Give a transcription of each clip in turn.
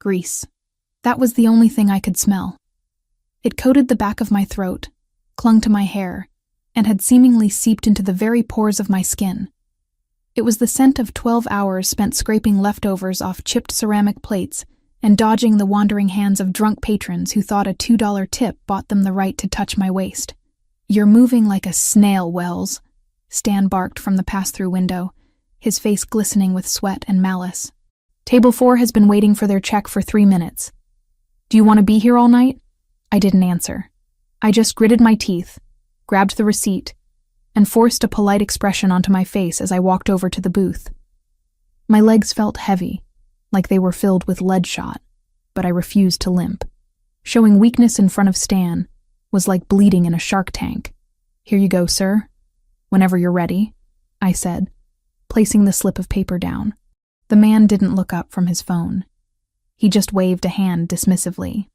Grease. That was the only thing I could smell. It coated the back of my throat, clung to my hair, and had seemingly seeped into the very pores of my skin. It was the scent of 12 hours spent scraping leftovers off chipped ceramic plates and dodging the wandering hands of drunk patrons who thought a $2 tip bought them the right to touch my waist. "You're moving like a snail, Wells," Stan barked from the pass-through window, his face glistening with sweat and malice. "Table 4 has been waiting for their check for 3 minutes. Do you want to be here all night?" I didn't answer. I just gritted my teeth, grabbed the receipt, and forced a polite expression onto my face as I walked over to the booth. My legs felt heavy, like they were filled with lead shot, but I refused to limp. Showing weakness in front of Stan was like bleeding in a shark tank. "Here you go, sir. Whenever you're ready," I said, placing the slip of paper down. The man didn't look up from his phone. He just waved a hand dismissively.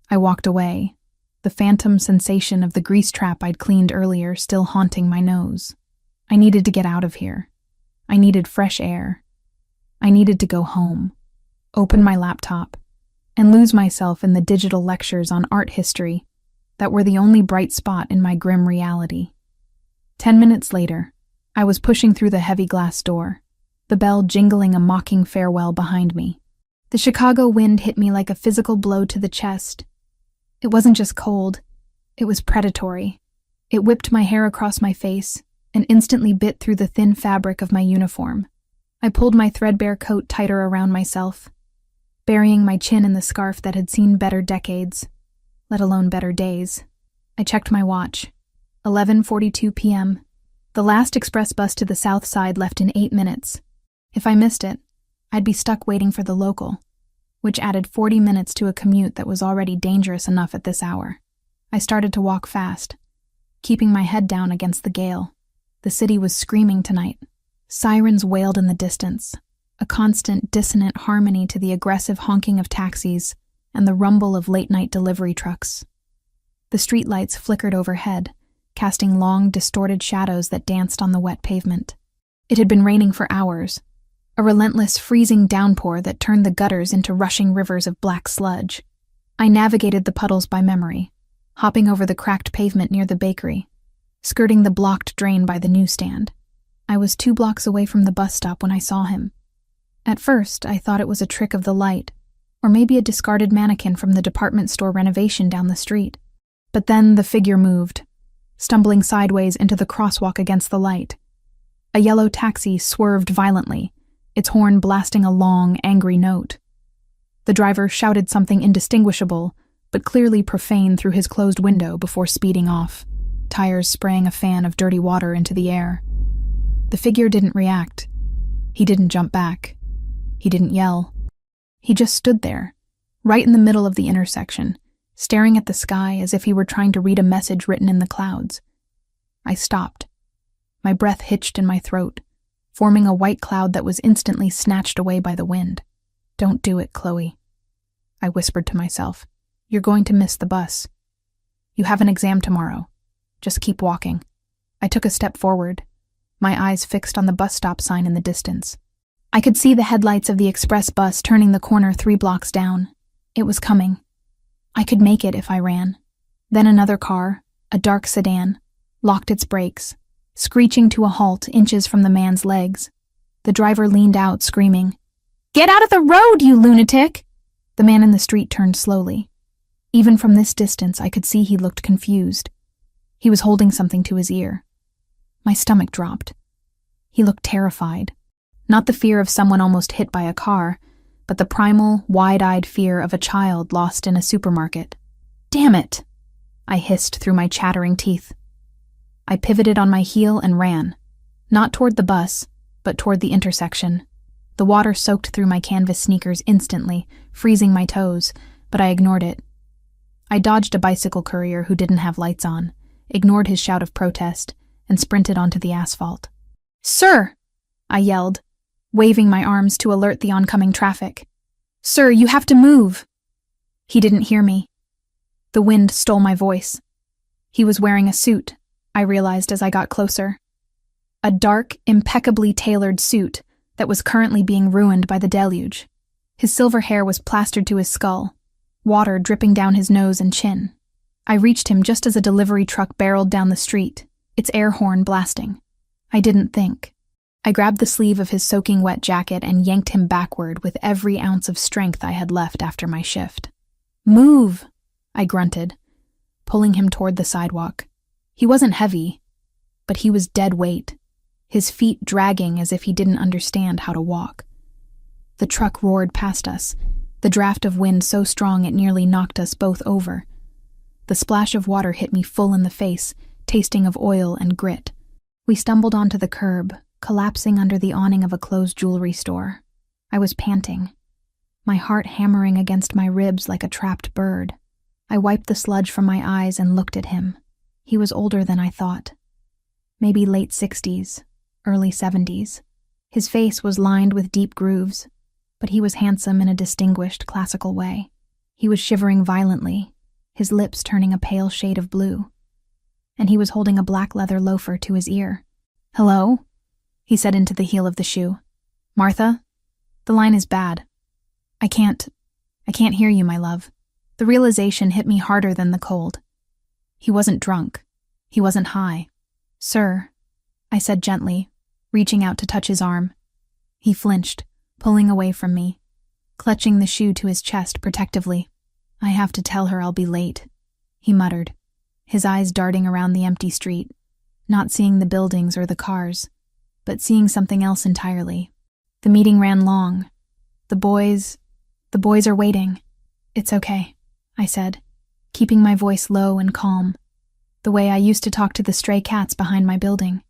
I walked away, the phantom sensation of the grease trap I'd cleaned earlier still haunting my nose. I needed to get out of here. I needed fresh air. I needed to go home, open my laptop, and lose myself in the digital lectures on art history that were the only bright spot in my grim reality. 10 minutes later, I was pushing through the heavy glass door, the bell jingling a mocking farewell behind me. The Chicago wind hit me like a physical blow to the chest. It wasn't just cold, it was predatory. It whipped my hair across my face and instantly bit through the thin fabric of my uniform. I pulled my threadbare coat tighter around myself, burying my chin in the scarf that had seen better decades, let alone better days. I checked my watch. 11:42 p.m. The last express bus to the south side left in 8 minutes. If I missed it, I'd be stuck waiting for the local, which added 40 minutes to a commute that was already dangerous enough at this hour. I started to walk fast, keeping my head down against the gale. The city was screaming tonight. Sirens wailed in the distance, a constant dissonant harmony to the aggressive honking of taxis and the rumble of late-night delivery trucks. The streetlights flickered overhead, casting long, distorted shadows that danced on the wet pavement. It had been raining for hours, a relentless, freezing downpour that turned the gutters into rushing rivers of black sludge. I navigated the puddles by memory, hopping over the cracked pavement near the bakery, skirting the blocked drain by the newsstand. I was 2 blocks away from the bus stop when I saw him. At first, I thought it was a trick of the light, or maybe a discarded mannequin from the department store renovation down the street. But then the figure moved, stumbling sideways into the crosswalk against the light. A yellow taxi swerved violently, its horn blasting a long, angry note. The driver shouted something indistinguishable, but clearly profane through his closed window before speeding off, tires spraying a fan of dirty water into the air. The figure didn't react. He didn't jump back. He didn't yell. He just stood there, right in the middle of the intersection, staring at the sky as if he were trying to read a message written in the clouds. I stopped. My breath hitched in my throat, forming a white cloud that was instantly snatched away by the wind. "Don't do it, Chloe," I whispered to myself. "You're going to miss the bus. You have an exam tomorrow. Just keep walking." I took a step forward, my eyes fixed on the bus stop sign in the distance. I could see the headlights of the express bus turning the corner 3 blocks down. It was coming. I could make it if I ran. Then another car, a dark sedan, locked its brakes, screeching to a halt inches from the man's legs. The driver leaned out, screaming, "Get out of the road, you lunatic!" The man in the street turned slowly. Even from this distance, I could see he looked confused. He was holding something to his ear. My stomach dropped. He looked terrified. Not the fear of someone almost hit by a car, but the primal, wide-eyed fear of a child lost in a supermarket. "Damn it!" I hissed through my chattering teeth. I pivoted on my heel and ran, not toward the bus, but toward the intersection. The water soaked through my canvas sneakers instantly, freezing my toes, but I ignored it. I dodged a bicycle courier who didn't have lights on, ignored his shout of protest, and sprinted onto the asphalt. "Sir!" I yelled, waving my arms to alert the oncoming traffic. "Sir, you have to move!" He didn't hear me. The wind stole my voice. He was wearing a suit, I realized as I got closer. A dark, impeccably tailored suit that was currently being ruined by the deluge. His silver hair was plastered to his skull, water dripping down his nose and chin. I reached him just as a delivery truck barreled down the street, its air horn blasting. I didn't think. I grabbed the sleeve of his soaking wet jacket and yanked him backward with every ounce of strength I had left after my shift. "Move!" I grunted, pulling him toward the sidewalk. He wasn't heavy, but he was dead weight, his feet dragging as if he didn't understand how to walk. The truck roared past us, the draft of wind so strong it nearly knocked us both over. The splash of water hit me full in the face, tasting of oil and grit. We stumbled onto the curb, collapsing under the awning of a closed jewelry store. I was panting, my heart hammering against my ribs like a trapped bird. I wiped the sludge from my eyes and looked at him. He was older than I thought. Maybe late 60s, early 70s. His face was lined with deep grooves, but he was handsome in a distinguished classical way. He was shivering violently, his lips turning a pale shade of blue, and he was holding a black leather loafer to his ear. "Hello?" he said into the heel of the shoe. "Martha? The line is bad. I can't hear you, my love." The realization hit me harder than the cold. He wasn't drunk. He wasn't high. "Sir," I said gently, reaching out to touch his arm. He flinched, pulling away from me, clutching the shoe to his chest protectively. "I have to tell her I'll be late," he muttered, his eyes darting around the empty street, not seeing the buildings or the cars, but seeing something else entirely. The meeting ran long. The boys are waiting." "It's okay," I said, keeping my voice low and calm, the way I used to talk to the stray cats behind my building.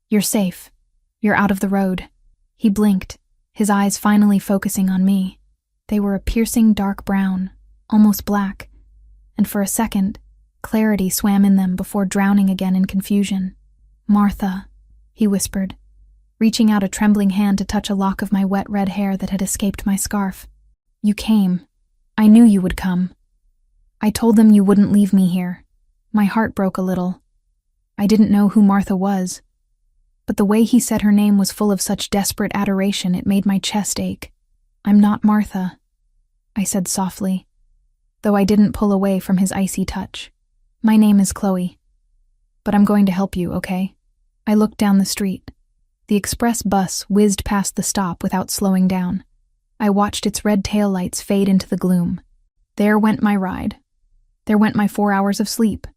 "You're safe. You're out of the road." He blinked, his eyes finally focusing on me. They were a piercing dark brown, almost black, and for a second, clarity swam in them before drowning again in confusion. "Martha," he whispered, reaching out a trembling hand to touch a lock of my wet red hair that had escaped my scarf. "You came. I knew you would come. I told them you wouldn't leave me here." My heart broke a little. I didn't know who Martha was, but the way he said her name was full of such desperate adoration it made my chest ache. "I'm not Martha," I said softly, though I didn't pull away from his icy touch. "My name is Chloe, but I'm going to help you, okay?" I looked down the street. The express bus whizzed past the stop without slowing down. I watched its red taillights fade into the gloom. There went my ride. There went my 4 hours of sleep.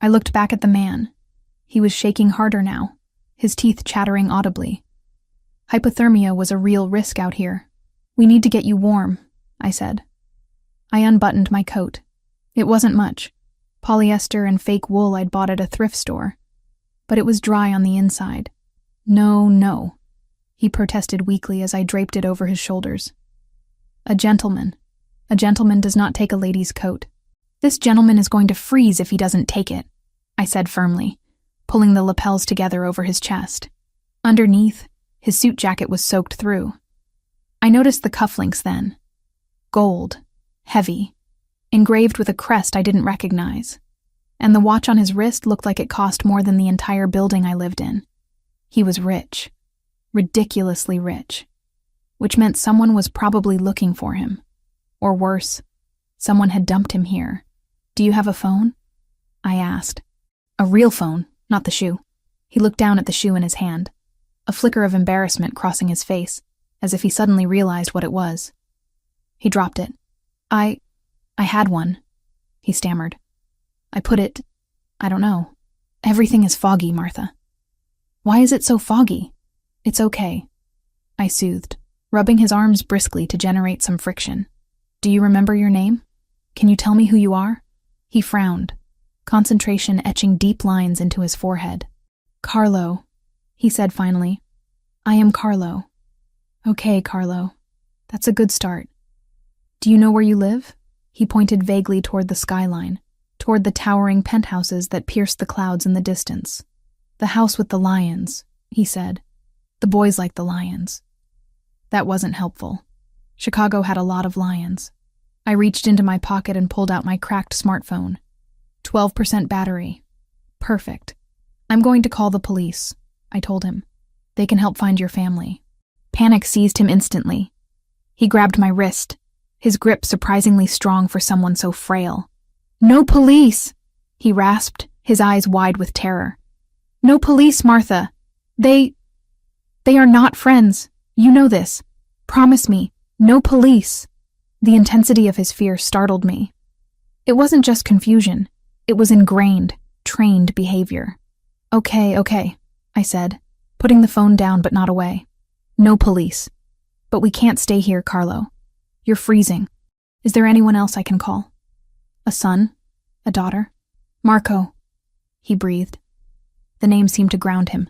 I looked back at the man. He was shaking harder now, his teeth chattering audibly. Hypothermia was a real risk out here. "We need to get you warm," I said. I unbuttoned my coat. It wasn't much. Polyester and fake wool I'd bought at a thrift store. But it was dry on the inside. No, he protested weakly as I draped it over his shoulders. A gentleman does not take a lady's coat. "This gentleman is going to freeze if he doesn't take it," I said firmly, pulling the lapels together over his chest. Underneath, his suit jacket was soaked through. I noticed the cufflinks then. Gold, heavy, engraved with a crest I didn't recognize. And the watch on his wrist looked like it cost more than the entire building I lived in. He was rich, ridiculously rich, which meant someone was probably looking for him. Or worse, someone had dumped him here. "Do you have a phone?" I asked. "A real phone, not the shoe." He looked down at the shoe in his hand, a flicker of embarrassment crossing his face, as if he suddenly realized what it was. He dropped it. I had one," he stammered. "I don't know. Everything is foggy, Martha." "Why is it so foggy?" "It's okay," I soothed, rubbing his arms briskly to generate some friction. "Do you remember your name? Can you tell me who you are?" He frowned, concentration etching deep lines into his forehead. "Carlo," he said finally. "I am Carlo." "Okay, Carlo. That's a good start. Do you know where you live?" He pointed vaguely toward the skyline, toward the towering penthouses that pierced the clouds in the distance. "The house with the lions," he said. "The boys like the lions." That wasn't helpful. Chicago had a lot of lions. I reached into my pocket and pulled out my cracked smartphone. 12% battery. Perfect. "I'm going to call the police," I told him. "They can help find your family." Panic seized him instantly. He grabbed my wrist, his grip surprisingly strong for someone so frail. "No police!" he rasped, his eyes wide with terror. "No police, Martha. They are not friends. You know this. Promise me, no police." The intensity of his fear startled me. It wasn't just confusion. It was ingrained, trained behavior. Okay, I said, putting the phone down but not away. "No police. But we can't stay here, Carlo. You're freezing. Is there anyone else I can call? A son? A daughter?" "Marco," he breathed. The name seemed to ground him.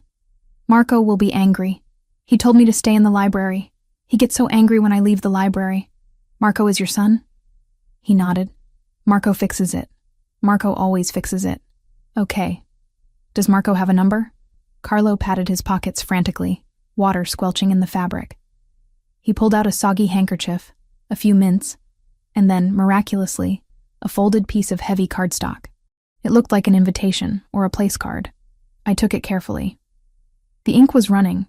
"Marco will be angry. He told me to stay in the library. He gets so angry when I leave the library. Marco is your son?" He nodded. "Marco fixes it. Marco always fixes it." "Okay. Does Marco have a number?" Carlo patted his pockets frantically, water squelching in the fabric. He pulled out a soggy handkerchief, a few mints, and then, miraculously, a folded piece of heavy cardstock. It looked like an invitation or a place card. I took it carefully. The ink was running,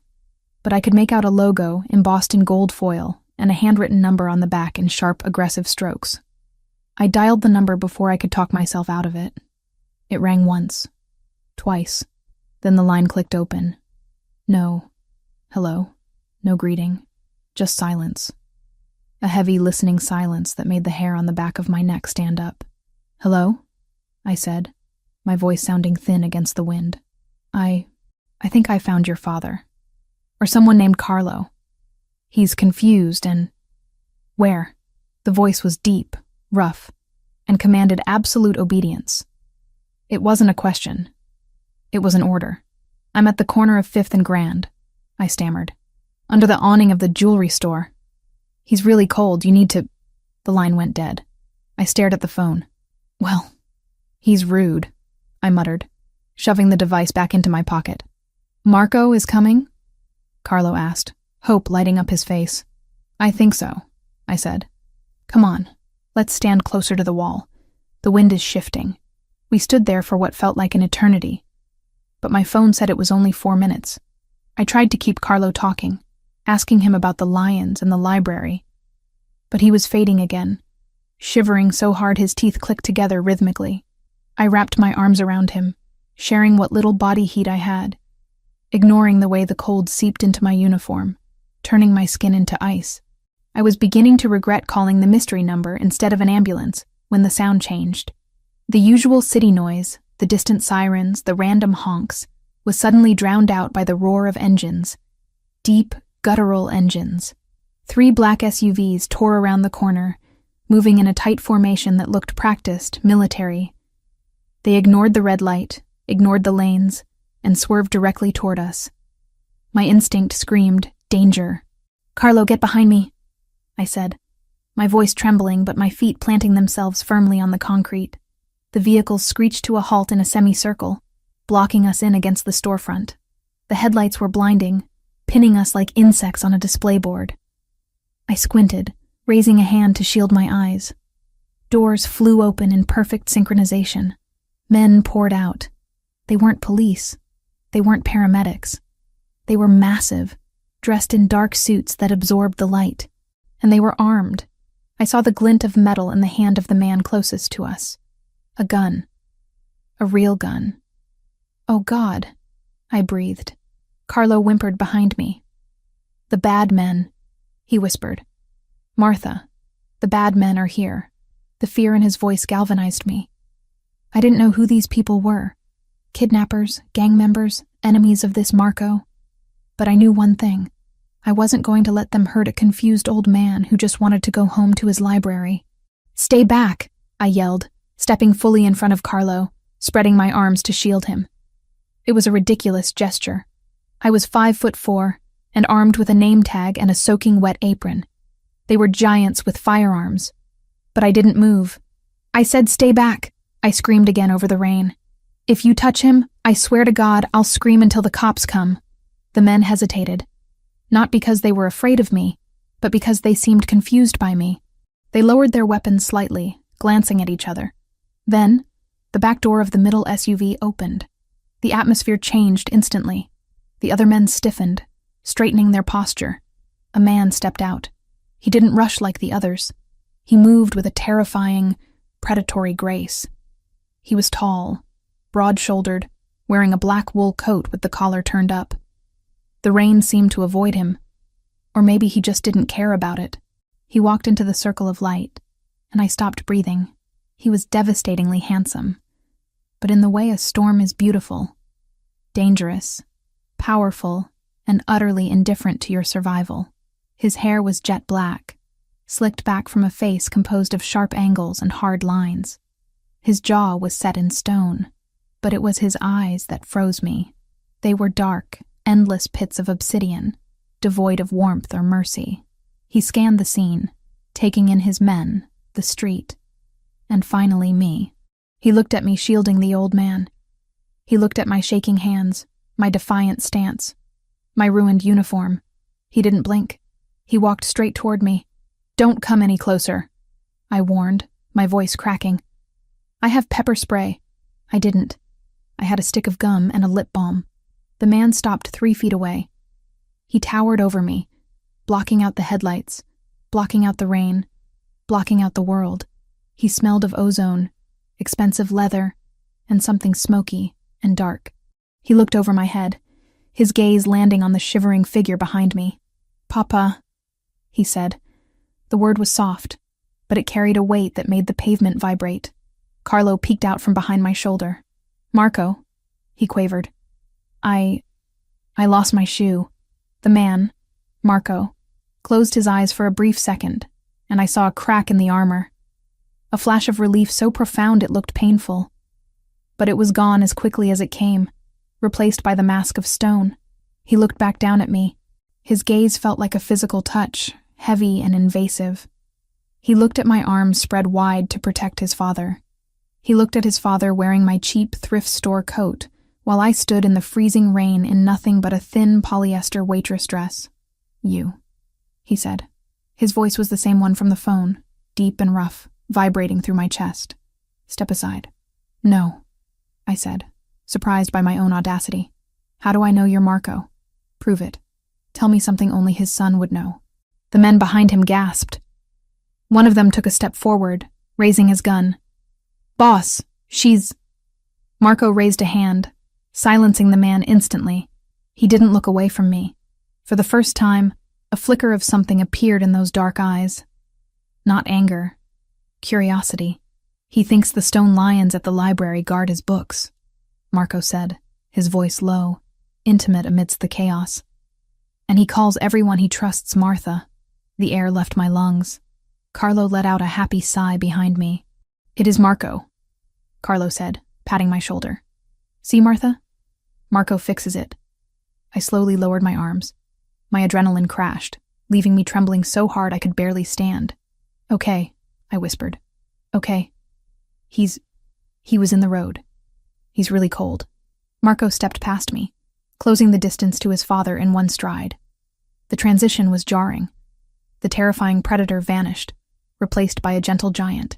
but I could make out a logo embossed in gold foil and a handwritten number on the back in sharp, aggressive strokes. I dialed the number before I could talk myself out of it. It rang once, twice, then the line clicked open. No hello, no greeting, just silence. A heavy, listening silence that made the hair on the back of my neck stand up. "Hello?" I said, my voice sounding thin against the wind. I think I found your father. Or someone named Carlo. He's confused and—" "Where?" The voice was deep, rough, and commanded absolute obedience. It wasn't a question. It was an order. "I'm at the corner of 5th and Grand," I stammered. "Under the awning of the jewelry store. He's really cold, you need to—" The line went dead. I stared at the phone. "Well, he's rude," I muttered, shoving the device back into my pocket. "Marco is coming?" Carlo asked, hope lighting up his face. "I think so," I said. "Come on, let's stand closer to the wall. The wind is shifting." We stood there for what felt like an eternity, but my phone said it was only 4 minutes. I tried to keep Carlo talking, asking him about the lions and the library, but he was fading again, shivering so hard his teeth clicked together rhythmically. I wrapped my arms around him, sharing what little body heat I had, ignoring the way the cold seeped into my uniform, turning my skin into ice. I was beginning to regret calling the mystery number instead of an ambulance when the sound changed. The usual city noise, the distant sirens, the random honks, was suddenly drowned out by the roar of engines. Deep, guttural engines. 3 black SUVs tore around the corner, moving in a tight formation that looked practiced, military. They ignored the red light, ignored the lanes, and swerved directly toward us. My instinct screamed, "Danger." "Carlo, get behind me," I said, my voice trembling but my feet planting themselves firmly on the concrete. The vehicles screeched to a halt in a semicircle, blocking us in against the storefront. The headlights were blinding, pinning us like insects on a display board. I squinted, raising a hand to shield my eyes. Doors flew open in perfect synchronization. Men poured out. They weren't police. They weren't paramedics. They were massive, dressed in dark suits that absorbed the light. And they were armed. I saw the glint of metal in the hand of the man closest to us. A gun. A real gun. "Oh God," I breathed. Carlo whimpered behind me. "The bad men," he whispered. "Martha, the bad men are here." The fear in his voice galvanized me. I didn't know who these people were. Kidnappers, gang members, enemies of this Marco. But I knew one thing. I wasn't going to let them hurt a confused old man who just wanted to go home to his library. "Stay back," I yelled, stepping fully in front of Carlo, spreading my arms to shield him. It was a ridiculous gesture. I was 5'4" and armed with a name tag and a soaking wet apron. They were giants with firearms. But I didn't move. "I said stay back," I screamed again over the rain. "If you touch him, I swear to God, I'll scream until the cops come." The men hesitated. Not because they were afraid of me, but because they seemed confused by me. They lowered their weapons slightly, glancing at each other. Then, the back door of the middle SUV opened. The atmosphere changed instantly. The other men stiffened, straightening their posture. A man stepped out. He didn't rush like the others. He moved with a terrifying, predatory grace. He was tall, broad-shouldered, wearing a black wool coat with the collar turned up. The rain seemed to avoid him, or maybe he just didn't care about it. He walked into the circle of light, and I stopped breathing. He was devastatingly handsome, but in the way a storm is beautiful, dangerous, powerful, and utterly indifferent to your survival. His hair was jet black, slicked back from a face composed of sharp angles and hard lines. His jaw was set in stone, but it was his eyes that froze me. They were dark, endless pits of obsidian, devoid of warmth or mercy. He scanned the scene, taking in his men, the street, and finally me. He looked at me shielding the old man. He looked at my shaking hands, my defiant stance, my ruined uniform. He didn't blink. He walked straight toward me. "Don't come any closer," I warned, my voice cracking. "I have pepper spray." I didn't. I had a stick of gum and a lip balm. The man stopped 3 feet away. He towered over me, blocking out the headlights, blocking out the rain, blocking out the world. He smelled of ozone, expensive leather, and something smoky and dark. He looked over my head, his gaze landing on the shivering figure behind me. "Papa," he said. The word was soft, but it carried a weight that made the pavement vibrate. Carlo peeked out from behind my shoulder. "Marco," he quavered. I lost my shoe." The man, Marco, closed his eyes for a brief second, and I saw a crack in the armor. A flash of relief so profound it looked painful. But it was gone as quickly as it came, replaced by the mask of stone. He looked back down at me. His gaze felt like a physical touch, heavy and invasive. He looked at my arms spread wide to protect his father. He looked at his father wearing my cheap thrift store coat, while I stood in the freezing rain in nothing but a thin polyester waitress dress. "You," he said. His voice was the same one from the phone, deep and rough, vibrating through my chest. "Step aside." "No," I said, surprised by my own audacity. "How do I know you're Marco? Prove it. Tell me something only his son would know." The men behind him gasped. One of them took a step forward, raising his gun. "Boss, she's—" Marco raised a hand, silencing the man instantly. He didn't look away from me. For the first time, a flicker of something appeared in those dark eyes. Not anger. Curiosity. "He thinks the stone lions at the library guard his books," Marco said, his voice low, intimate amidst the chaos. "And he calls everyone he trusts Martha." The air left my lungs. Carlo let out a happy sigh behind me. "It is Marco," Carlo said, patting my shoulder. "See, Martha? Marco fixes it." I slowly lowered my arms. My adrenaline crashed, leaving me trembling so hard I could barely stand. "Okay," I whispered. "Okay. He was in the road. He's really cold." Marco stepped past me, closing the distance to his father in one stride. The transition was jarring. The terrifying predator vanished, replaced by a gentle giant.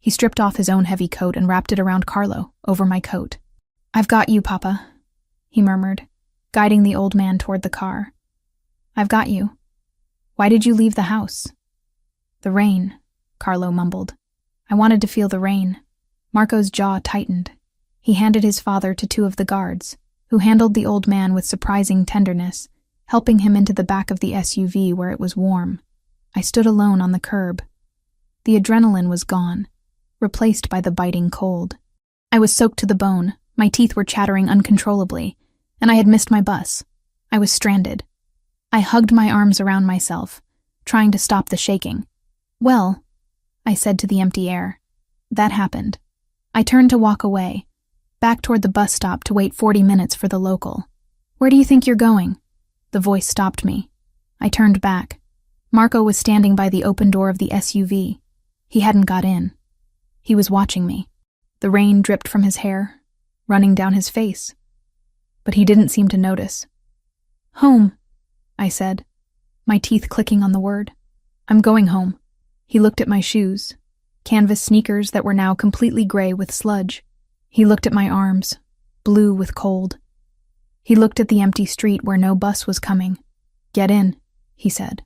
He stripped off his own heavy coat and wrapped it around Carlo, over my coat. "I've got you, Papa," he murmured, guiding the old man toward the car. "I've got you. Why did you leave the house?" "The rain," Carlo mumbled. "I wanted to feel the rain." Marco's jaw tightened. He handed his father to 2 of the guards, who handled the old man with surprising tenderness, helping him into the back of the SUV where it was warm. I stood alone on the curb. The adrenaline was gone, replaced by the biting cold. I was soaked to the bone, my teeth were chattering uncontrollably, and I had missed my bus. I was stranded. I hugged my arms around myself, trying to stop the shaking. "Well," I said to the empty air, "that happened." I turned to walk away, back toward the bus stop to wait 40 minutes for the local. "Where do you think you're going?" The voice stopped me. I turned back. Marco was standing by the open door of the SUV. He hadn't got in. He was watching me. The rain dripped from his hair, running down his face. But he didn't seem to notice. "Home," I said, my teeth clicking on the word. "I'm going home." He looked at my shoes, canvas sneakers that were now completely gray with sludge. He looked at my arms, blue with cold. He looked at the empty street where no bus was coming. "Get in," he said.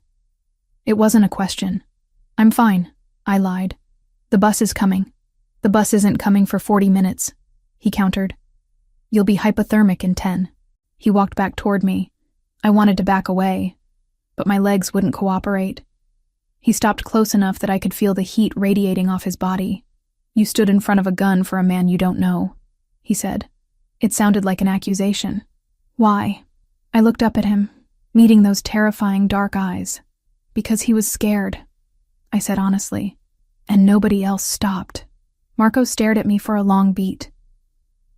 It wasn't a question. I'm fine, I lied. The bus is coming. The bus isn't coming for 40 minutes, he countered. You'll be hypothermic in 10. He walked back toward me. I wanted to back away, but my legs wouldn't cooperate. He stopped close enough that I could feel the heat radiating off his body. You stood in front of a gun for a man you don't know, he said. It sounded like an accusation. Why? I looked up at him, meeting those terrifying dark eyes. Because he was scared, I said honestly, and nobody else stopped. Marco stared at me for a long beat.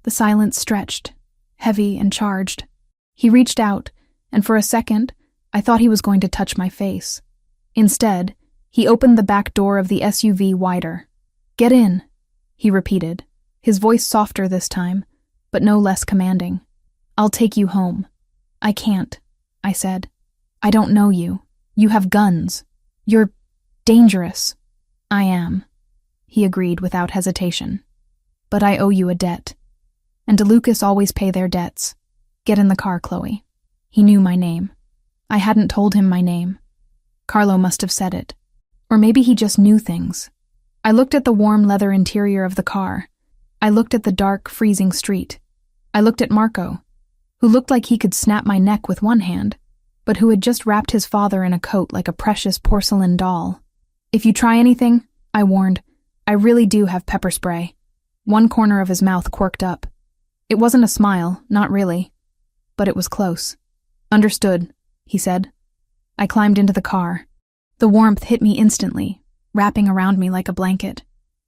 The silence stretched, heavy and charged. He reached out, and for a second, I thought he was going to touch my face. Instead, he opened the back door of the SUV wider. Get in, he repeated, his voice softer this time, but no less commanding. I'll take you home. I can't, I said. I don't know you. You have guns. You're dangerous. I am, he agreed without hesitation. But I owe you a debt. And DeLucas always pay their debts. Get in the car, Chloe. He knew my name. I hadn't told him my name. Carlo must have said it. Or maybe he just knew things. I looked at the warm leather interior of the car. I looked at the dark, freezing street. I looked at Marco, who looked like he could snap my neck with one hand, but who had just wrapped his father in a coat like a precious porcelain doll. If you try anything, I warned, I really do have pepper spray. One corner of his mouth quirked up. It wasn't a smile, not really. But it was close. Understood, he said. I climbed into the car. The warmth hit me instantly, wrapping around me like a blanket.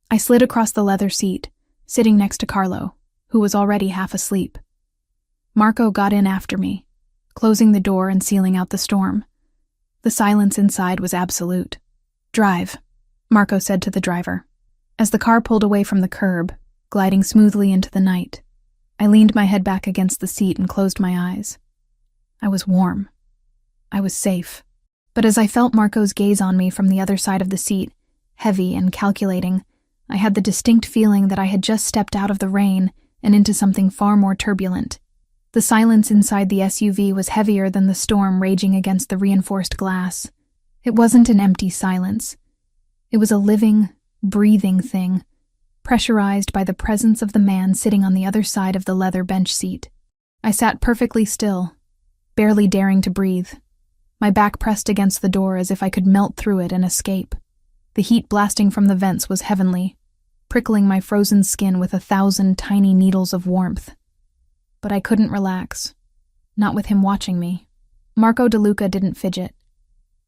I slid across the leather seat, sitting next to Carlo, who was already half asleep. Marco got in after me, closing the door and sealing out the storm. The silence inside was absolute. Drive, Marco said to the driver. As the car pulled away from the curb, gliding smoothly into the night, I leaned my head back against the seat and closed my eyes. I was warm. I was safe. But as I felt Marco's gaze on me from the other side of the seat, heavy and calculating, I had the distinct feeling that I had just stepped out of the rain and into something far more turbulent. The silence inside the SUV was heavier than the storm raging against the reinforced glass. It wasn't an empty silence. It was a living, breathing thing, pressurized by the presence of the man sitting on the other side of the leather bench seat. I sat perfectly still, barely daring to breathe, my back pressed against the door as if I could melt through it and escape. The heat blasting from the vents was heavenly, prickling my frozen skin with 1,000 tiny needles of warmth. But I couldn't relax, not with him watching me. Marco DeLuca didn't fidget.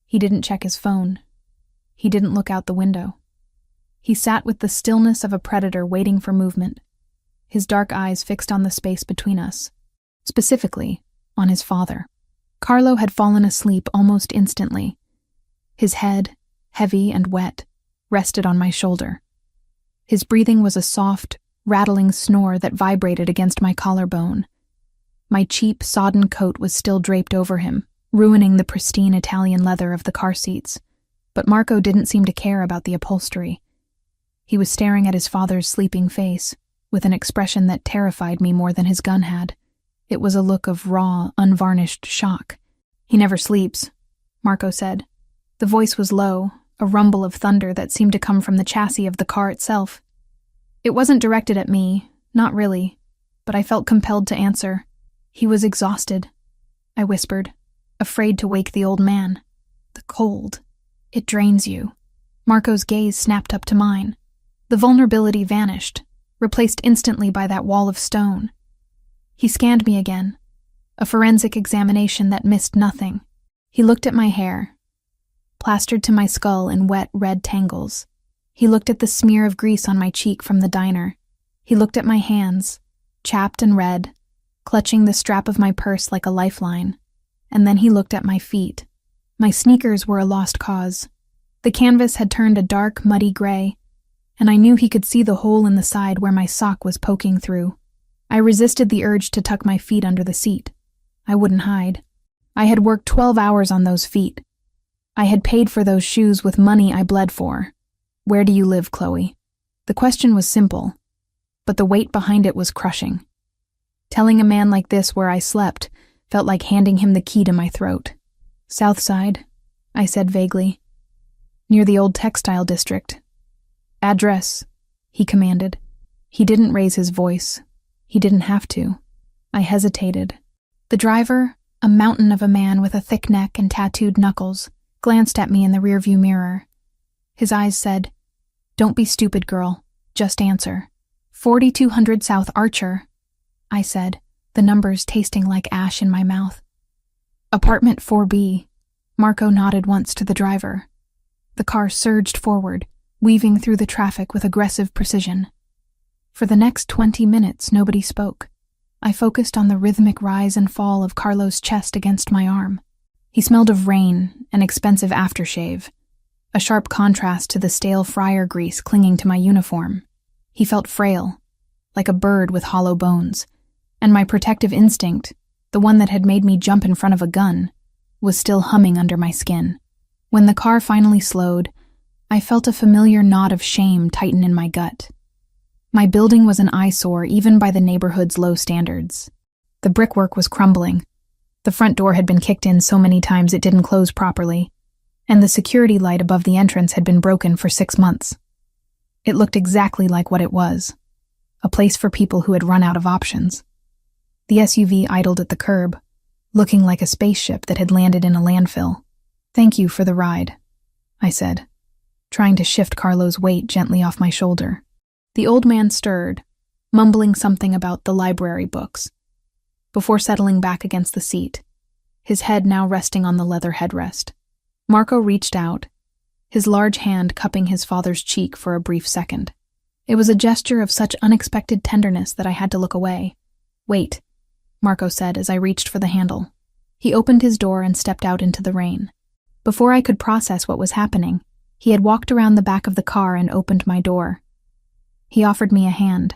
He didn't check his phone. He didn't look out the window. He sat with the stillness of a predator waiting for movement, his dark eyes fixed on the space between us, specifically on his father. Carlo had fallen asleep almost instantly. His head, heavy and wet, rested on my shoulder. His breathing was a soft, rattling snore that vibrated against my collarbone. My cheap, sodden coat was still draped over him, ruining the pristine Italian leather of the car seats. But Marco didn't seem to care about the upholstery. He was staring at his father's sleeping face, with an expression that terrified me more than his gun had. It was a look of raw, unvarnished shock. He never sleeps, Marco said. The voice was low, a rumble of thunder that seemed to come from the chassis of the car itself. It wasn't directed at me, not really, but I felt compelled to answer. He was exhausted, I whispered, afraid to wake the old man. The cold. It drains you. Marco's gaze snapped up to mine. The vulnerability vanished, replaced instantly by that wall of stone. He scanned me again, a forensic examination that missed nothing. He looked at my hair, plastered to my skull in wet, red tangles. He looked at the smear of grease on my cheek from the diner. He looked at my hands, chapped and red, clutching the strap of my purse like a lifeline. And then he looked at my feet. My sneakers were a lost cause. The canvas had turned a dark, muddy gray, and I knew he could see the hole in the side where my sock was poking through. I resisted the urge to tuck my feet under the seat. I wouldn't hide. I had worked 12 hours on those feet. I had paid for those shoes with money I bled for. Where do you live, Chloe? The question was simple, but the weight behind it was crushing. Telling a man like this where I slept felt like handing him the key to my throat. South Side, I said vaguely. Near the old textile district. Address, he commanded. He didn't raise his voice. He didn't have to. I hesitated. The driver, a mountain of a man with a thick neck and tattooed knuckles, glanced at me in the rearview mirror. His eyes said, "Don't be stupid, girl. Just answer." 4200 South Archer, I said, the numbers tasting like ash in my mouth. Apartment 4B. Marco nodded once to the driver. The car surged forward, weaving through the traffic with aggressive precision. For the next 20 minutes, nobody spoke. I focused on the rhythmic rise and fall of Carlo's chest against my arm. He smelled of rain and expensive aftershave, a sharp contrast to the stale fryer grease clinging to my uniform. He felt frail, like a bird with hollow bones, and my protective instinct, the one that had made me jump in front of a gun, was still humming under my skin. When the car finally slowed, I felt a familiar knot of shame tighten in my gut. My building was an eyesore even by the neighborhood's low standards. The brickwork was crumbling. The front door had been kicked in so many times it didn't close properly, and the security light above the entrance had been broken for 6 months. It looked exactly like what it was, a place for people who had run out of options. The SUV idled at the curb, looking like a spaceship that had landed in a landfill. "Thank you for the ride," I said, trying to shift Carlo's weight gently off my shoulder. The old man stirred, mumbling something about the library books, before settling back against the seat, his head now resting on the leather headrest. Marco reached out, his large hand cupping his father's cheek for a brief second. It was a gesture of such unexpected tenderness that I had to look away. "Wait," Marco said as I reached for the handle. He opened his door and stepped out into the rain. Before I could process what was happening, he had walked around the back of the car and opened my door. He offered me a hand.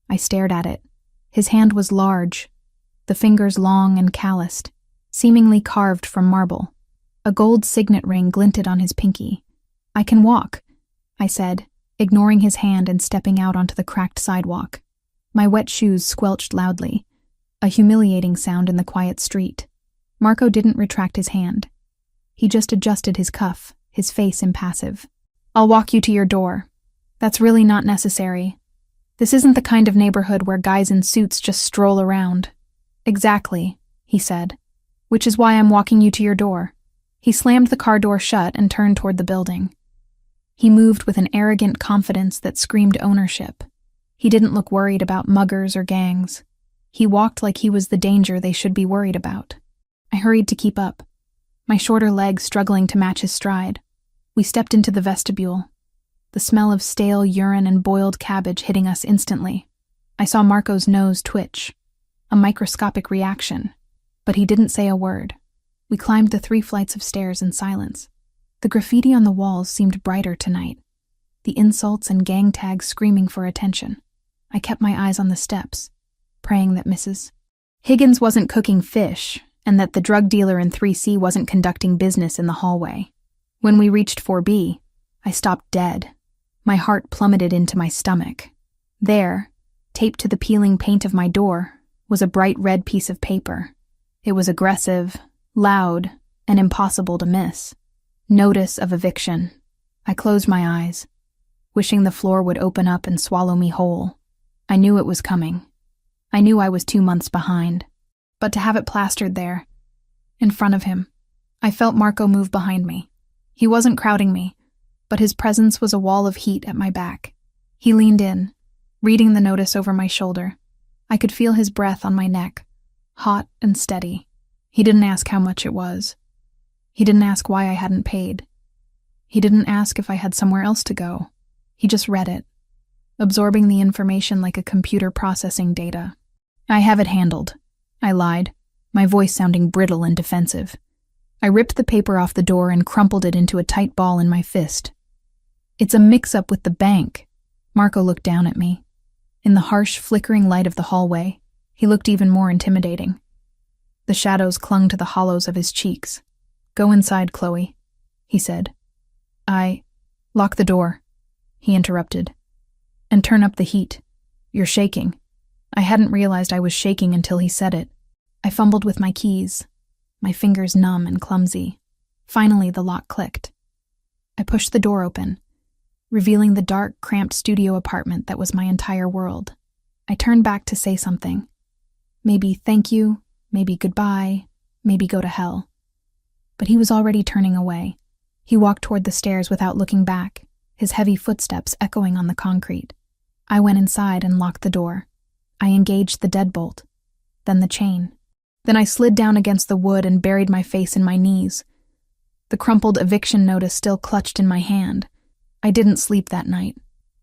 I stared at it. His hand was large, the fingers long and calloused, seemingly carved from marble. A gold signet ring glinted on his pinky. "I can walk," I said, ignoring his hand and stepping out onto the cracked sidewalk. My wet shoes squelched loudly, a humiliating sound in the quiet street. Marco didn't retract his hand. He just adjusted his cuff, his face impassive. "I'll walk you to your door. That's really not necessary. This isn't the kind of neighborhood where guys in suits just stroll around." "Exactly," he said, "which is why I'm walking you to your door." He slammed the car door shut and turned toward the building. He moved with an arrogant confidence that screamed ownership. He didn't look worried about muggers or gangs. He walked like he was the danger they should be worried about. I hurried to keep up, my shorter legs struggling to match his stride. We stepped into the vestibule, the smell of stale urine and boiled cabbage hitting us instantly. I saw Marco's nose twitch, a microscopic reaction, but he didn't say a word. We climbed the 3 flights of stairs in silence. The graffiti on the walls seemed brighter tonight, the insults and gang tags screaming for attention. I kept my eyes on the steps, praying that Mrs. Higgins wasn't cooking fish and that the drug dealer in 3C wasn't conducting business in the hallway. When we reached 4B, I stopped dead. My heart plummeted into my stomach. There, taped to the peeling paint of my door, was a bright red piece of paper. It was aggressive, loud, and impossible to miss. Notice of eviction. I closed my eyes, wishing the floor would open up and swallow me whole. I knew it was coming. I knew I was 2 months behind. But to have it plastered there, in front of him, I felt Marco move behind me. He wasn't crowding me, but his presence was a wall of heat at my back. He leaned in, reading the notice over my shoulder. I could feel his breath on my neck, hot and steady. He didn't ask how much it was. He didn't ask why I hadn't paid. He didn't ask if I had somewhere else to go. He just read it, absorbing the information like a computer processing data. "I have it handled," I lied, my voice sounding brittle and defensive. I ripped the paper off the door and crumpled it into a tight ball in my fist. "It's a mix-up with the bank." Marco looked down at me. In the harsh, flickering light of the hallway, he looked even more intimidating. The shadows clung to the hollows of his cheeks. "Go inside, Chloe," he said. Lock the door," he interrupted. "And turn up the heat. You're shaking." I hadn't realized I was shaking until he said it. I fumbled with my keys, my fingers numb and clumsy. Finally, the lock clicked. I pushed the door open, revealing the dark, cramped studio apartment that was my entire world. I turned back to say something. Maybe thank you, maybe goodbye, maybe go to hell. But he was already turning away. He walked toward the stairs without looking back, his heavy footsteps echoing on the concrete. I went inside and locked the door. I engaged the deadbolt, then the chain. Then I slid down against the wood and buried my face in my knees. The crumpled eviction notice still clutched in my hand. I didn't sleep that night.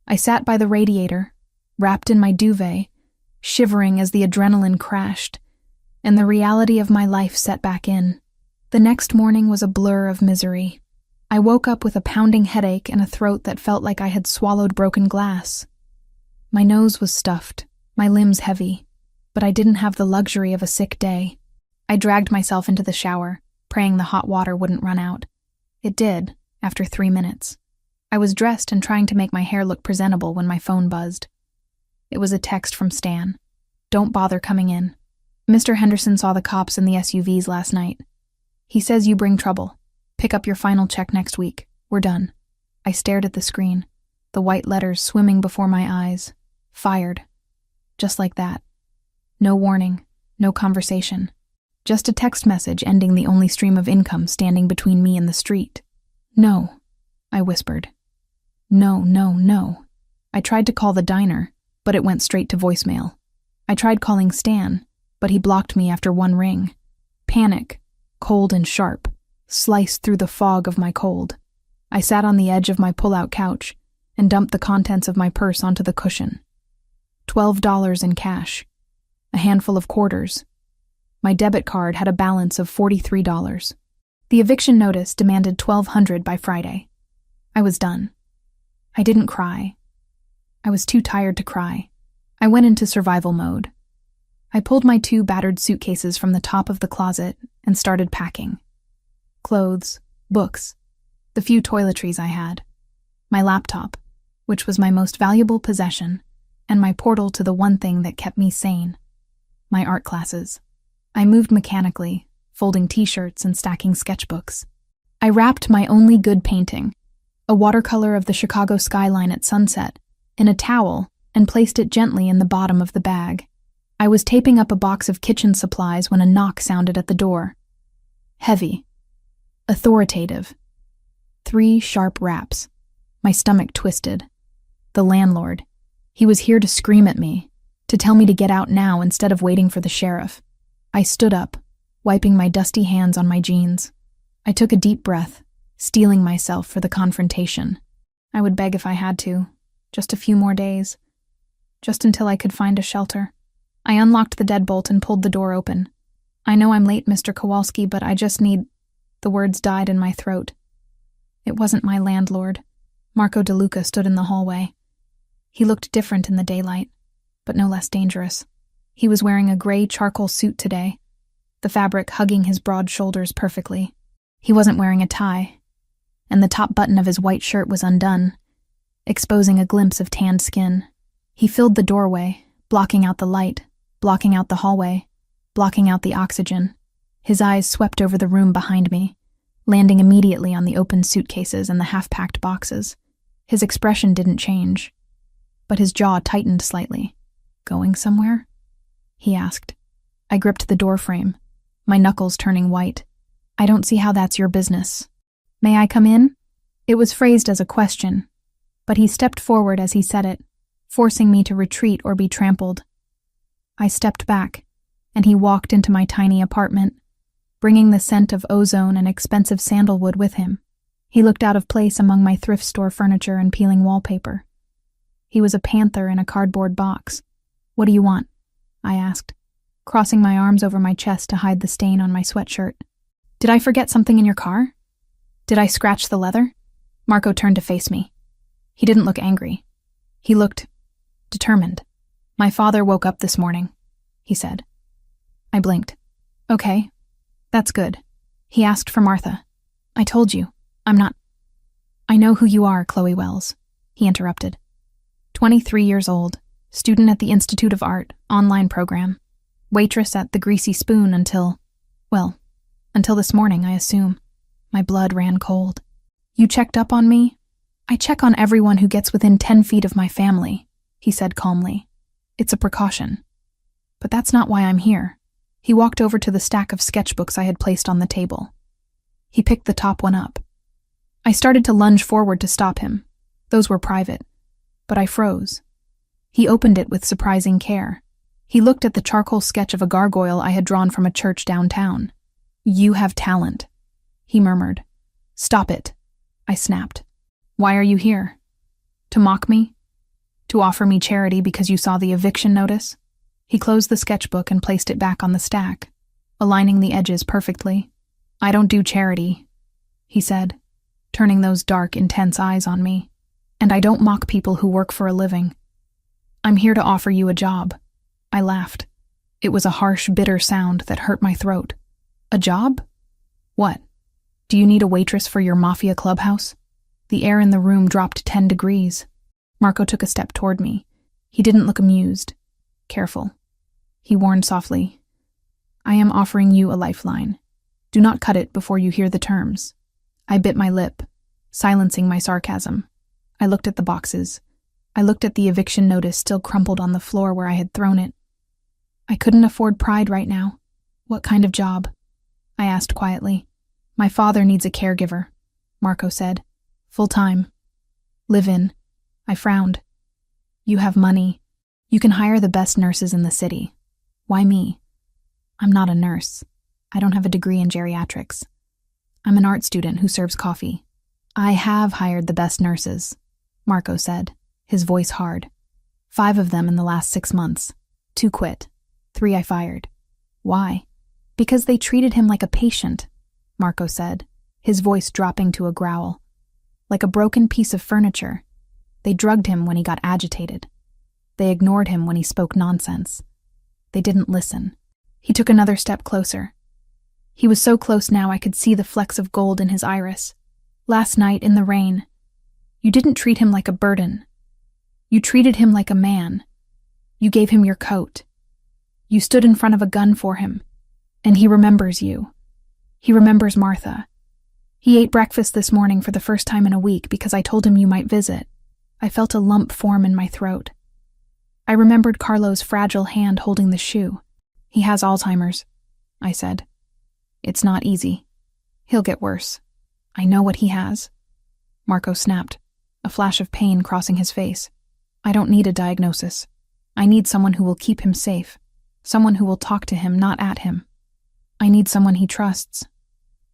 I sat by the radiator, wrapped in my duvet, shivering as the adrenaline crashed, and the reality of my life set back in. The next morning was a blur of misery. I woke up with a pounding headache and a throat that felt like I had swallowed broken glass. My nose was stuffed, my limbs heavy, but I didn't have the luxury of a sick day. I dragged myself into the shower, praying the hot water wouldn't run out. It did, after 3 minutes. I was dressed and trying to make my hair look presentable when my phone buzzed. It was a text from Stan. Don't bother coming in. Mr. Henderson saw the cops in the SUVs last night. He says you bring trouble. Pick up your final check next week. We're done. I stared at the screen, the white letters swimming before my eyes. Fired. Just like that. No warning, no conversation. Just a text message ending the only stream of income standing between me and the street. No, I whispered. No, no, no. I tried to call the diner, but it went straight to voicemail. I tried calling Stan, but he blocked me after one ring. Panic, cold and sharp, sliced through the fog of my cold. I sat on the edge of my pull-out couch and dumped the contents of my purse onto the cushion. $12 in cash, a handful of quarters. My debit card had a balance of $43. The eviction notice demanded $1,200 by Friday. I was done. I didn't cry. I was too tired to cry. I went into survival mode. I pulled my 2 battered suitcases from the top of the closet and started packing. Clothes, books, the few toiletries I had, my laptop, which was my most valuable possession, and my portal to the one thing that kept me sane, my art classes. I moved mechanically, folding t-shirts and stacking sketchbooks. I wrapped my only good painting, a watercolor of the Chicago skyline at sunset, in a towel and placed it gently in the bottom of the bag. I was taping up a box of kitchen supplies when a knock sounded at the door. Heavy. Authoritative. 3 sharp raps. My stomach twisted. The landlord. He was here to scream at me, to tell me to get out now instead of waiting for the sheriff. I stood up, wiping my dusty hands on my jeans. I took a deep breath, steeling myself for the confrontation. I would beg if I had to, just a few more days, just until I could find a shelter. I unlocked the deadbolt and pulled the door open. I know I'm late, Mr. Kowalski, but I just need... The words died in my throat. It wasn't my landlord. Marco DeLuca stood in the hallway. He looked different in the daylight, but no less dangerous. He was wearing a gray charcoal suit today, the fabric hugging his broad shoulders perfectly. He wasn't wearing a tie, and the top button of his white shirt was undone, exposing a glimpse of tanned skin. He filled the doorway, blocking out the light, blocking out the hallway, blocking out the oxygen. His eyes swept over the room behind me, landing immediately on the open suitcases and the half-packed boxes. His expression didn't change, but his jaw tightened slightly. Going somewhere? He asked. I gripped the doorframe, my knuckles turning white. I don't see how that's your business. May I come in? It was phrased as a question, but he stepped forward as he said it, forcing me to retreat or be trampled. I stepped back, and he walked into my tiny apartment, bringing the scent of ozone and expensive sandalwood with him. He looked out of place among my thrift store furniture and peeling wallpaper. He was a panther in a cardboard box. What do you want? I asked, crossing my arms over my chest to hide the stain on my sweatshirt. Did I forget something in your car? Did I scratch the leather? Marco turned to face me. He didn't look angry. He looked determined. My father woke up this morning, he said. I blinked. Okay, that's good. He asked for Martha. I told you, I'm not... I know who you are, Chloe Wells, he interrupted. 23 years old, student at the Institute of Art, online program. Waitress at the Greasy Spoon until this morning, I assume. My blood ran cold. You checked up on me? I check on everyone who gets within 10 feet of my family, he said calmly. It's a precaution. But that's not why I'm here. He walked over to the stack of sketchbooks I had placed on the table. He picked the top one up. I started to lunge forward to stop him. Those were private. But I froze. He opened it with surprising care. He looked at the charcoal sketch of a gargoyle I had drawn from a church downtown. You have talent, he murmured. Stop it, I snapped. Why are you here? To mock me? To offer me charity because you saw the eviction notice? He closed the sketchbook and placed it back on the stack, aligning the edges perfectly. I don't do charity, he said, turning those dark, intense eyes on me. And I don't mock people who work for a living. I'm here to offer you a job. I laughed. It was a harsh, bitter sound that hurt my throat. A job? What? Do you need a waitress for your Mafia clubhouse? The air in the room dropped 10 degrees. Marco took a step toward me. He didn't look amused. Careful. He warned softly. I am offering you a lifeline. Do not cut it before you hear the terms. I bit my lip, silencing my sarcasm. I looked at the boxes. I looked at the eviction notice still crumpled on the floor where I had thrown it. I couldn't afford pride right now. What kind of job? I asked quietly. My father needs a caregiver, Marco said. Full-time. Live-in. I frowned. You have money. You can hire the best nurses in the city. Why me? I'm not a nurse. I don't have a degree in geriatrics. I'm an art student who serves coffee. I have hired the best nurses, Marco said, his voice hard. 5 of them in the last 6 months. 2 quit. 3 I fired. Why? Because they treated him like a patient, Marco said, his voice dropping to a growl. Like a broken piece of furniture. They drugged him when he got agitated. They ignored him when he spoke nonsense. They didn't listen. He took another step closer. He was so close now I could see the flecks of gold in his iris. Last night in the rain. You didn't treat him like a burden. You treated him like a man. You gave him your coat. You stood in front of a gun for him. And he remembers you. He remembers Martha. He ate breakfast this morning for the first time in a week because I told him you might visit. I felt a lump form in my throat. I remembered Carlo's fragile hand holding the shoe. He has Alzheimer's, I said. It's not easy. He'll get worse. I know what he has. Marco snapped, a flash of pain crossing his face. I don't need a diagnosis. I need someone who will keep him safe. Someone who will talk to him, not at him. I need someone he trusts.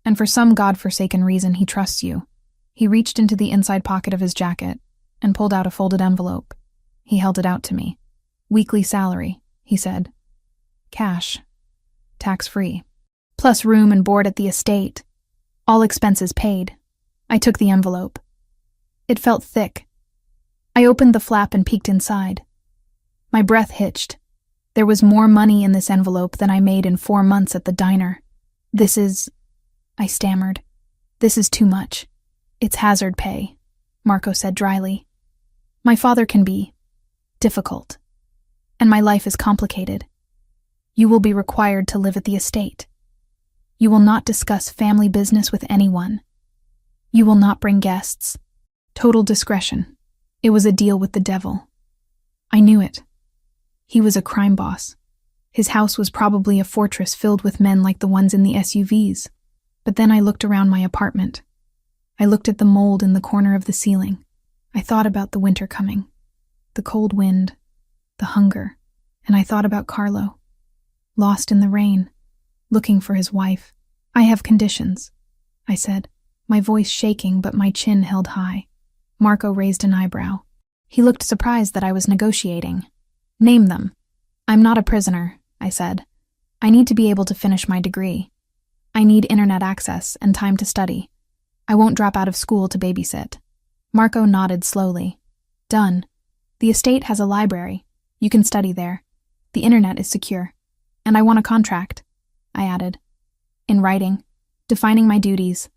And for some godforsaken reason, he trusts you. He reached into the inside pocket of his jacket and pulled out a folded envelope. He held it out to me. Weekly salary, he said. Cash. Tax-free. Plus room and board at the estate. All expenses paid. I took the envelope. It felt thick. I opened the flap and peeked inside. My breath hitched. There was more money in this envelope than I made in 4 months at the diner. This is... I stammered. This is too much. It's hazard pay, Marco said dryly. My father can be difficult, and my life is complicated. You will be required to live at the estate. You will not discuss family business with anyone. You will not bring guests. Total discretion. It was a deal with the devil. I knew it. He was a crime boss. His house was probably a fortress filled with men like the ones in the SUVs. But then I looked around my apartment. I looked at the mold in the corner of the ceiling. I thought about the winter coming, the cold wind, the hunger, and I thought about Carlo, lost in the rain, looking for his wife. I have conditions, I said, my voice shaking but my chin held high. Marco raised an eyebrow. He looked surprised that I was negotiating. Name them. I'm not a prisoner, I said. I need to be able to finish my degree. I need internet access and time to study. I won't drop out of school to babysit. Marco nodded slowly. Done. The estate has a library. You can study there. The internet is secure. And I want a contract, I added. In writing, defining my duties.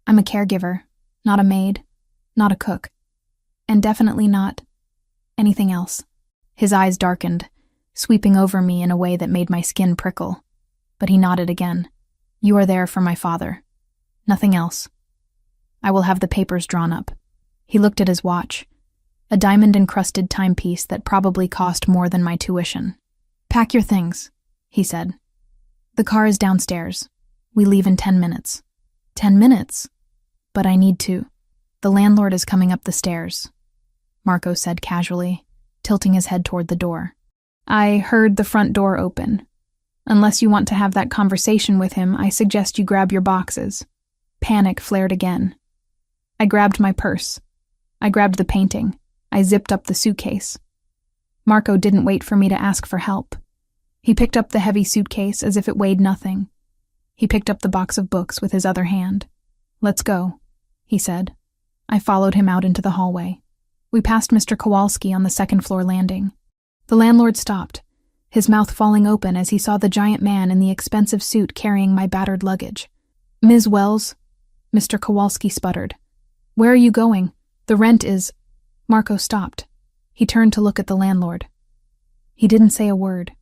I'm a caregiver, not a maid, not a cook, and definitely not anything else. His eyes darkened, sweeping over me in a way that made my skin prickle. But he nodded again. You are there for my father. Nothing else. I will have the papers drawn up. He looked at his watch, a diamond-encrusted timepiece that probably cost more than my tuition. Pack your things, he said. The car is downstairs. We leave in 10 minutes. 10 minutes? But I need to. The landlord is coming up the stairs, Marco said casually, tilting his head toward the door. I heard the front door open. Unless you want to have that conversation with him, I suggest you grab your boxes. Panic flared again. I grabbed my purse. I grabbed the painting. I zipped up the suitcase. Marco didn't wait for me to ask for help. He picked up the heavy suitcase as if it weighed nothing. He picked up the box of books with his other hand. Let's go, he said. I followed him out into the hallway. We passed Mr. Kowalski on the second-floor landing. The landlord stopped, his mouth falling open as he saw the giant man in the expensive suit carrying my battered luggage. Ms. Wells, Mr. Kowalski sputtered. Where are you going? The rent is... Marco stopped. He turned to look at the landlord. He didn't say a word.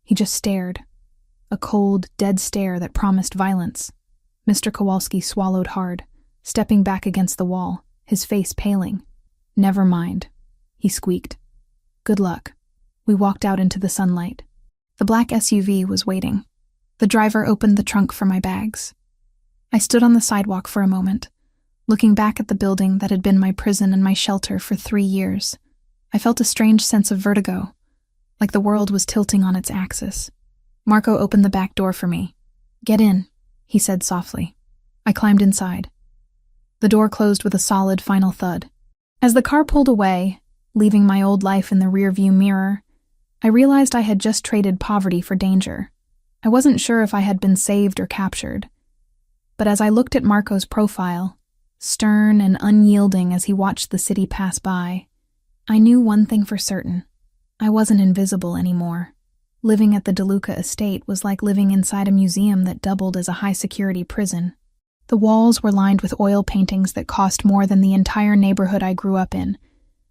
He just stared. A cold, dead stare that promised violence. Mr. Kowalski swallowed hard, stepping back against the wall, his face paling. Never mind, he squeaked. Good luck. We walked out into the sunlight. The black SUV was waiting. The driver opened the trunk for my bags. I stood on the sidewalk for a moment, looking back at the building that had been my prison and my shelter for 3 years. I felt a strange sense of vertigo, like the world was tilting on its axis. Marco opened the back door for me. Get in, he said softly. I climbed inside. The door closed with a solid final thud. As the car pulled away, leaving my old life in the rearview mirror, I realized I had just traded poverty for danger. I wasn't sure if I had been saved or captured. But as I looked at Marco's profile, stern and unyielding as he watched the city pass by, I knew one thing for certain. I wasn't invisible anymore. Living at the DeLuca estate was like living inside a museum that doubled as a high-security prison. The walls were lined with oil paintings that cost more than the entire neighborhood I grew up in,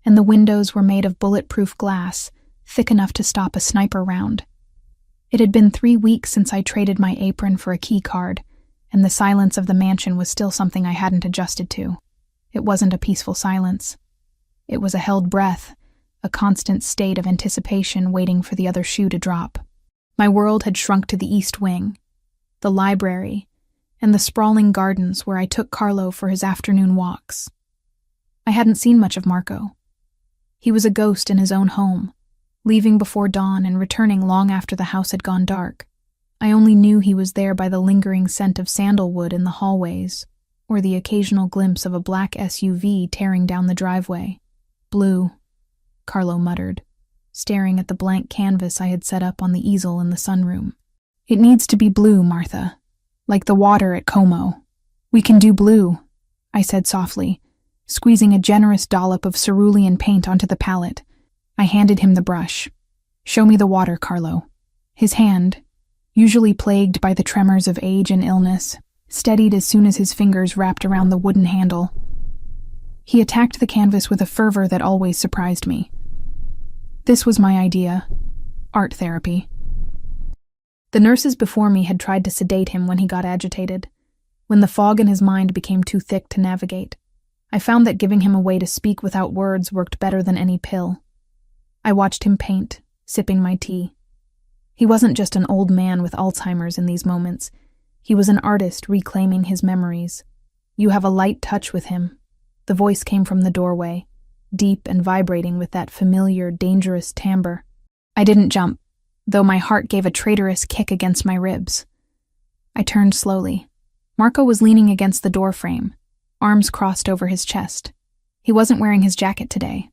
and the windows were made of bulletproof glass, thick enough to stop a sniper round. It had been 3 weeks since I traded my apron for a key card, and the silence of the mansion was still something I hadn't adjusted to. It wasn't a peaceful silence. It was a held breath, a constant state of anticipation waiting for the other shoe to drop. My world had shrunk to the East Wing, the library, and the sprawling gardens where I took Carlo for his afternoon walks. I hadn't seen much of Marco. He was a ghost in his own home, leaving before dawn and returning long after the house had gone dark. I only knew he was there by the lingering scent of sandalwood in the hallways, or the occasional glimpse of a black SUV tearing down the driveway. Blue, Carlo muttered, staring at the blank canvas I had set up on the easel in the sunroom. It needs to be blue, Martha. Like the water at Como. We can do blue, I said softly, squeezing a generous dollop of cerulean paint onto the palette. I handed him the brush. Show me the water, Carlo. His hand, usually plagued by the tremors of age and illness, steadied as soon as his fingers wrapped around the wooden handle. He attacked the canvas with a fervor that always surprised me. This was my idea. Art therapy. The nurses before me had tried to sedate him when he got agitated, when the fog in his mind became too thick to navigate. I found that giving him a way to speak without words worked better than any pill. I watched him paint, sipping my tea. He wasn't just an old man with Alzheimer's in these moments. He was an artist reclaiming his memories. You have a light touch with him. The voice came from the doorway, deep and vibrating with that familiar, dangerous timbre. I didn't jump, though my heart gave a traitorous kick against my ribs. I turned slowly. Marco was leaning against the door frame, arms crossed over his chest. He wasn't wearing his jacket today,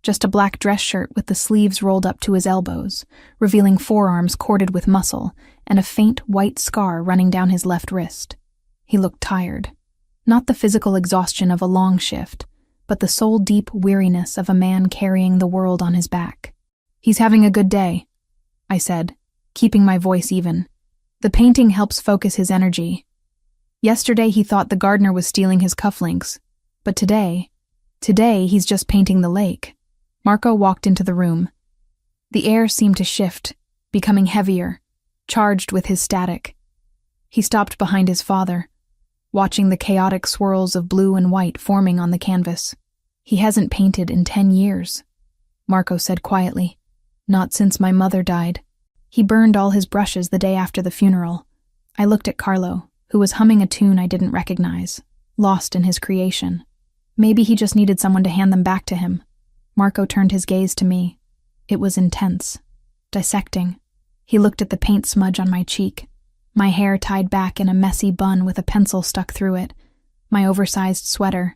just a black dress shirt with the sleeves rolled up to his elbows, revealing forearms corded with muscle and a faint white scar running down his left wrist. He looked tired. Not the physical exhaustion of a long shift, but the soul-deep weariness of a man carrying the world on his back. He's having a good day, I said, keeping my voice even. The painting helps focus his energy. Yesterday he thought the gardener was stealing his cufflinks, but today he's just painting the lake. Marco walked into the room. The air seemed to shift, becoming heavier, charged with his static. He stopped behind his father. watching the chaotic swirls of blue and white forming on the canvas. "He hasn't painted in 10 years, Marco said quietly. "Not since my mother died. He burned all his brushes the day after the funeral." I looked at Carlo, who was humming a tune I didn't recognize, lost in his creation. Maybe he just needed someone to hand them back to him. Marco turned his gaze to me. It was intense, dissecting. He looked at the paint smudge on my cheek, my hair tied back in a messy bun with a pencil stuck through it, my oversized sweater.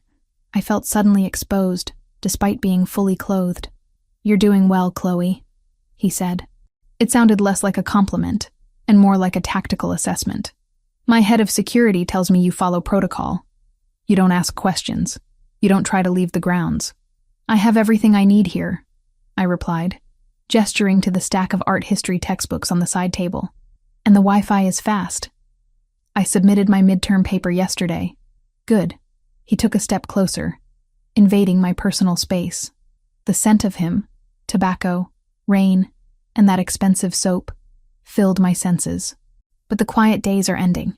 I felt suddenly exposed, despite being fully clothed. "You're doing well, Chloe," he said. It sounded less like a compliment and more like a tactical assessment. "My head of security tells me you follow protocol. You don't ask questions. You don't try to leave the grounds." "I have everything I need here," I replied, gesturing to the stack of art history textbooks on the side table. "And the Wi-Fi is fast. I submitted my midterm paper yesterday." "Good." He took a step closer, invading my personal space. The scent of him, tobacco, rain, and that expensive soap, filled my senses. "But the quiet days are ending.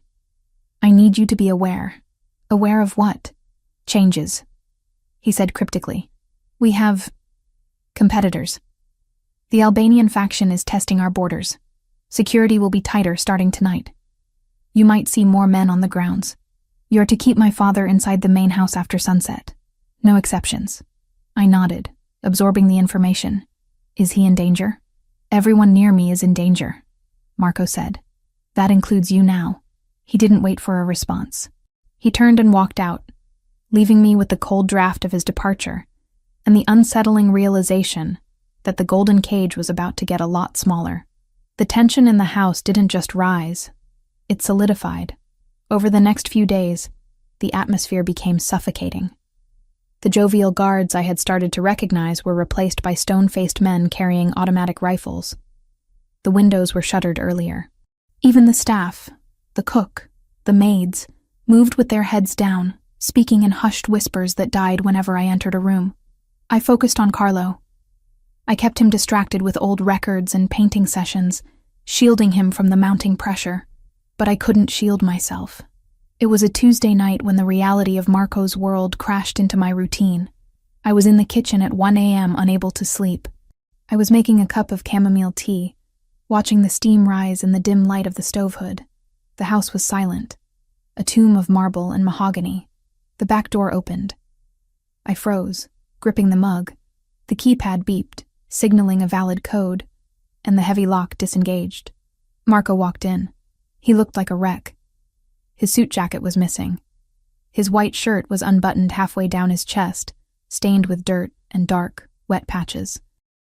I need you to be aware." "Aware of what?" "Changes," he said cryptically. "We have competitors. The Albanian faction is testing our borders. Security will be tighter starting tonight. You might see more men on the grounds. You're to keep my father inside the main house after sunset. No exceptions." I nodded, absorbing the information. "Is he in danger?" "Everyone near me is in danger," Marco said. "That includes you now." He didn't wait for a response. He turned and walked out, leaving me with the cold draft of his departure and the unsettling realization that the golden cage was about to get a lot smaller. The tension in the house didn't just rise, it solidified. Over the next few days, the atmosphere became suffocating. The jovial guards I had started to recognize were replaced by stone-faced men carrying automatic rifles. The windows were shuttered earlier. Even the staff, the cook, the maids, moved with their heads down, speaking in hushed whispers that died whenever I entered a room. I focused on Carlo. I kept him distracted with old records and painting sessions, shielding him from the mounting pressure. But I couldn't shield myself. It was a Tuesday night when the reality of Marco's world crashed into my routine. I was in the kitchen at 1 a.m. unable to sleep. I was making a cup of chamomile tea, watching the steam rise in the dim light of the stove hood. The house was silent, a tomb of marble and mahogany. The back door opened. I froze, gripping the mug. The keypad beeped, signaling a valid code, and the heavy lock disengaged. Marco walked in. He looked like a wreck. His suit jacket was missing. His white shirt was unbuttoned halfway down his chest, stained with dirt and dark, wet patches.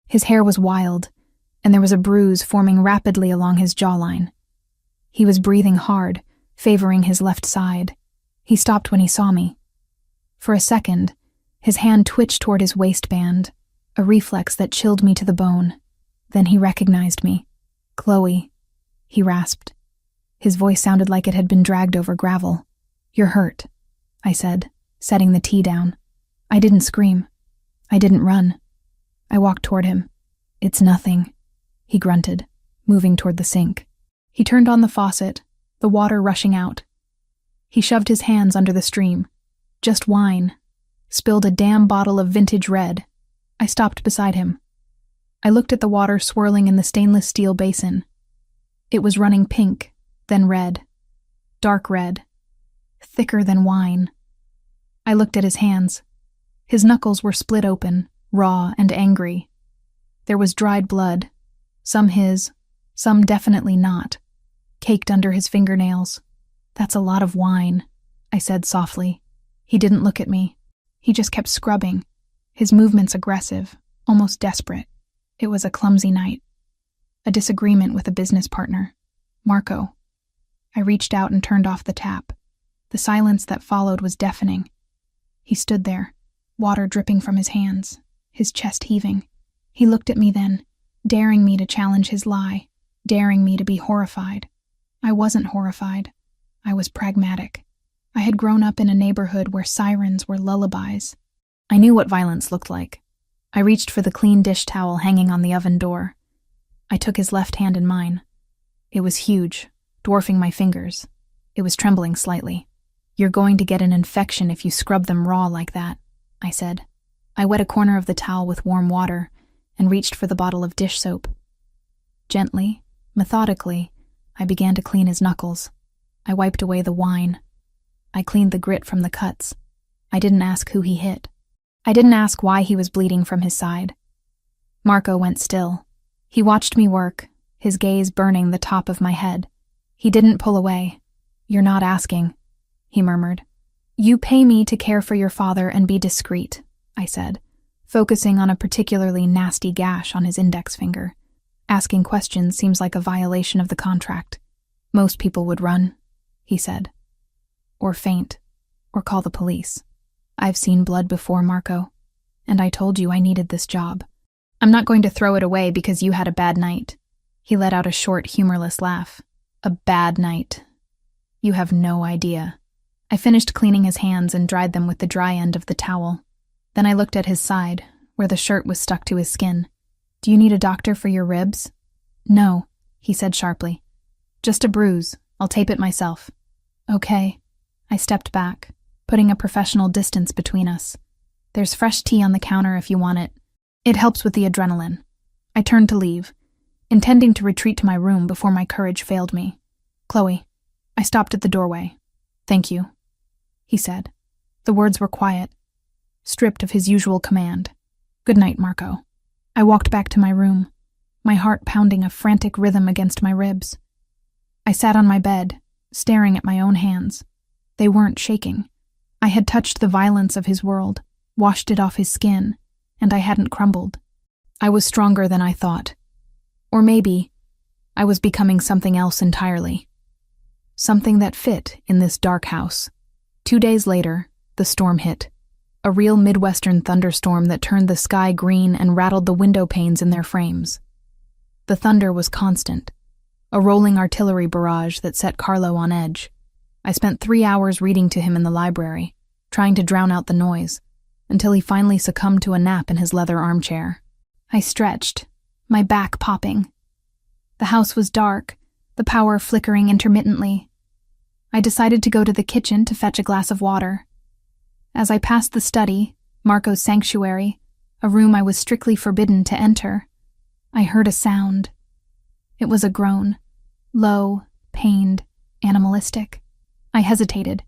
His hair was wild, and there was a bruise forming rapidly along his jawline. He was breathing hard, favoring his left side. He stopped when he saw me. For a second, his hand twitched toward his waistband, a reflex that chilled me to the bone. Then he recognized me. "Chloe," he rasped. His voice sounded like it had been dragged over gravel. "You're hurt," I said, setting the tea down. I didn't scream. I didn't run. I walked toward him. "It's nothing," he grunted, moving toward the sink. He turned on the faucet, the water rushing out. He shoved his hands under the stream. "Just wine." Spilled a damn bottle of vintage red. I stopped beside him. I looked at the water swirling in the stainless steel basin. It was running pink, then red. Dark red. Thicker than wine. I looked at his hands. His knuckles were split open, raw and angry. There was dried blood, some his, some definitely not, caked under his fingernails. "That's a lot of wine," I said softly. He didn't look at me. He just kept scrubbing, his movements aggressive, almost desperate. It was a clumsy night. A disagreement with a business partner. Marco. I reached out and turned off the tap. The silence that followed was deafening. He stood there, water dripping from his hands, his chest heaving. He looked at me then, daring me to challenge his lie, daring me to be horrified. I wasn't horrified. I was pragmatic. I had grown up in a neighborhood where sirens were lullabies. I knew what violence looked like. I reached for the clean dish towel hanging on the oven door. I took his left hand in mine. It was huge, dwarfing my fingers. It was trembling slightly. You're going to get an infection if you scrub them raw like that, I said. I wet a corner of the towel with warm water and reached for the bottle of dish soap. Gently, methodically, I began to clean his knuckles. I wiped away the wine. I cleaned the grit from the cuts. I didn't ask who he hit. I didn't ask why he was bleeding from his side. Marco went still. He watched me work, his gaze burning the top of my head. He didn't pull away. You're not asking, he murmured. You pay me to care for your father and be discreet, I said, focusing on a particularly nasty gash on his index finger. Asking questions seems like a violation of the contract. Most people would run, he said. Or faint, or call the police. I've seen blood before, Marco, and I told you I needed this job. I'm not going to throw it away because you had a bad night. He let out a short, humorless laugh. A bad night. You have no idea. I finished cleaning his hands and dried them with the dry end of the towel. Then I looked at his side, where the shirt was stuck to his skin. Do you need a doctor for your ribs? No, he said sharply. Just a bruise. I'll tape it myself. Okay. I stepped back, putting a professional distance between us. There's fresh tea on the counter if you want it. It helps with the adrenaline. I turned to leave, intending to retreat to my room before my courage failed me. Chloe, I stopped at the doorway. Thank you, he said. The words were quiet, stripped of his usual command. Good night, Marco. I walked back to my room, my heart pounding a frantic rhythm against my ribs. I sat on my bed, staring at my own hands. They weren't shaking. I had touched the violence of his world, washed it off his skin, and I hadn't crumbled. I was stronger than I thought. Or maybe I was becoming something else entirely. Something that fit in this dark house. 2 days later, the storm hit. A real Midwestern thunderstorm that turned the sky green and rattled the window panes in their frames. The thunder was constant, a rolling artillery barrage that set Carlo on edge. I spent 3 hours reading to him in the library, trying to drown out the noise, until he finally succumbed to a nap in his leather armchair. I stretched, my back popping. The house was dark, the power flickering intermittently. I decided to go to the kitchen to fetch a glass of water. As I passed the study, Marco's sanctuary, a room I was strictly forbidden to enter, I heard a sound. It was a groan, low, pained, animalistic. I hesitated.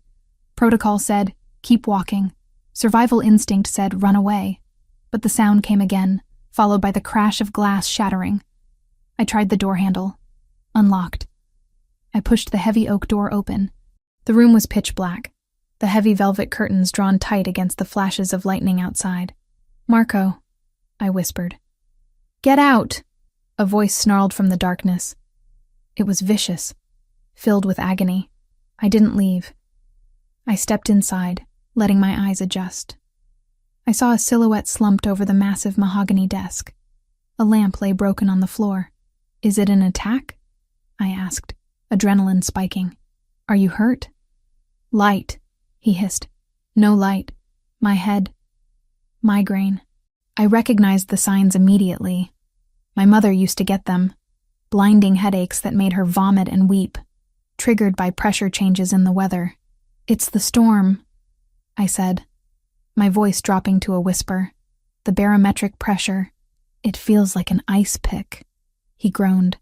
Protocol said, keep walking. Survival instinct said, run away. But the sound came again, followed by the crash of glass shattering. I tried the door handle. Unlocked. I pushed the heavy oak door open. The room was pitch black, the heavy velvet curtains drawn tight against the flashes of lightning outside. Marco, I whispered. Get out! A voice snarled from the darkness. It was vicious, filled with agony. I didn't leave. I stepped inside, letting my eyes adjust. I saw a silhouette slumped over the massive mahogany desk. A lamp lay broken on the floor. Is it an attack? I asked, adrenaline spiking. Are you hurt? Light, he hissed. No light. My head. Migraine. I recognized the signs immediately. My mother used to get them. Blinding headaches that made her vomit and weep, triggered by pressure changes in the weather. It's the storm, I said, my voice dropping to a whisper. The barometric pressure. It feels like an ice pick, he groaned,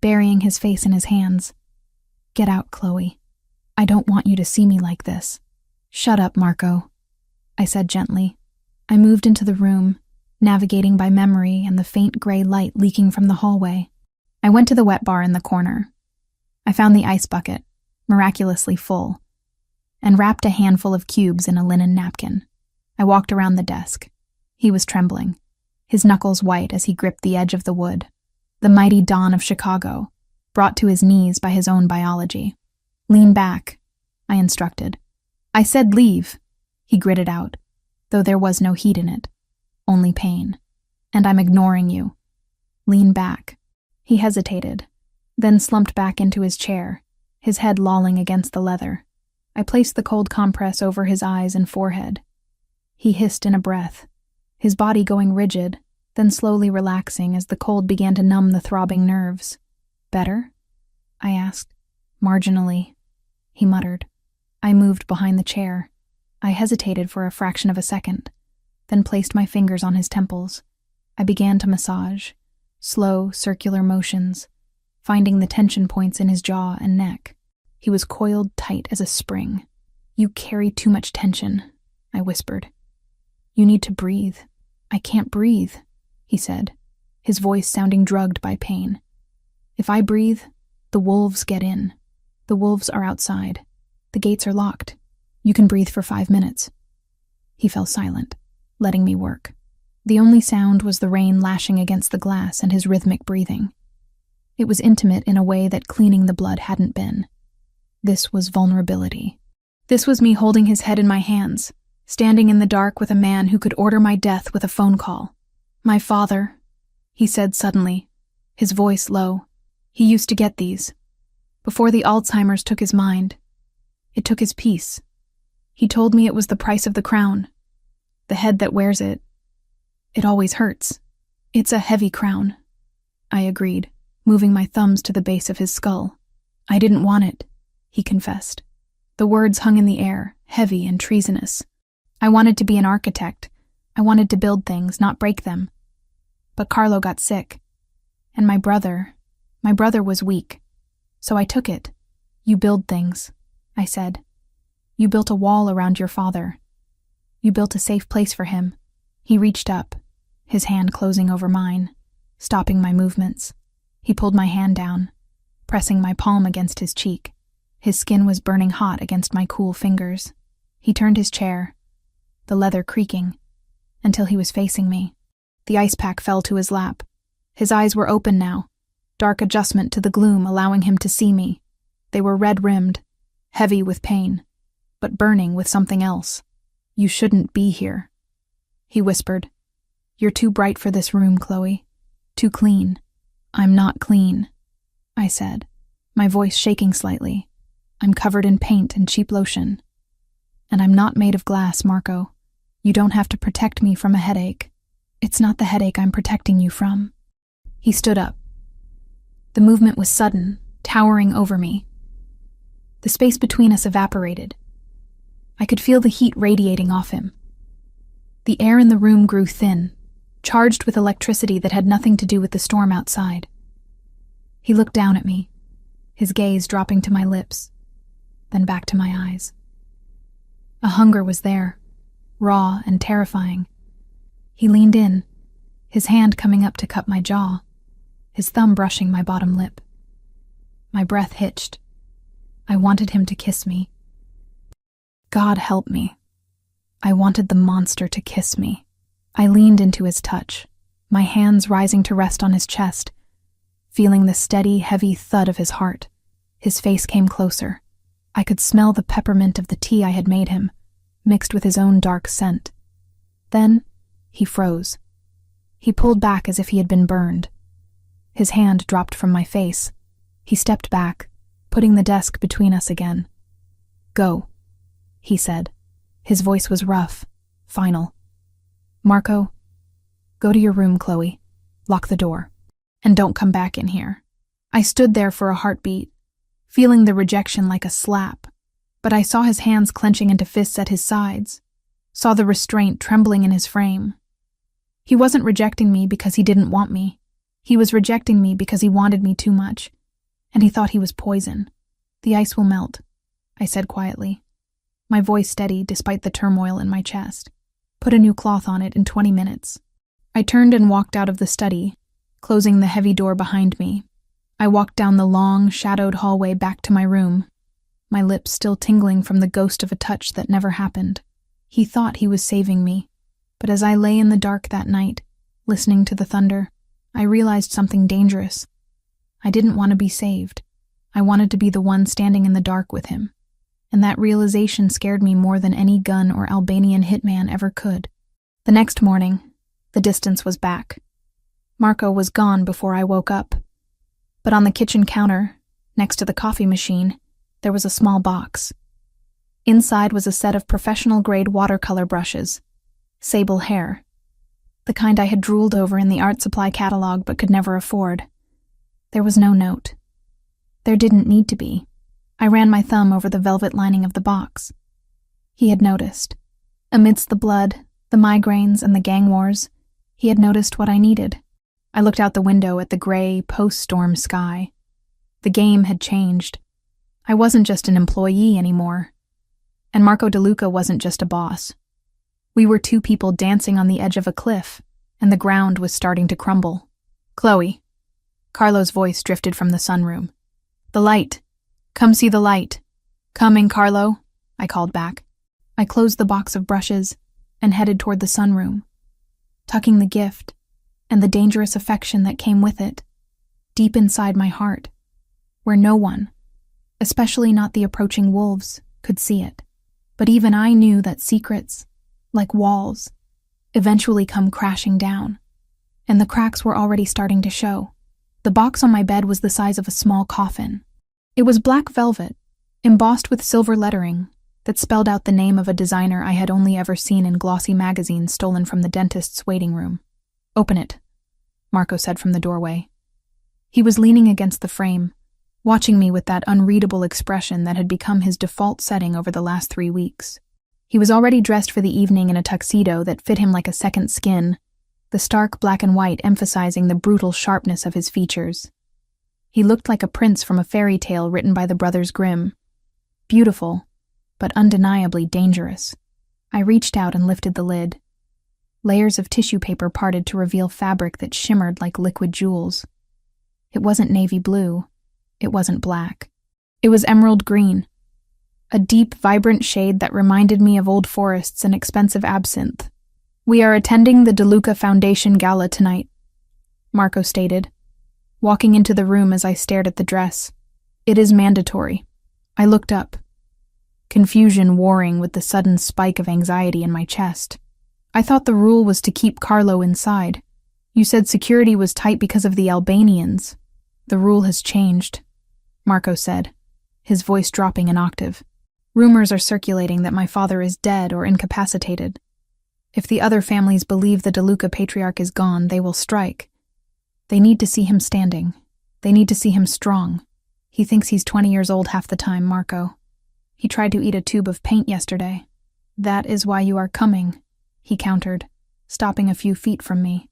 burying his face in his hands. Get out, Chloe. I don't want you to see me like this. Shut up, Marco, I said gently. I moved into the room, navigating by memory and the faint gray light leaking from the hallway. I went to the wet bar in the corner. I found the ice bucket, miraculously full, and wrapped a handful of cubes in a linen napkin. I walked around the desk. He was trembling, his knuckles white as he gripped the edge of the wood. The mighty Don of Chicago, brought to his knees by his own biology. Lean back, I instructed. I said leave, he gritted out, though there was no heat in it, only pain. And I'm ignoring you. Lean back. He hesitated, then slumped back into his chair, his head lolling against the leather. I placed the cold compress over his eyes and forehead. He hissed in a breath, his body going rigid, then slowly relaxing as the cold began to numb the throbbing nerves. Better? I asked. Marginally, he muttered. I moved behind the chair. I hesitated for a fraction of a second, then placed my fingers on his temples. I began to massage, slow, circular motions, finding the tension points in his jaw and neck. He was coiled tight as a spring. "You carry too much tension," I whispered. "You need to breathe." "I can't breathe," he said, his voice sounding drugged by pain. "If I breathe, the wolves get in. The wolves are outside. The gates are locked. You can breathe for 5 minutes." He fell silent, letting me work. The only sound was the rain lashing against the glass and his rhythmic breathing. It was intimate in a way that cleaning the blood hadn't been. This was vulnerability. This was me holding his head in my hands, standing in the dark with a man who could order my death with a phone call. "My father," he said suddenly, his voice low. "He used to get these. Before the Alzheimer's took his mind. It took his peace. He told me it was the price of the crown. The head that wears it. It always hurts. It's a heavy crown." I agreed, moving my thumbs to the base of his skull. "I didn't want it," he confessed. The words hung in the air, heavy and treasonous. "I wanted to be an architect. I wanted to build things, not break them. But Carlo got sick. And my brother was weak. So I took it. You build things," I said. "You built a wall around your father. You built a safe place for him." He reached up, his hand closing over mine, stopping my movements. He pulled my hand down, pressing my palm against his cheek. His skin was burning hot against my cool fingers. He turned his chair, the leather creaking, until he was facing me. The ice pack fell to his lap. His eyes were open now, dark adjustment to the gloom allowing him to see me. They were red-rimmed, heavy with pain, but burning with something else. "You shouldn't be here," he whispered. "You're too bright for this room, Chloe. Too clean." "I'm not clean," I said, my voice shaking slightly. "I'm covered in paint and cheap lotion. And I'm not made of glass, Marco. You don't have to protect me from a headache. It's not the headache I'm protecting you from." He stood up. The movement was sudden, towering over me. The space between us evaporated. I could feel the heat radiating off him. The air in the room grew thin, charged with electricity that had nothing to do with the storm outside. He looked down at me, his gaze dropping to my lips, then back to my eyes. A hunger was there, raw and terrifying. He leaned in, his hand coming up to cup my jaw, his thumb brushing my bottom lip. My breath hitched. I wanted him to kiss me. God help me. I wanted the monster to kiss me. I leaned into his touch, my hands rising to rest on his chest, feeling the steady, heavy thud of his heart. His face came closer. I could smell the peppermint of the tea I had made him, mixed with his own dark scent. Then he froze. He pulled back as if he had been burned. His hand dropped from my face. He stepped back, putting the desk between us again. "Go," he said. His voice was rough, final. "Marco, go to your room, Chloe. Lock the door. And don't come back in here." I stood there for a heartbeat, feeling the rejection like a slap, but I saw his hands clenching into fists at his sides, saw the restraint trembling in his frame. He wasn't rejecting me because he didn't want me. He was rejecting me because he wanted me too much, and he thought he was poison. "The ice will melt," I said quietly, my voice steady despite the turmoil in my chest. "Put a new cloth on it in 20 minutes. I turned and walked out of the study, closing the heavy door behind me. I walked down the long, shadowed hallway back to my room, my lips still tingling from the ghost of a touch that never happened. He thought he was saving me, but as I lay in the dark that night, listening to the thunder, I realized something dangerous. I didn't want to be saved. I wanted to be the one standing in the dark with him. And that realization scared me more than any gun or Albanian hitman ever could. The next morning, the distance was back. Marco was gone before I woke up. But on the kitchen counter, next to the coffee machine, there was a small box. Inside was a set of professional-grade watercolor brushes, sable hair, the kind I had drooled over in the art supply catalog but could never afford. There was no note. There didn't need to be. I ran my thumb over the velvet lining of the box. He had noticed. Amidst the blood, the migraines, and the gang wars, he had noticed what I needed. I looked out the window at the gray, post-storm sky. The game had changed. I wasn't just an employee anymore. And Marco DeLuca wasn't just a boss. We were two people dancing on the edge of a cliff, and the ground was starting to crumble. "Chloe." Carlo's voice drifted from the sunroom. "The light. Come see the light." "Coming, Carlo," I called back. I closed the box of brushes and headed toward the sunroom, tucking the gift and the dangerous affection that came with it deep inside my heart, where no one, especially not the approaching wolves, could see it. But even I knew that secrets, like walls, eventually come crashing down, and the cracks were already starting to show. The box on my bed was the size of a small coffin. It was black velvet, embossed with silver lettering that spelled out the name of a designer I had only ever seen in glossy magazines stolen from the dentist's waiting room. "Open it," Marco said from the doorway. He was leaning against the frame, watching me with that unreadable expression that had become his default setting over the last 3 weeks. He was already dressed for the evening in a tuxedo that fit him like a second skin, the stark black and white emphasizing the brutal sharpness of his features. He looked like a prince from a fairy tale written by the Brothers Grimm. Beautiful, but undeniably dangerous. I reached out and lifted the lid. Layers of tissue paper parted to reveal fabric that shimmered like liquid jewels. It wasn't navy blue. It wasn't black. It was emerald green, a deep, vibrant shade that reminded me of old forests and expensive absinthe. "We are attending the DeLuca Foundation Gala tonight," Marco stated, walking into the room as I stared at the dress. "It is mandatory." I looked up, confusion warring with the sudden spike of anxiety in my chest. "I thought the rule was to keep Carlo inside. You said security was tight because of the Albanians." "The rule has changed," Marco said, his voice dropping an octave. "Rumors are circulating that my father is dead or incapacitated. If the other families believe the DeLuca patriarch is gone, they will strike. They need to see him standing. They need to see him strong. He thinks he's 20 years old half the time, Marco. He tried to eat a tube of paint yesterday." "That is why you are coming," he countered, stopping a few feet from me.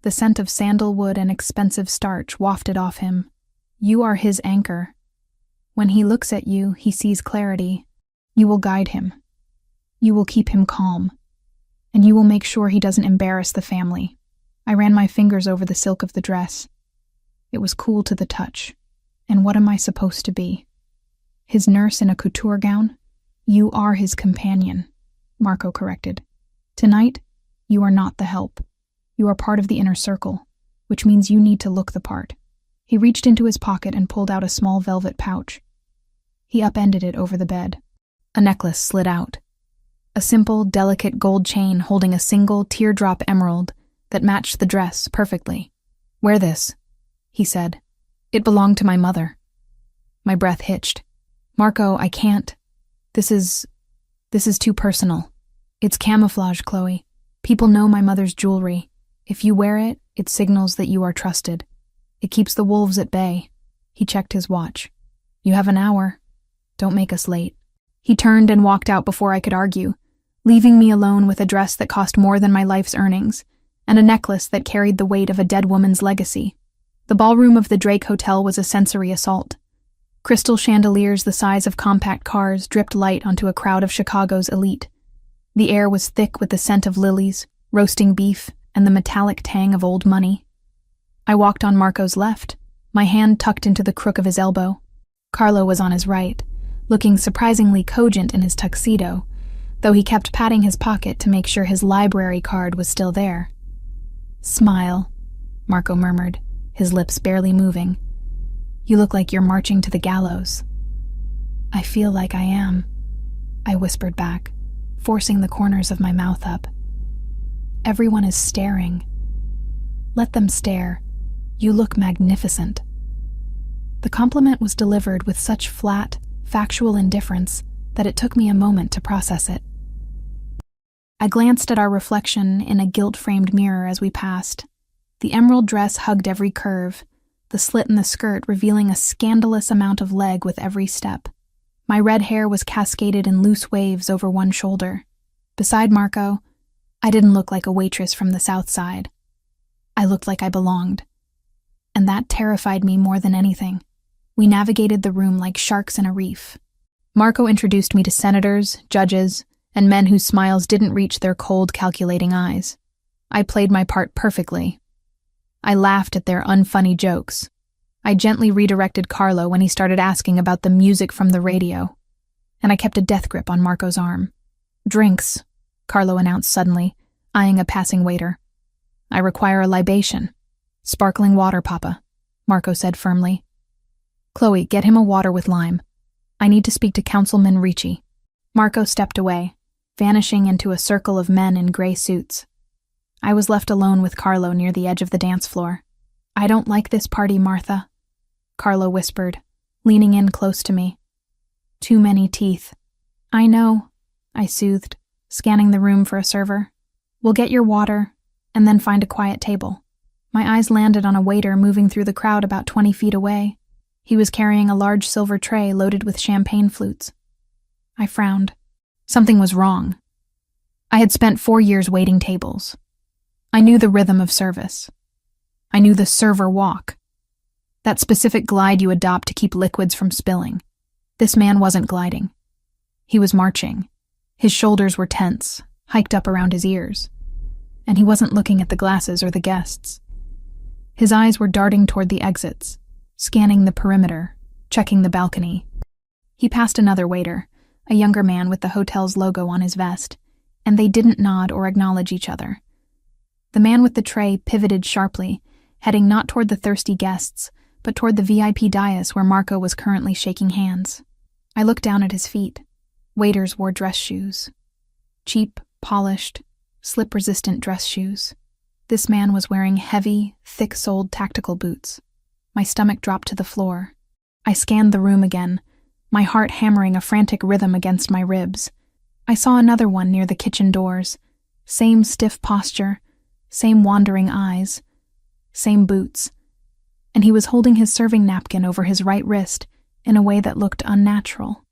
The scent of sandalwood and expensive starch wafted off him. "You are his anchor. When he looks at you, he sees clarity. You will guide him. You will keep him calm. And you will make sure he doesn't embarrass the family." I ran my fingers over the silk of the dress. It was cool to the touch. And what am I supposed to be? His nurse in a couture gown? "You are his companion," Marco corrected. "Tonight, you are not the help. You are part of the inner circle, which means you need to look the part." He reached into his pocket and pulled out a small velvet pouch. He upended it over the bed. A necklace slid out. A simple, delicate gold chain holding a single teardrop emerald that matched the dress perfectly. "Wear this," he said. "It belonged to my mother." My breath hitched. "Marco, I can't. This is too personal. It's camouflage, Chloe. People know my mother's jewelry. If you wear it, it signals that you are trusted. It keeps the wolves at bay." He checked his watch. "You have an hour. Don't make us late." He turned and walked out before I could argue, leaving me alone with a dress that cost more than my life's earnings, and a necklace that carried the weight of a dead woman's legacy. The ballroom of the Drake Hotel was a sensory assault. Crystal chandeliers the size of compact cars dripped light onto a crowd of Chicago's elite. The air was thick with the scent of lilies, roasting beef, and the metallic tang of old money. I walked on Marco's left, my hand tucked into the crook of his elbow. Carlo was on his right, looking surprisingly cogent in his tuxedo, though he kept patting his pocket to make sure his library card was still there. "Smile," Marco murmured, his lips barely moving. "You look like you're marching to the gallows." "I feel like I am," I whispered back, forcing the corners of my mouth up. "Everyone is staring. Let them stare. You look magnificent." The compliment was delivered with such flat, factual indifference that it took me a moment to process it. I glanced at our reflection in a gilt-framed mirror as we passed. The emerald dress hugged every curve, the slit in the skirt revealing a scandalous amount of leg with every step. My red hair was cascaded in loose waves over one shoulder. Beside Marco, I didn't look like a waitress from the South Side. I looked like I belonged. And that terrified me more than anything. We navigated the room like sharks in a reef. Marco introduced me to senators, judges, and men whose smiles didn't reach their cold, calculating eyes. I played my part perfectly. I laughed at their unfunny jokes. I gently redirected Carlo when he started asking about the music from the radio, and I kept a death grip on Marco's arm. "Drinks," Carlo announced suddenly, eyeing a passing waiter. "I require a libation." "Sparkling water, Papa," Marco said firmly. "Chloe, get him a water with lime. I need to speak to Councilman Ricci." Marco stepped away, vanishing into a circle of men in gray suits. I was left alone with Carlo near the edge of the dance floor. "I don't like this party, Martha," Carlo whispered, leaning in close to me. "Too many teeth." "I know," I soothed, scanning the room for a server. "We'll get your water, and then find a quiet table." My eyes landed on a waiter moving through the crowd about 20 feet away. He was carrying a large silver tray loaded with champagne flutes. I frowned. Something was wrong. I had spent 4 years waiting tables. I knew the rhythm of service. I knew the server walk. That specific glide you adopt to keep liquids from spilling. This man wasn't gliding. He was marching. His shoulders were tense, hiked up around his ears. And he wasn't looking at the glasses or the guests. His eyes were darting toward the exits, scanning the perimeter, checking the balcony. He passed another waiter, a younger man with the hotel's logo on his vest, and they didn't nod or acknowledge each other. The man with the tray pivoted sharply, heading not toward the thirsty guests, but toward the VIP dais where Marco was currently shaking hands. I looked down at his feet. Waiters wore dress shoes. Cheap, polished, slip-resistant dress shoes. This man was wearing heavy, thick-soled tactical boots. My stomach dropped to the floor. I scanned the room again, my heart hammering a frantic rhythm against my ribs. I saw another one near the kitchen doors. Same stiff posture, same wandering eyes, same boots. And he was holding his serving napkin over his right wrist in a way that looked unnatural,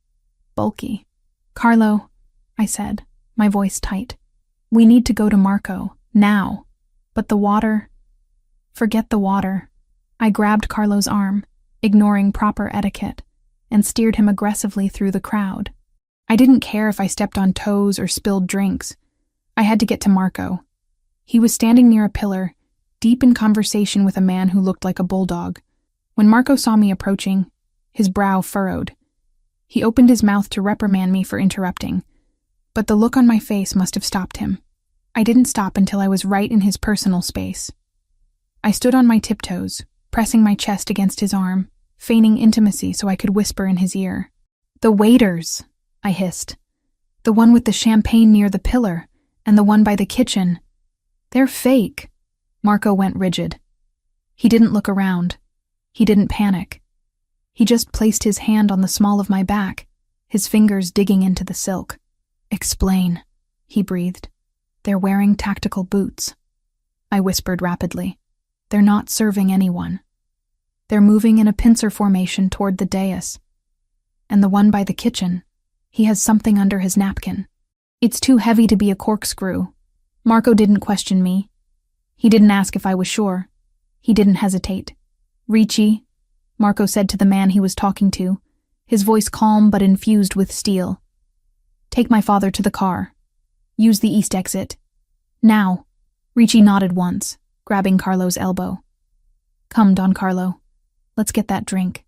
bulky. "Carlo," I said, my voice tight. "We need to go to Marco, now. But the water..." "Forget the water." I grabbed Carlo's arm, ignoring proper etiquette, and steered him aggressively through the crowd. I didn't care if I stepped on toes or spilled drinks. I had to get to Marco. He was standing near a pillar, deep in conversation with a man who looked like a bulldog. When Marco saw me approaching, his brow furrowed. He opened his mouth to reprimand me for interrupting, but the look on my face must have stopped him. I didn't stop until I was right in his personal space. I stood on my tiptoes, pressing my chest against his arm, feigning intimacy so I could whisper in his ear. "The waiters," I hissed. "The one with the champagne near the pillar, and the one by the kitchen. They're fake." Marco went rigid. He didn't look around. He didn't panic. He just placed his hand on the small of my back, his fingers digging into the silk. "Explain," he breathed. "They're wearing tactical boots." I whispered rapidly. "They're not serving anyone. They're moving in a pincer formation toward the dais. And the one by the kitchen, he has something under his napkin. It's too heavy to be a corkscrew." Marco didn't question me. He didn't ask if I was sure. He didn't hesitate. "Ricci," Marco said to the man he was talking to, his voice calm but infused with steel. "Take my father to the car. Use the east exit. Now." Ricci nodded once, grabbing Carlo's elbow. "Come, Don Carlo. Let's get that drink."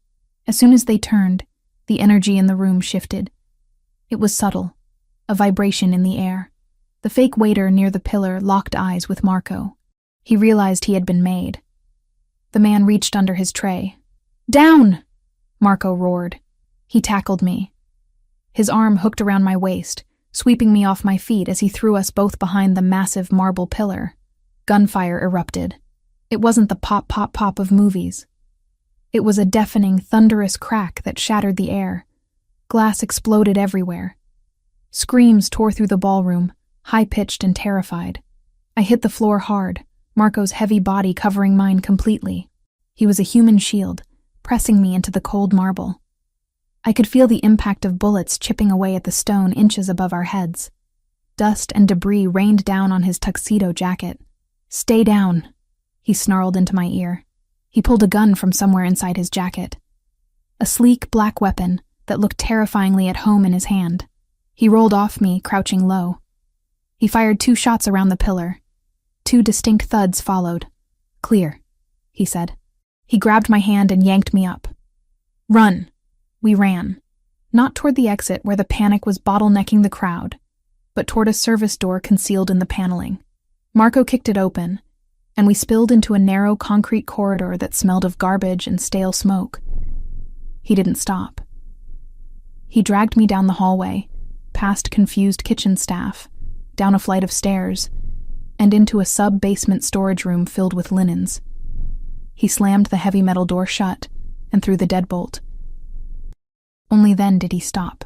As soon as they turned, the energy in the room shifted. It was subtle, a vibration in the air. The fake waiter near the pillar locked eyes with Marco. He realized he had been made. The man reached under his tray. "Down!" Marco roared. He tackled me. His arm hooked around my waist, sweeping me off my feet as he threw us both behind the massive marble pillar. Gunfire erupted. It wasn't the pop, pop, pop of movies. It was a deafening, thunderous crack that shattered the air. Glass exploded everywhere. Screams tore through the ballroom, high-pitched and terrified. I hit the floor hard, Marco's heavy body covering mine completely. He was a human shield, pressing me into the cold marble. I could feel the impact of bullets chipping away at the stone inches above our heads. Dust and debris rained down on his tuxedo jacket. "Stay down," he snarled into my ear. He pulled a gun from somewhere inside his jacket. A sleek black weapon that looked terrifyingly at home in his hand. He rolled off me, crouching low. He fired 2 shots around the pillar. 2 distinct thuds followed. "Clear," he said. He grabbed my hand and yanked me up. "Run." We ran. Not toward the exit where the panic was bottlenecking the crowd, but toward a service door concealed in the paneling. Marco kicked it open, and we spilled into a narrow concrete corridor that smelled of garbage and stale smoke. He didn't stop. He dragged me down the hallway, past confused kitchen staff, down a flight of stairs, and into a sub-basement storage room filled with linens. He slammed the heavy metal door shut and threw the deadbolt. Only then did he stop.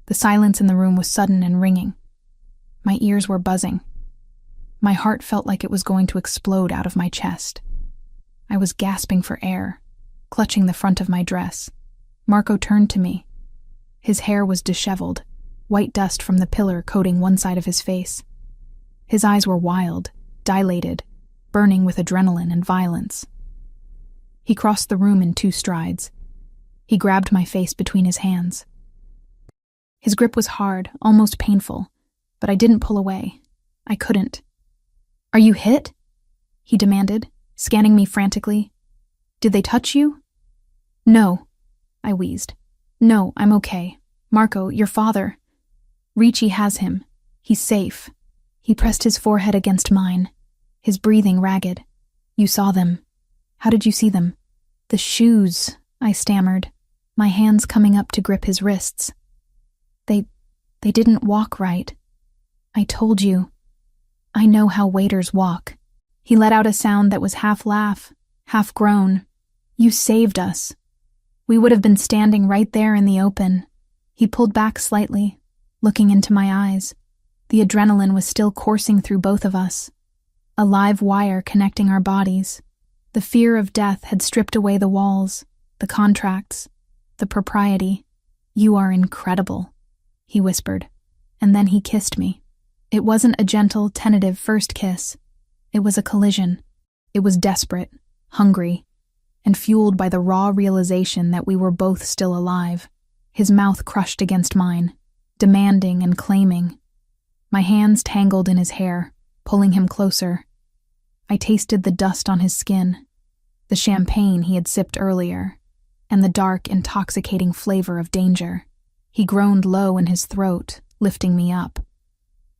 The silence in the room was sudden and ringing. My ears were buzzing. My heart felt like it was going to explode out of my chest. I was gasping for air, clutching the front of my dress. Marco turned to me. His hair was disheveled, white dust from the pillar coating one side of his face. His eyes were wild, dilated, burning with adrenaline and violence. He crossed the room in 2 strides. He grabbed my face between his hands. His grip was hard, almost painful, but I didn't pull away. I couldn't. "Are you hit?" he demanded, scanning me frantically. "Did they touch you?" "No," I wheezed. "No, I'm okay. Marco, your father. Ricci has him. He's safe." He pressed his forehead against mine, his breathing ragged. "You saw them. How did you see them?" "The shoes," I stammered, my hands coming up to grip his wrists. They didn't walk right. "I told you. I know how waiters walk." He let out a sound that was half laugh, half groan. "You saved us. We would have been standing right there in the open." He pulled back slightly, looking into my eyes. The adrenaline was still coursing through both of us, a live wire connecting our bodies. The fear of death had stripped away the walls, the contracts, the propriety. "You are incredible," he whispered, and then he kissed me. It wasn't a gentle, tentative first kiss. It was a collision. It was desperate, hungry, and fueled by the raw realization that we were both still alive. His mouth crushed against mine, demanding and claiming. My hands tangled in his hair, pulling him closer. I tasted the dust on his skin, the champagne he had sipped earlier, and the dark, intoxicating flavor of danger. He groaned low in his throat, lifting me up.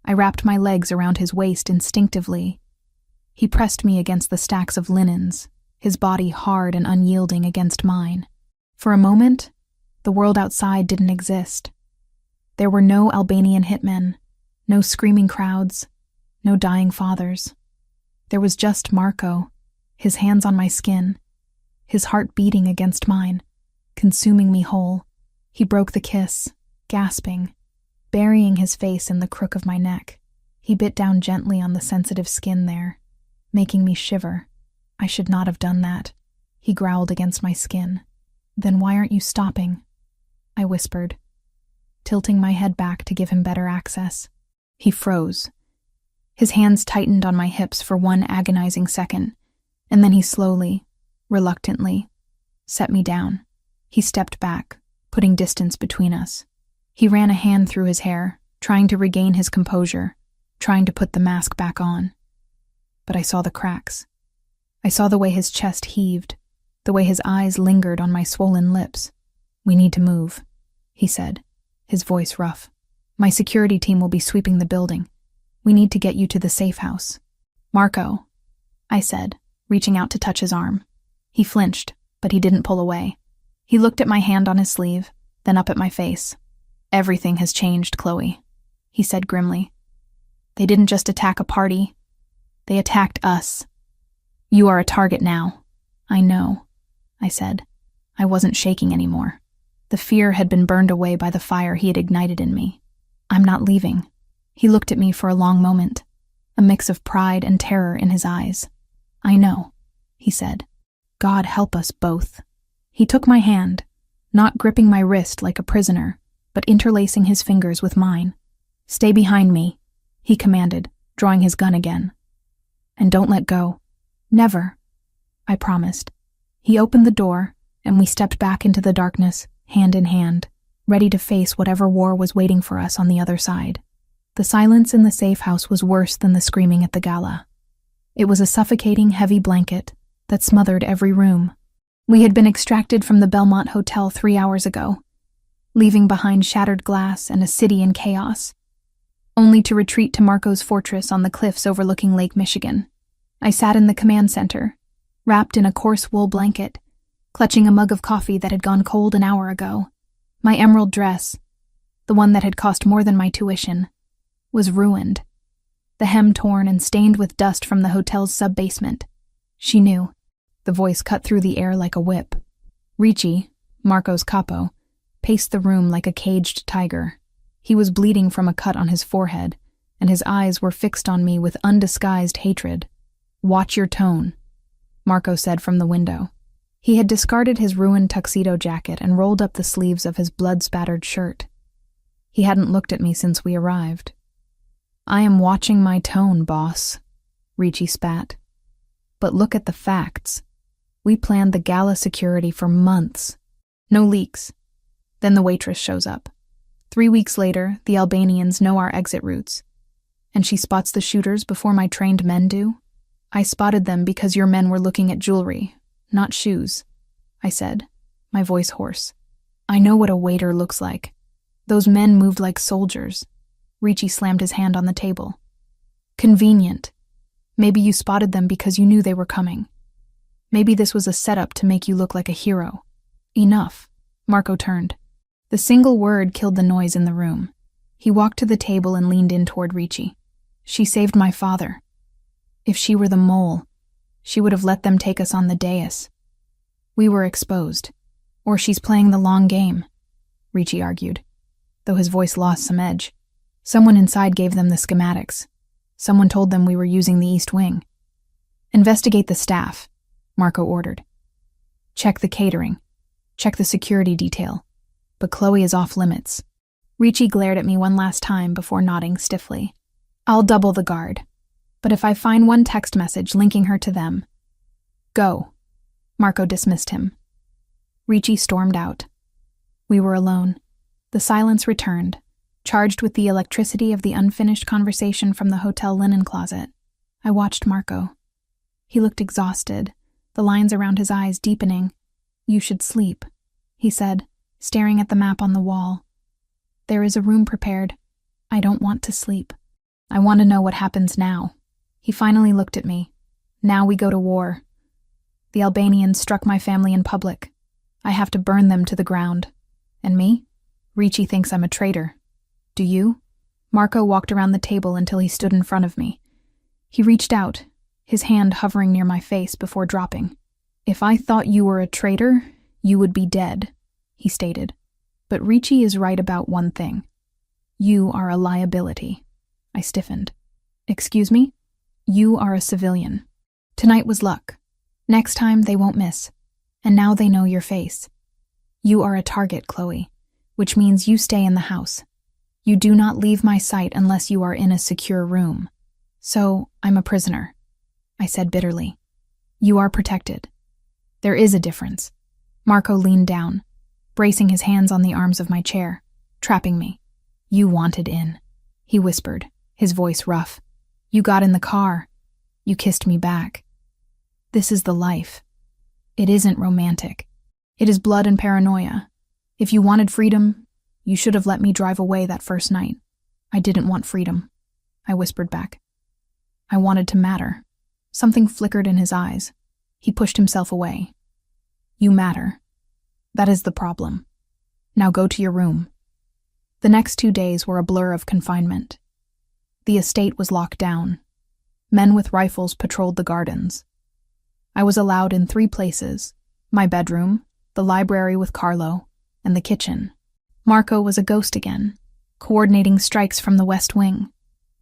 I wrapped my legs around his waist instinctively. He pressed me against the stacks of linens, his body hard and unyielding against mine. For a moment, the world outside didn't exist. There were no Albanian hitmen, no screaming crowds, no dying fathers. There was just Marco, his hands on my skin, his heart beating against mine, consuming me whole. He broke the kiss, gasping, burying his face in the crook of my neck. He bit down gently on the sensitive skin there, making me shiver. "I should not have done that," he growled against my skin. "Then why aren't you stopping?" I whispered, tilting my head back to give him better access. He froze. His hands tightened on my hips for one agonizing second, and then he slowly, reluctantly, set me down. He stepped back, putting distance between us. He ran a hand through his hair, trying to regain his composure, trying to put the mask back on. But I saw the cracks. I saw the way his chest heaved, the way his eyes lingered on my swollen lips. "We need to move," he said, his voice rough. "My security team will be sweeping the building. We need to get you to the safe house." "Marco," I said, reaching out to touch his arm. He flinched, but he didn't pull away. He looked at my hand on his sleeve, then up at my face. "Everything has changed, Chloe," he said grimly. "They didn't just attack a party. They attacked us. You are a target now." "I know," I said. I wasn't shaking anymore. The fear had been burned away by the fire he had ignited in me. "I'm not leaving." He looked at me for a long moment, a mix of pride and terror in his eyes. "I know," he said. "God help us both." He took my hand, not gripping my wrist like a prisoner, but interlacing his fingers with mine. "Stay behind me," he commanded, drawing his gun again. "And don't let go." "Never," I promised. He opened the door, and we stepped back into the darkness, hand in hand, ready to face whatever war was waiting for us on the other side. The silence in the safe house was worse than the screaming at the gala. It was a suffocating, heavy blanket that smothered every room. We had been extracted from the Belmont Hotel 3 hours ago, leaving behind shattered glass and a city in chaos, only to retreat to Marco's fortress on the cliffs overlooking Lake Michigan. I sat in the command center, wrapped in a coarse wool blanket, clutching a mug of coffee that had gone cold an hour ago. My emerald dress, the one that had cost more than my tuition, was ruined, the hem torn and stained with dust from the hotel's sub-basement. She knew. The voice cut through the air like a whip. Ricci, Marco's capo, paced the room like a caged tiger. He was bleeding from a cut on his forehead, and his eyes were fixed on me with undisguised hatred. "Watch your tone," Marco said from the window. He had discarded his ruined tuxedo jacket and rolled up the sleeves of his blood-spattered shirt. He hadn't looked at me since we arrived. "I am watching my tone, boss," Ricci spat. "But look at the facts. We planned the gala security for months. No leaks. Then the waitress shows up. 3 weeks later, the Albanians know our exit routes. And she spots the shooters before my trained men do. I spotted them because your men were looking at jewelry, not shoes," I said, my voice hoarse. "I know what a waiter looks like. Those men moved like soldiers." Ricci slammed his hand on the table. "Convenient. Maybe you spotted them because you knew they were coming. Maybe this was a setup to make you look like a hero." "Enough." Marco turned. The single word killed the noise in the room. He walked to the table and leaned in toward Ricci. "She saved my father. If she were the mole, she would have let them take us on the dais. We were exposed. Or she's playing the long game," Ricci argued, though his voice lost some edge. "Someone inside gave them the schematics. Someone told them we were using the East Wing." "Investigate the staff," Marco ordered. "Check the catering. Check the security detail. But Chloe is off limits." Ricci glared at me one last time before nodding stiffly. "I'll double the guard. But if I find one text message linking her to them..." "Go." Marco dismissed him. Ricci stormed out. We were alone. The silence returned, charged with the electricity of the unfinished conversation from the hotel linen closet. I watched Marco. He looked exhausted, the lines around his eyes deepening. "You should sleep," he said, staring at the map on the wall. "There is a room prepared. I don't want to sleep. I want to know what happens now." He finally looked at me. "Now we go to war. The Albanians struck my family in public. I have to burn them to the ground. And me? Ricci thinks I'm a traitor. Do you?" Marco walked around the table until he stood in front of me. He reached out, his hand hovering near my face before dropping. "If I thought you were a traitor, you would be dead," he stated. "But Ricci is right about one thing. You are a liability." I stiffened. "Excuse me? You are a civilian. Tonight was luck. Next time they won't miss. And now they know your face. You are a target, Chloe, which means you stay in the house. You do not leave my sight unless you are in a secure room. So, I'm a prisoner," I said bitterly. "You are protected. There is a difference." Marco leaned down, bracing his hands on the arms of my chair, trapping me. "You wanted in," he whispered, his voice rough. "You got in the car. You kissed me back. This is the life. It isn't romantic. It is blood and paranoia. If you wanted freedom, you should have let me drive away that first night." "I didn't want freedom," I whispered back. "I wanted to matter." Something flickered in his eyes. He pushed himself away. "You matter. That is the problem. Now go to your room." The next 2 days were a blur of confinement. The estate was locked down. Men with rifles patrolled the gardens. I was allowed in 3 places: my bedroom, the library with Carlo, and the kitchen. Marco was a ghost again, coordinating strikes from the West Wing.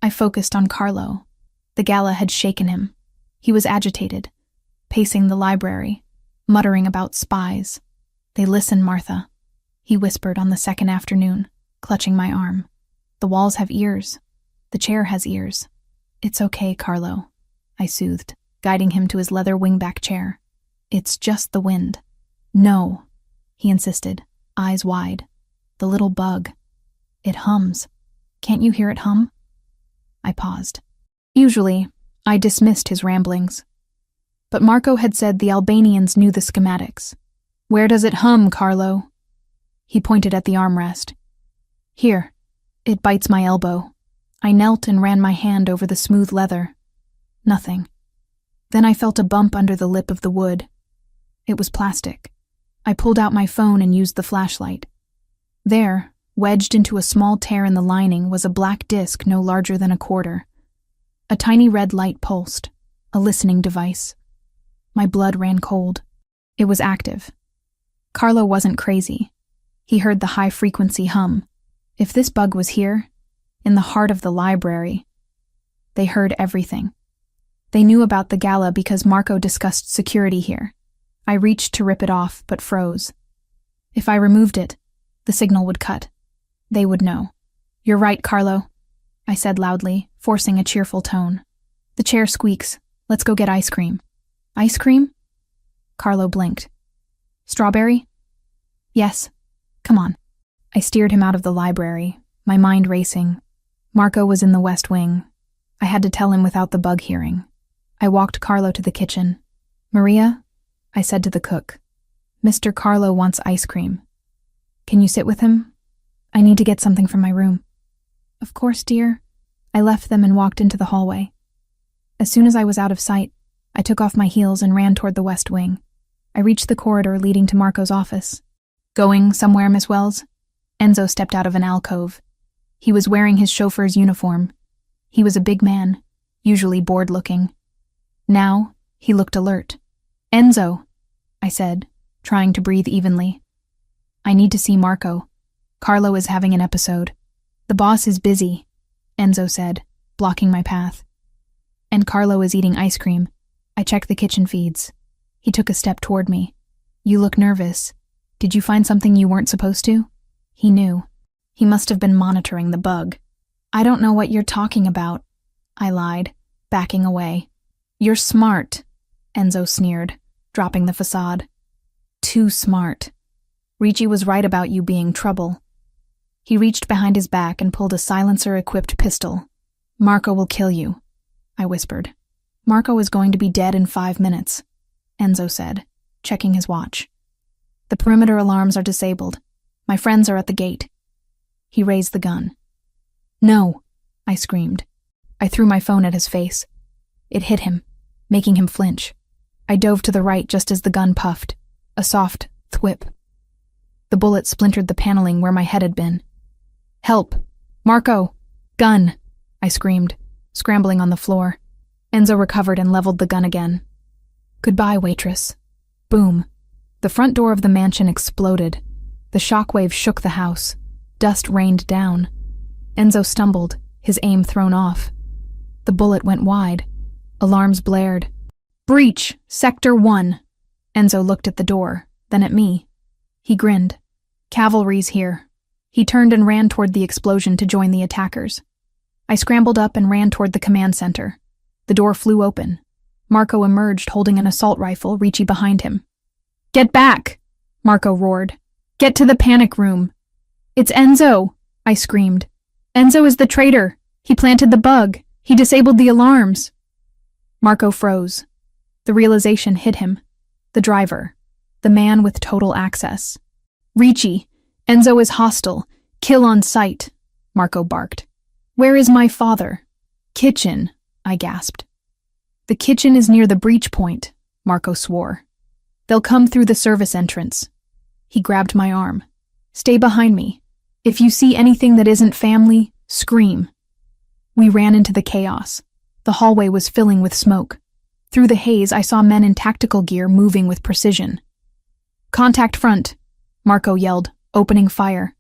I focused on Carlo. The gala had shaken him. He was agitated, pacing the library, muttering about spies. "They listen, Martha. he whispered on the second afternoon, clutching my arm. The walls have ears. The chair has ears. It's okay, Carlo, I soothed, guiding him to his leather wingback chair. It's just the wind. No, he insisted, eyes wide. The little bug. It hums. Can't you hear it hum? I paused. Usually, I dismissed his ramblings. But Marco had said the Albanians knew the schematics. Where does it hum, Carlo? He pointed at the armrest. Here. It bites my elbow. I knelt and ran my hand over the smooth leather. Nothing. Then I felt a bump under the lip of the wood. It was plastic. I pulled out my phone and used the flashlight. There, wedged into a small tear in the lining, was a black disc no larger than a quarter. A tiny red light pulsed, a listening device. My blood ran cold. It was active. Carlo wasn't crazy. He heard the high-frequency hum. If this bug was here, in the heart of the library, they heard everything. They knew about the gala because Marco discussed security here. I reached to rip it off, but froze. If I removed it, the signal would cut. They would know. You're right, Carlo, I said loudly, forcing a cheerful tone. The chair squeaks. Let's go get ice cream. Ice cream? Carlo blinked. Strawberry? Yes. Come on. I steered him out of the library, my mind racing. Marco was in the West Wing. I had to tell him without the bug hearing. I walked Carlo to the kitchen. Maria, I said to the cook, Mr. Carlo wants ice cream. Can you sit with him? I need to get something from my room. Of course, dear. I left them and walked into the hallway. As soon as I was out of sight, I took off my heels and ran toward the West Wing. I reached the corridor leading to Marco's office. Going somewhere, Miss Wells? Enzo stepped out of an alcove. He was wearing his chauffeur's uniform. He was a big man, usually bored-looking. Now, he looked alert. Enzo, I said, trying to breathe evenly. I need to see Marco. Carlo is having an episode. The boss is busy, Enzo said, blocking my path. And Carlo is eating ice cream. I checked the kitchen feeds. He took a step toward me. You look nervous. Did you find something you weren't supposed to? He knew. He must have been monitoring the bug. I don't know what you're talking about, I lied, backing away. You're smart, Enzo sneered, dropping the facade. Too smart. Ricci was right about you being trouble. He reached behind his back and pulled a silencer-equipped pistol. Marco will kill you, I whispered. Marco is going to be dead in 5 minutes, Enzo said, checking his watch. The perimeter alarms are disabled. My friends are at the gate. He raised the gun. No, I screamed. I threw my phone at his face. It hit him, making him flinch. I dove to the right just as the gun puffed. A soft thwip. The bullet splintered the paneling where my head had been. Help! Marco! Gun! I screamed, scrambling on the floor. Enzo recovered and leveled the gun again. Goodbye, Waitress. Boom. The front door of the mansion exploded. The shockwave shook the house. Dust rained down. Enzo stumbled, his aim thrown off. The bullet went wide. Alarms blared. Breach! Sector 1! Enzo looked at the door, then at me. He grinned. Cavalry's here. He turned and ran toward the explosion to join the attackers. I scrambled up and ran toward the command center. The door flew open. Marco emerged holding an assault rifle, Ricci behind him. Get back! Marco roared. Get to the panic room. It's Enzo, I screamed. Enzo is the traitor. He planted the bug. He disabled the alarms. Marco froze. The realization hit him. The driver. The man with total access. Ricci, Enzo is hostile. Kill on sight, Marco barked. Where is my father? Kitchen, I gasped. The kitchen is near the breach point, Marco swore. They'll come through the service entrance. He grabbed my arm. Stay behind me. If you see anything that isn't family, scream. We ran into the chaos. The hallway was filling with smoke. Through the haze, I saw men in tactical gear moving with precision. Contact front, Marco yelled, opening fire.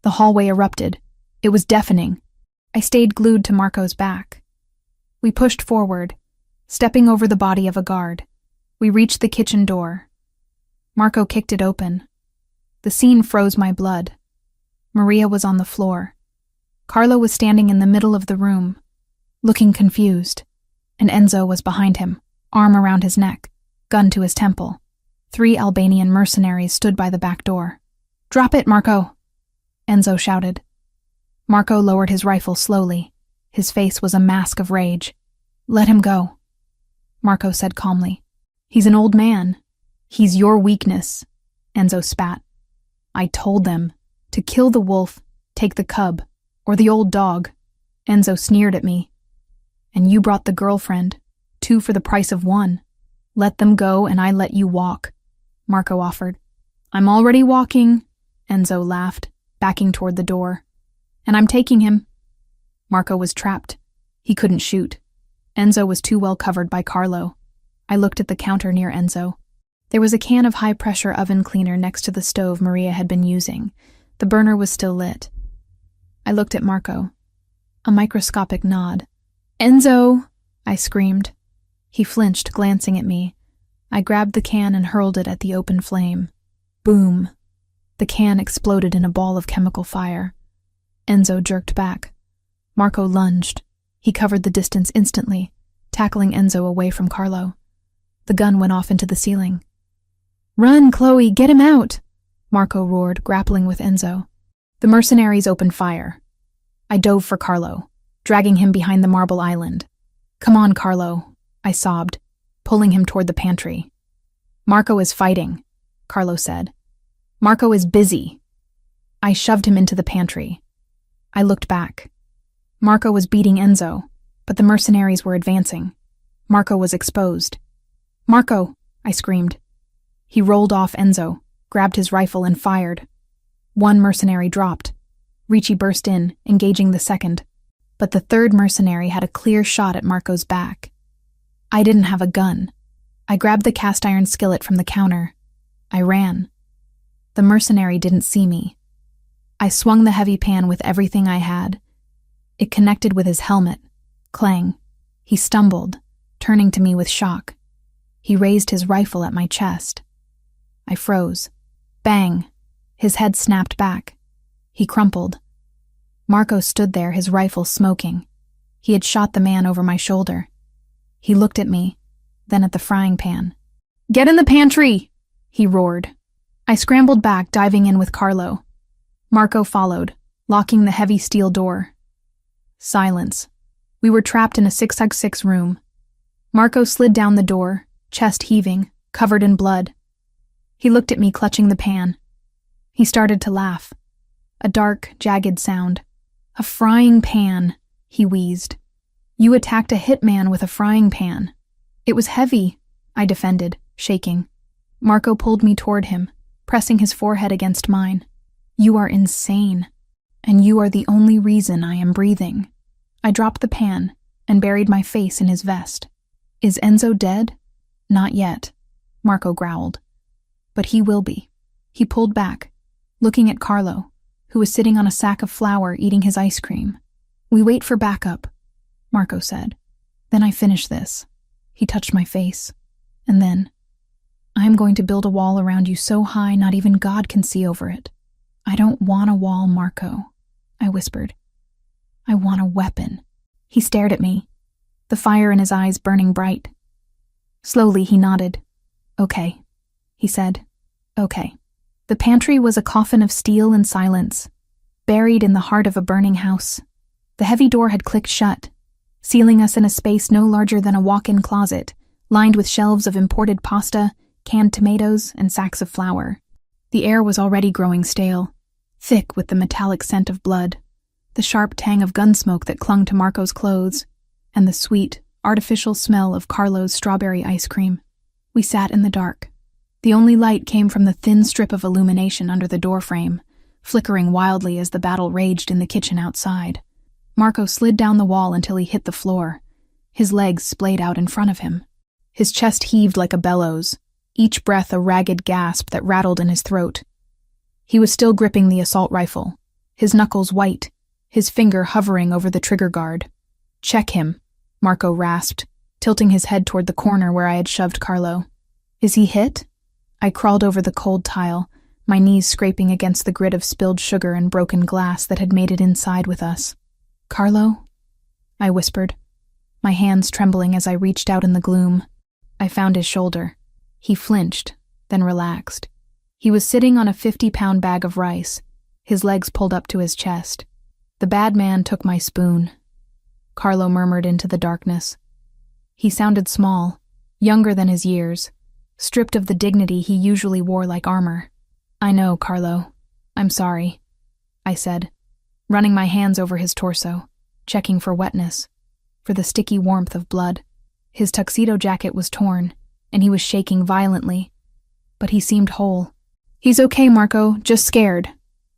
The hallway erupted. It was deafening. I stayed glued to Marco's back. We pushed forward, stepping over the body of a guard. We reached the kitchen door. Marco kicked it open. The scene froze my blood. Maria was on the floor. Carlo was standing in the middle of the room, looking confused, and Enzo was behind him, arm around his neck, gun to his temple. 3 Albanian mercenaries stood by the back door. "Drop it, Marco!" Enzo shouted. Marco lowered his rifle slowly. His face was a mask of rage. "Let him go," Marco said calmly. "He's an old man. He's your weakness," Enzo spat. "I told them to kill the wolf, take the cub, or the old dog." Enzo sneered at me. "And you brought the girlfriend, 2 for the price of 1. Let them go and I let you walk," Marco offered. "I'm already walking," Enzo laughed, backing toward the door. "And I'm taking him." Marco was trapped. He couldn't shoot. Enzo was too well covered by Carlo. I looked at the counter near Enzo. There was a can of high-pressure oven cleaner next to the stove Maria had been using. The burner was still lit. I looked at Marco. A microscopic nod. "Enzo!" I screamed. He flinched, glancing at me. I grabbed the can and hurled it at the open flame. Boom! The can exploded in a ball of chemical fire. Enzo jerked back. Marco lunged. He covered the distance instantly, tackling Enzo away from Carlo. The gun went off into the ceiling. "Run, Chloe, get him out!" Marco roared, grappling with Enzo. The mercenaries opened fire. I dove for Carlo, dragging him behind the marble island. "Come on, Carlo," I sobbed, pulling him toward the pantry. "Marco is fighting," Carlo said. "Marco is busy." I shoved him into the pantry. I looked back. Marco was beating Enzo, but the mercenaries were advancing. Marco was exposed. "Marco!" I screamed. He rolled off Enzo, grabbed his rifle and fired. 1 mercenary dropped. Ricci burst in, engaging the second, but the 3rd mercenary had a clear shot at Marco's back. I didn't have a gun. I grabbed the cast iron skillet from the counter. I ran. The mercenary didn't see me. I swung the heavy pan with everything I had. It connected with his helmet. Clang. He stumbled, turning to me with shock. He raised his rifle at my chest. I froze. Bang! His head snapped back. He crumpled. Marco stood there, his rifle smoking. He had shot the man over my shoulder. He looked at me, then at the frying pan. "Get in the pantry!" he roared. I scrambled back, diving in with Carlo. Marco followed, locking the heavy steel door. Silence. We were trapped in a 6x6 room. Marco slid down the door, chest heaving, covered in blood. He looked at me, clutching the pan. He started to laugh. A dark, jagged sound. "A frying pan," he wheezed. "You attacked a hitman with a frying pan." "It was heavy," I defended, shaking. Marco pulled me toward him, pressing his forehead against mine. "You are insane, and you are the only reason I am breathing." I dropped the pan and buried my face in his vest. "Is Enzo dead?" "Not yet," Marco growled. "But he will be." He pulled back, looking at Carlo, who was sitting on a sack of flour eating his ice cream. "We wait for backup," Marco said. "Then I finish this." He touched my face. "And then, I am going to build a wall around you so high not even God can see over it." "I don't want a wall, Marco," I whispered. "I want a weapon." He stared at me, the fire in his eyes burning bright. Slowly he nodded. "Okay," he said. "Okay." The pantry was a coffin of steel and silence, buried in the heart of a burning house. The heavy door had clicked shut, sealing us in a space no larger than a walk-in closet, lined with shelves of imported pasta, canned tomatoes, and sacks of flour. The air was already growing stale, thick with the metallic scent of blood, the sharp tang of gun smoke that clung to Marco's clothes, and the sweet, artificial smell of Carlo's strawberry ice cream. We sat in the dark. The only light came from the thin strip of illumination under the doorframe, flickering wildly as the battle raged in the kitchen outside. Marco slid down the wall until he hit the floor, his legs splayed out in front of him. His chest heaved like a bellows, each breath a ragged gasp that rattled in his throat. He was still gripping the assault rifle, his knuckles white, his finger hovering over the trigger guard. "Check him," Marco rasped, tilting his head toward the corner where I had shoved Carlo. "Is he hit?" I crawled over the cold tile, my knees scraping against the grit of spilled sugar and broken glass that had made it inside with us. "Carlo?" I whispered, my hands trembling as I reached out in the gloom. I found his shoulder. He flinched, then relaxed. He was sitting on a 50-pound bag of rice, his legs pulled up to his chest. "The bad man took my spoon," Carlo murmured into the darkness. He sounded small, younger than his years, stripped of the dignity he usually wore like armor. "I know, Carlo. I'm sorry," I said, running my hands over his torso, checking for wetness, for the sticky warmth of blood. His tuxedo jacket was torn, and he was shaking violently, but he seemed whole. "He's okay, Marco, just scared."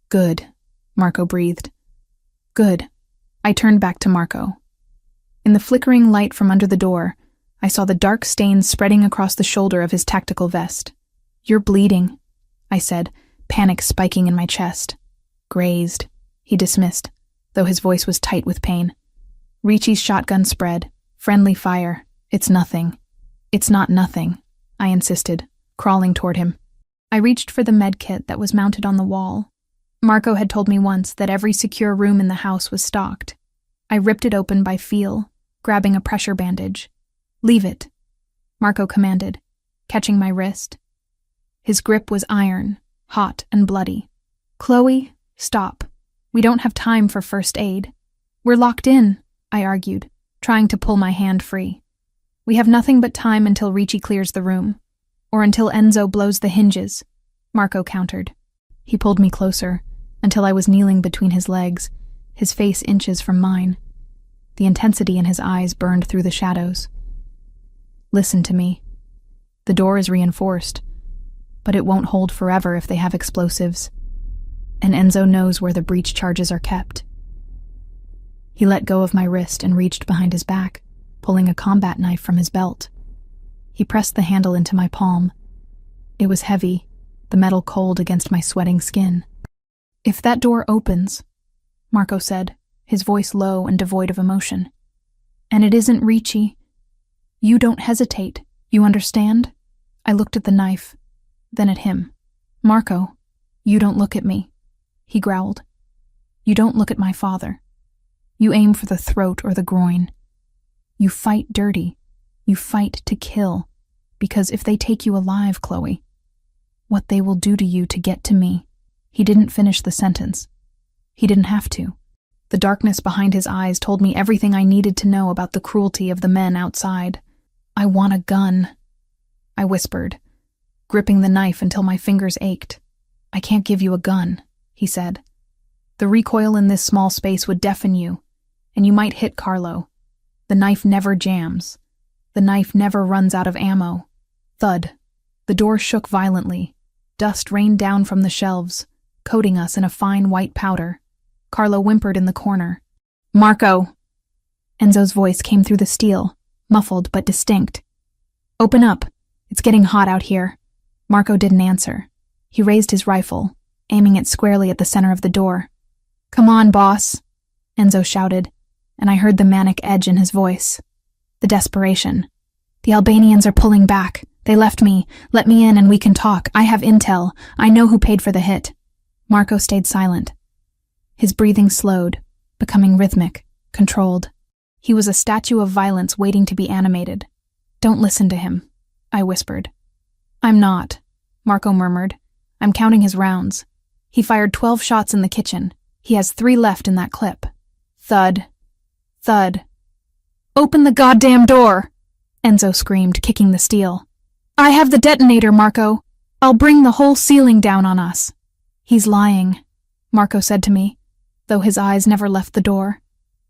"Good," Marco breathed. "Good." I turned back to Marco. In the flickering light from under the door, I saw the dark stains spreading across the shoulder of his tactical vest. "You're bleeding," I said, panic spiking in my chest. "Grazed," he dismissed, though his voice was tight with pain. Ricci's shotgun spread. "Friendly fire. It's nothing." "It's not nothing," I insisted, crawling toward him. I reached for the med kit that was mounted on the wall. Marco had told me once that every secure room in the house was stocked. I ripped it open by feel, grabbing a pressure bandage. "Leave it," Marco commanded, catching my wrist. His grip was iron, hot and bloody. "Chloe, stop. We don't have time for first aid." "We're locked in," I argued, trying to pull my hand free. "We have nothing but time until Ricci clears the room, or until Enzo blows the hinges," Marco countered. He pulled me closer, until I was kneeling between his legs, his face inches from mine. The intensity in his eyes burned through the shadows. "Listen to me. The door is reinforced, but it won't hold forever if they have explosives. And Enzo knows where the breach charges are kept." He let go of my wrist and reached behind his back, pulling a combat knife from his belt. He pressed the handle into my palm. It was heavy, the metal cold against my sweating skin. "If that door opens," Marco said, his voice low and devoid of emotion, "and it isn't Ricci, you don't hesitate, you understand?" I looked at the knife, then at him. "Marco, you don't look at me," he growled. "You don't look at my father. You aim for the throat or the groin. You fight dirty. You fight to kill, because if they take you alive, Chloe, what they will do to you to get to me." He didn't finish the sentence. He didn't have to. The darkness behind his eyes told me everything I needed to know about the cruelty of the men outside. "I want a gun," I whispered, gripping the knife until my fingers ached. "I can't give you a gun," he said. "The recoil in this small space would deafen you, and you might hit Carlo. The knife never jams. The knife never runs out of ammo." Thud. The door shook violently. Dust rained down from the shelves, coating us in a fine white powder. Carlo whimpered in the corner. "Marco!" Enzo's voice came through the steel, muffled but distinct. "Open up. It's getting hot out here." Marco didn't answer. He raised his rifle, aiming it squarely at the center of the door. "Come on, boss," Enzo shouted, and I heard the manic edge in his voice. The desperation. "The Albanians are pulling back. They left me. Let me in and we can talk. I have intel. I know who paid for the hit." Marco stayed silent. His breathing slowed, becoming rhythmic, controlled. He was a statue of violence waiting to be animated. "Don't listen to him," I whispered. "I'm not," Marco murmured. "I'm counting his rounds. He fired 12 shots in the kitchen. He has 3 left in that clip." Thud. Thud. "Open the goddamn door!" Enzo screamed, kicking the steel. "I have the detonator, Marco. I'll bring the whole ceiling down on us." "He's lying," Marco said to me, though his eyes never left the door.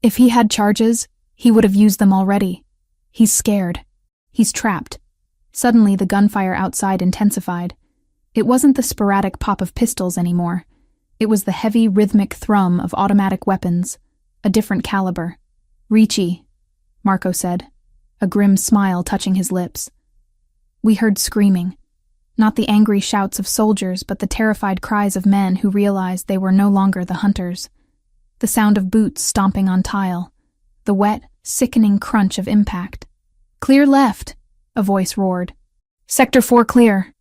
"If he had charges, he would have used them already. He's scared. He's trapped." Suddenly, the gunfire outside intensified. It wasn't the sporadic pop of pistols anymore. It was the heavy, rhythmic thrum of automatic weapons, a different caliber. "Ricci," Marco said, a grim smile touching his lips. We heard screaming. Not the angry shouts of soldiers, but the terrified cries of men who realized they were no longer the hunters. The sound of boots stomping on tile. The wet, sickening crunch of impact. "Clear left," a voice roared. "Sector 4 clear."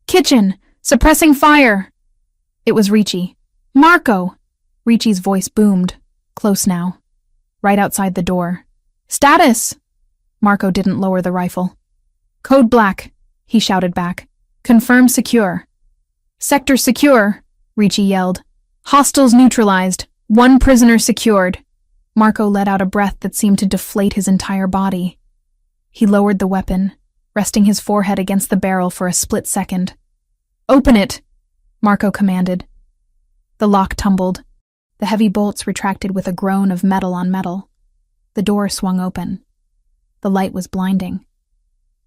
"Kitchen! Suppressing fire! It was Ricci. Marco! Ricci's voice boomed, close now, right outside the door. Status! Marco didn't lower the rifle. Code black, he shouted back. Confirm secure. Sector secure, Ricci yelled. Hostiles neutralized. 1 prisoner secured. Marco let out a breath that seemed to deflate his entire body. He lowered the weapon, resting his forehead against the barrel for a split second. Open it, Marco commanded. The lock tumbled. The heavy bolts retracted with a groan of metal on metal. The door swung open. The light was blinding.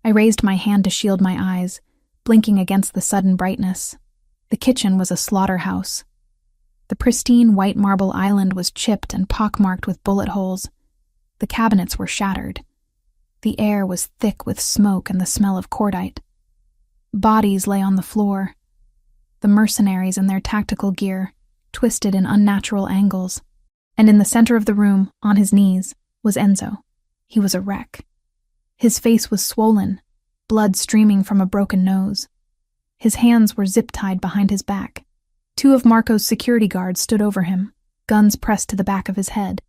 I raised my hand to shield my eyes, blinking against the sudden brightness. The kitchen was a slaughterhouse. The pristine white marble island was chipped and pockmarked with bullet holes. The cabinets were shattered. The air was thick with smoke and the smell of cordite. Bodies lay on the floor. The mercenaries in their tactical gear, twisted in unnatural angles. And in the center of the room, on his knees, was Enzo. He was a wreck. His face was swollen, blood streaming from a broken nose. His hands were zip-tied behind his back. 2 of Marco's security guards stood over him, guns pressed to the back of his head.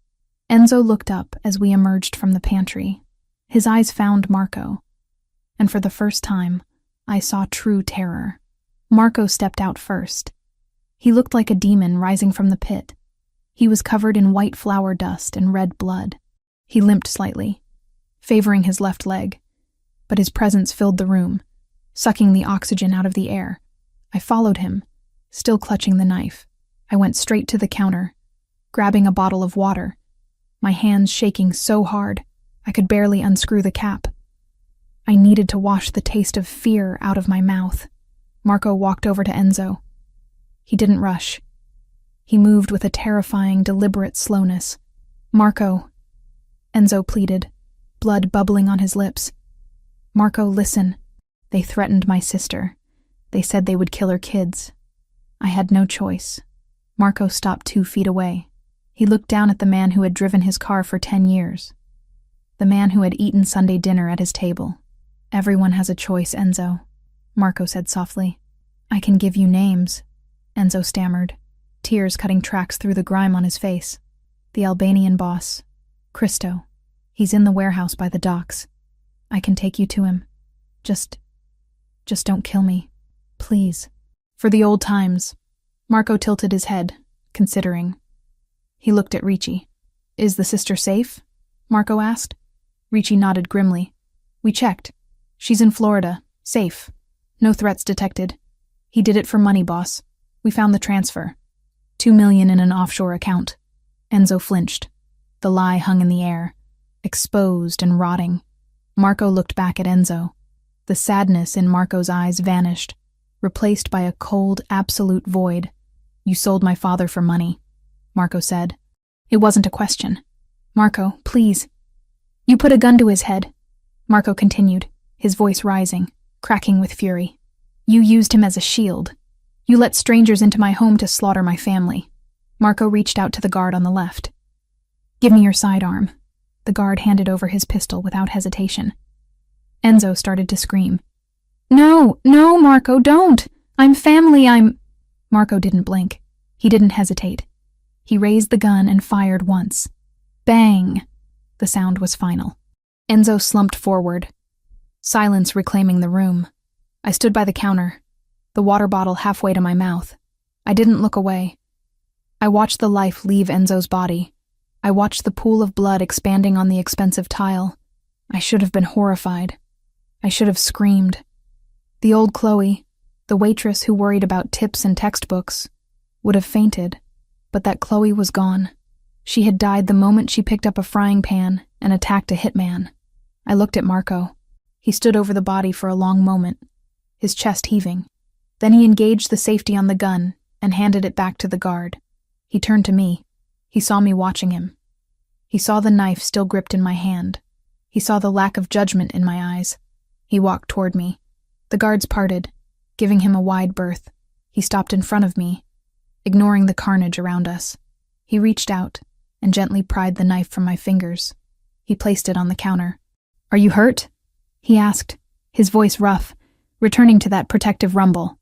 Enzo looked up as we emerged from the pantry. His eyes found Marco. And for the first time, I saw true terror. Marco stepped out first. He looked like a demon rising from the pit. He was covered in white flour dust and red blood. He limped slightly, favoring his left leg, but his presence filled the room, sucking the oxygen out of the air. I followed him, still clutching the knife. I went straight to the counter, grabbing a bottle of water, my hands shaking so hard I could barely unscrew the cap. I needed to wash the taste of fear out of my mouth. Marco walked over to Enzo. He didn't rush. He moved with a terrifying, deliberate slowness. Marco, Enzo pleaded, blood bubbling on his lips. Marco, listen. They threatened my sister. They said they would kill her kids. I had no choice. Marco stopped 2 feet away. He looked down at the man who had driven his car for 10 years. The man who had eaten Sunday dinner at his table. Everyone has a choice, Enzo, Marco said softly. I can give you names, Enzo stammered, tears cutting tracks through the grime on his face. The Albanian boss, Christo. He's in the warehouse by the docks. I can take you to him. Just don't kill me. Please. For the old times. Marco tilted his head, considering. He looked at Ricci. Is the sister safe? Marco asked. Ricci nodded grimly. We checked. She's in Florida. Safe. No threats detected. He did it for money, boss. We found the transfer. $2 million in an offshore account. Enzo flinched. The lie hung in the air, exposed and rotting. Marco looked back at Enzo. The sadness in Marco's eyes vanished, replaced by a cold, absolute void. You sold my father for money, Marco said. It wasn't a question. Marco, please. You put a gun to his head, Marco continued, his voice rising, cracking with fury. You used him as a shield. You let strangers into my home to slaughter my family. Marco reached out to the guard on the left. Give me your sidearm. The guard handed over his pistol without hesitation. Enzo started to scream. No, Marco, don't! I'm family, Marco didn't blink. He didn't hesitate. He raised the gun and fired once. Bang! The sound was final. Enzo slumped forward, silence reclaiming the room. I stood by the counter, the water bottle halfway to my mouth. I didn't look away. I watched the life leave Enzo's body. I watched the pool of blood expanding on the expensive tile. I should have been horrified. I should have screamed. The old Chloe, the waitress who worried about tips and textbooks, would have fainted, but that Chloe was gone. She had died the moment she picked up a frying pan and attacked a hitman. I looked at Marco. He stood over the body for a long moment, his chest heaving. Then he engaged the safety on the gun and handed it back to the guard. He turned to me. He saw me watching him. He saw the knife still gripped in my hand. He saw the lack of judgment in my eyes. He walked toward me. The guards parted, giving him a wide berth. He stopped in front of me, ignoring the carnage around us. He reached out and gently pried the knife from my fingers. He placed it on the counter. Are you hurt? He asked, his voice rough, returning to that protective rumble.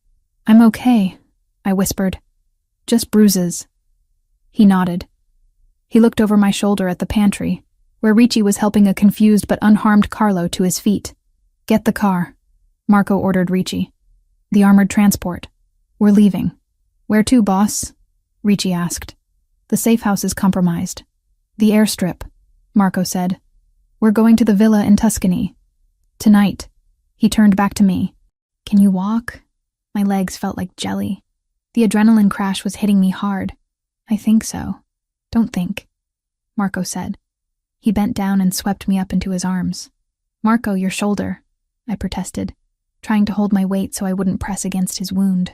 I'm okay, I whispered. Just bruises. He nodded. He looked over my shoulder at the pantry, where Ricci was helping a confused but unharmed Carlo to his feet. Get the car, Marco ordered Ricci. The armored transport. We're leaving. Where to, boss? Ricci asked. The safe house is compromised. The airstrip, Marco said. We're going to the villa in Tuscany. Tonight. He turned back to me. Can you walk? My legs felt like jelly. The adrenaline crash was hitting me hard. I think so. Don't think, Marco said. He bent down and swept me up into his arms. Marco, your shoulder, I protested, trying to hold my weight so I wouldn't press against his wound.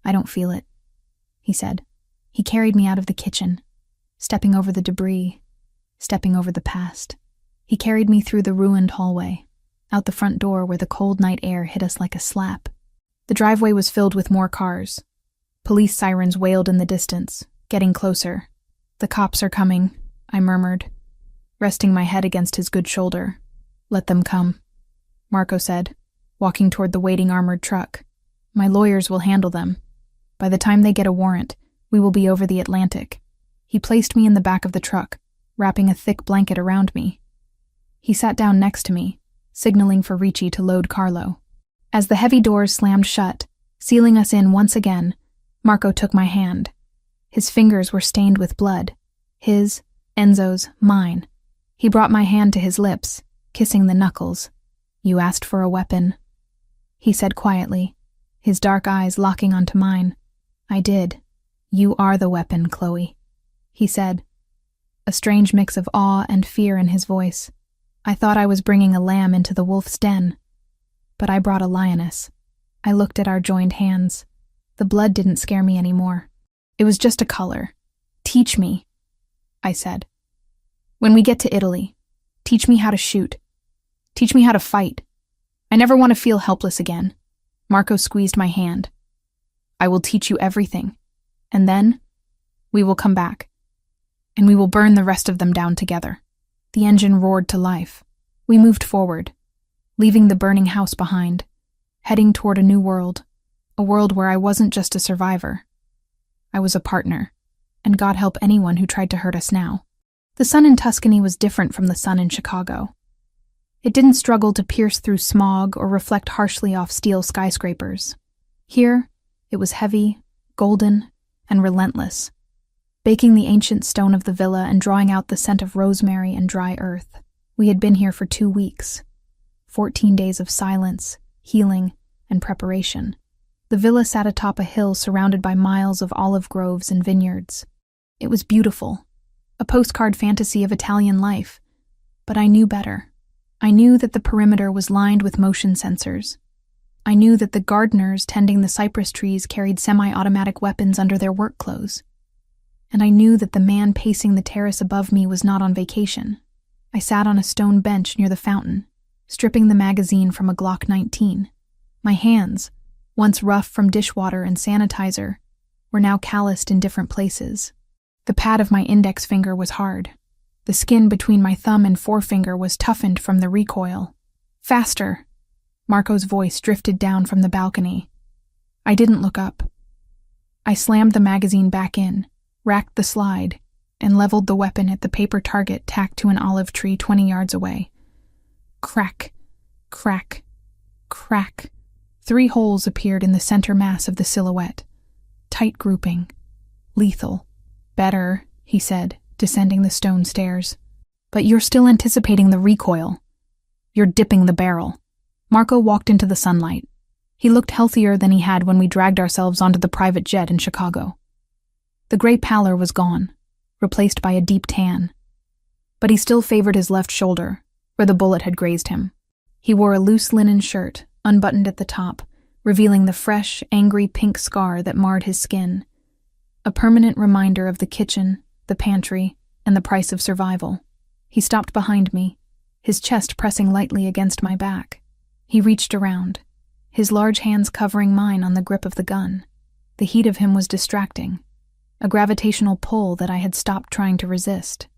I don't feel it, he said. He carried me out of the kitchen, stepping over the debris, stepping over the past. He carried me through the ruined hallway, out the front door where the cold night air hit us like a slap. The driveway was filled with more cars. Police sirens wailed in the distance, getting closer. The cops are coming, I murmured, resting my head against his good shoulder. Let them come, Marco said, walking toward the waiting armored truck. My lawyers will handle them. By the time they get a warrant, we will be over the Atlantic. He placed me in the back of the truck, wrapping a thick blanket around me. He sat down next to me, signaling for Ricci to load Carlo. As the heavy doors slammed shut, sealing us in once again, Marco took my hand. His fingers were stained with blood. His, Enzo's, mine. He brought my hand to his lips, kissing the knuckles. You asked for a weapon, he said quietly, his dark eyes locking onto mine. I did. You are the weapon, Chloe, he said, a strange mix of awe and fear in his voice. I thought I was bringing a lamb into the wolf's den, but I brought a lioness. I looked at our joined hands. The blood didn't scare me anymore. It was just a color. Teach me, I said. When we get to Italy, teach me how to shoot. Teach me how to fight. I never want to feel helpless again. Marco squeezed my hand. I will teach you everything. And then, we will come back. And we will burn the rest of them down together. The engine roared to life. We moved forward, leaving the burning house behind, heading toward a new world, a world where I wasn't just a survivor. I was a partner, and God help anyone who tried to hurt us now. The sun in Tuscany was different from the sun in Chicago. It didn't struggle to pierce through smog or reflect harshly off steel skyscrapers. Here, it was heavy, golden, and relentless, baking the ancient stone of the villa and drawing out the scent of rosemary and dry earth. We had been here for 2 weeks, 14 days of silence, healing, and preparation. The villa sat atop a hill surrounded by miles of olive groves and vineyards. It was beautiful, a postcard fantasy of Italian life, but I knew better. I knew that the perimeter was lined with motion sensors. I knew that the gardeners tending the cypress trees carried semi-automatic weapons under their work clothes. And I knew that the man pacing the terrace above me was not on vacation. I sat on a stone bench near the fountain, stripping the magazine from a Glock 19. My hands, once rough from dishwater and sanitizer, were now calloused in different places. The pad of my index finger was hard. The skin between my thumb and forefinger was toughened from the recoil. Faster! Marco's voice drifted down from the balcony. I didn't look up. I slammed the magazine back in, racked the slide, and leveled the weapon at the paper target tacked to an olive tree 20 yards away. Crack, crack, crack. 3 holes appeared in the center mass of the silhouette. Tight grouping. Lethal. Better, he said, descending the stone stairs. But you're still anticipating the recoil. You're dipping the barrel. Marco walked into the sunlight. He looked healthier than he had when we dragged ourselves onto the private jet in Chicago. The gray pallor was gone, replaced by a deep tan. But he still favored his left shoulder, where the bullet had grazed him. He wore a loose linen shirt, unbuttoned at the top, revealing the fresh, angry pink scar that marred his skin. A permanent reminder of the kitchen, the pantry, and the price of survival. He stopped behind me, his chest pressing lightly against my back. He reached around, his large hands covering mine on the grip of the gun. The heat of him was distracting, a gravitational pull that I had stopped trying to resist.